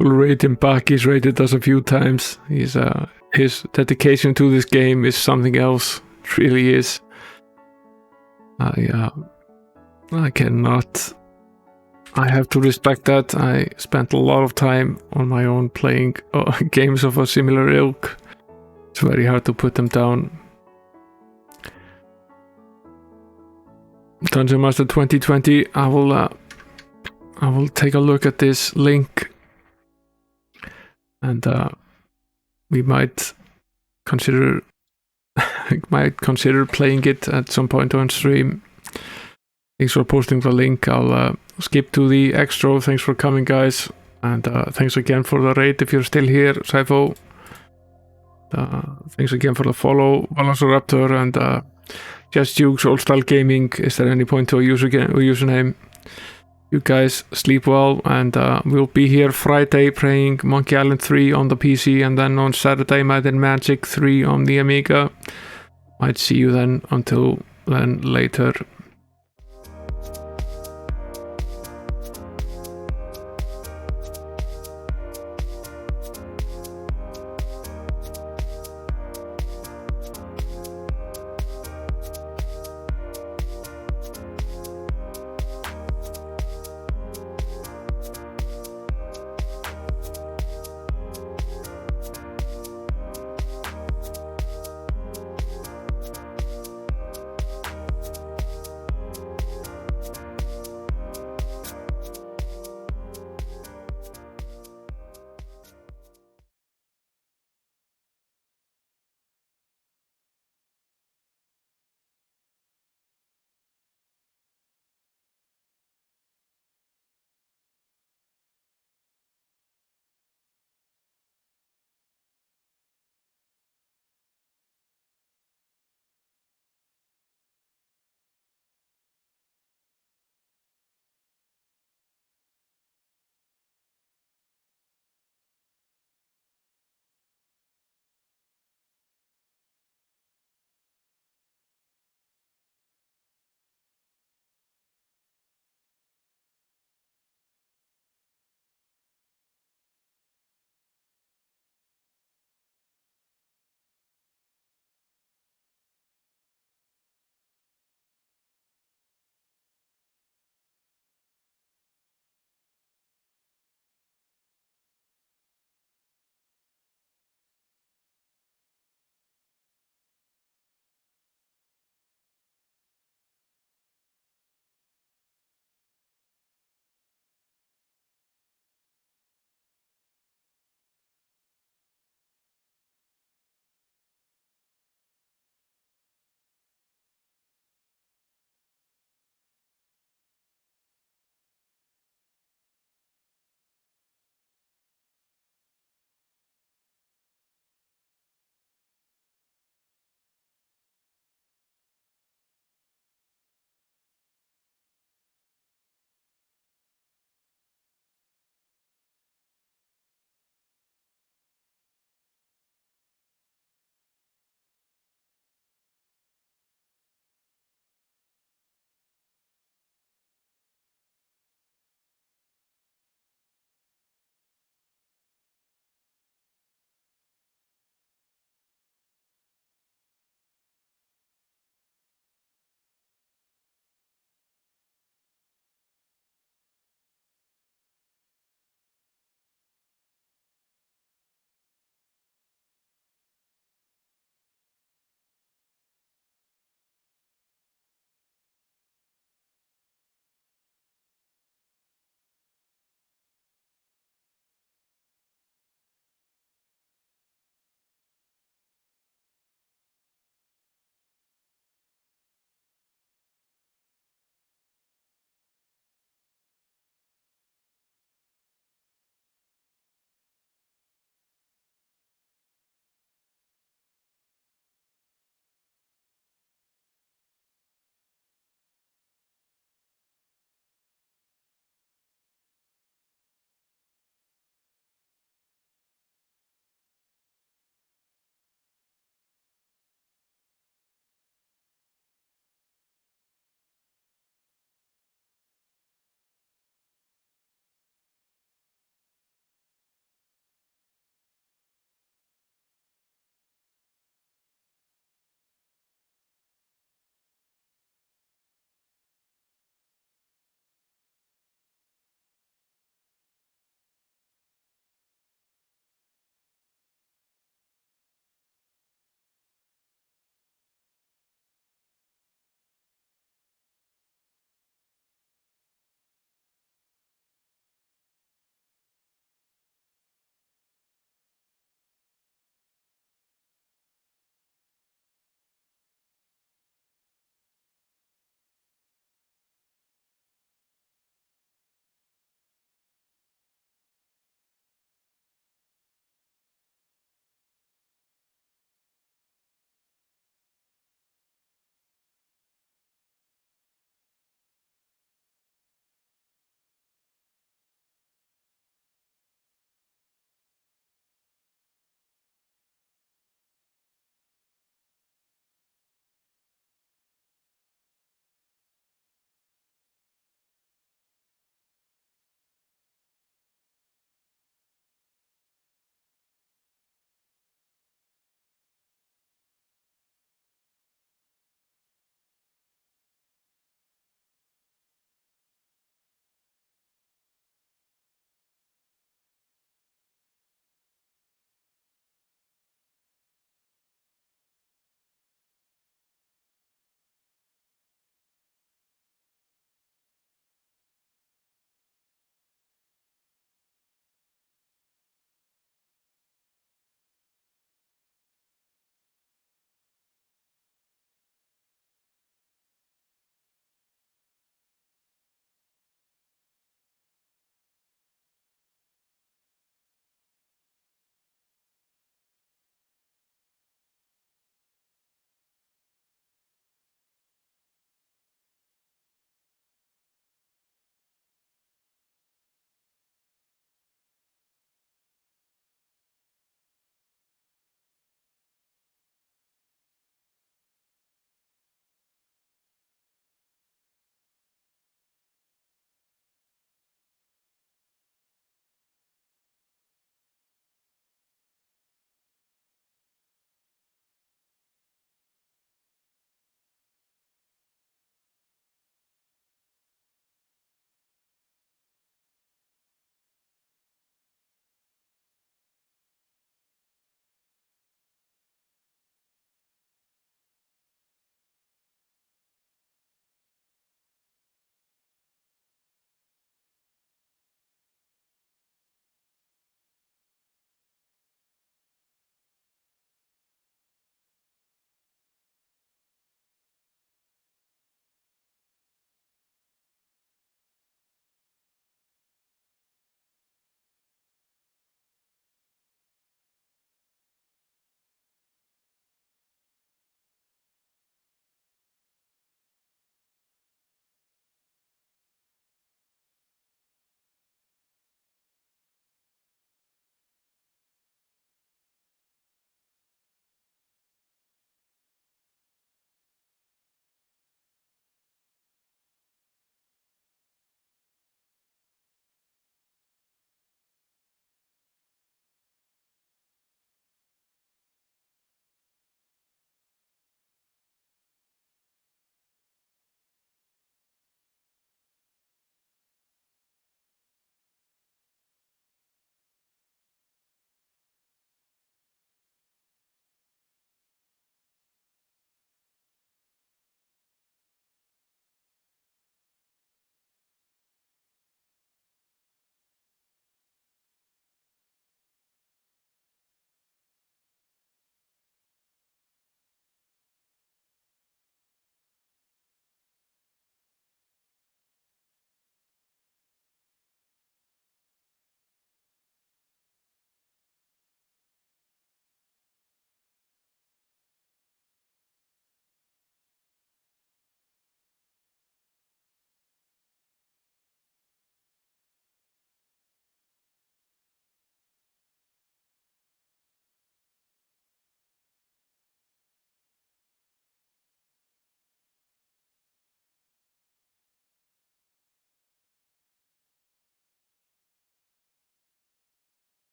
We'll rate him back. He's rated us a few times. His dedication to this game is something else. It really is. I cannot. I have to respect that. I spent a lot of time on my own playing games of a similar ilk. It's very hard to put them down. Dungeon Master 2020. I will take a look at this link, and we might consider playing it at some point on stream. Thanks for posting the link. I'll skip to the extra. Thanks for coming, guys, and thanks again for the raid if you're still here, Saifo. Thanks again for the follow, Velociraptor, and Just Jukes, Old Style Gaming. Is there any point to a username? You guys sleep well, and we'll be here Friday playing Monkey Island 3 on the PC, and then on Saturday Might and Magic 3 on the Amiga. Might see you then. Until then, later.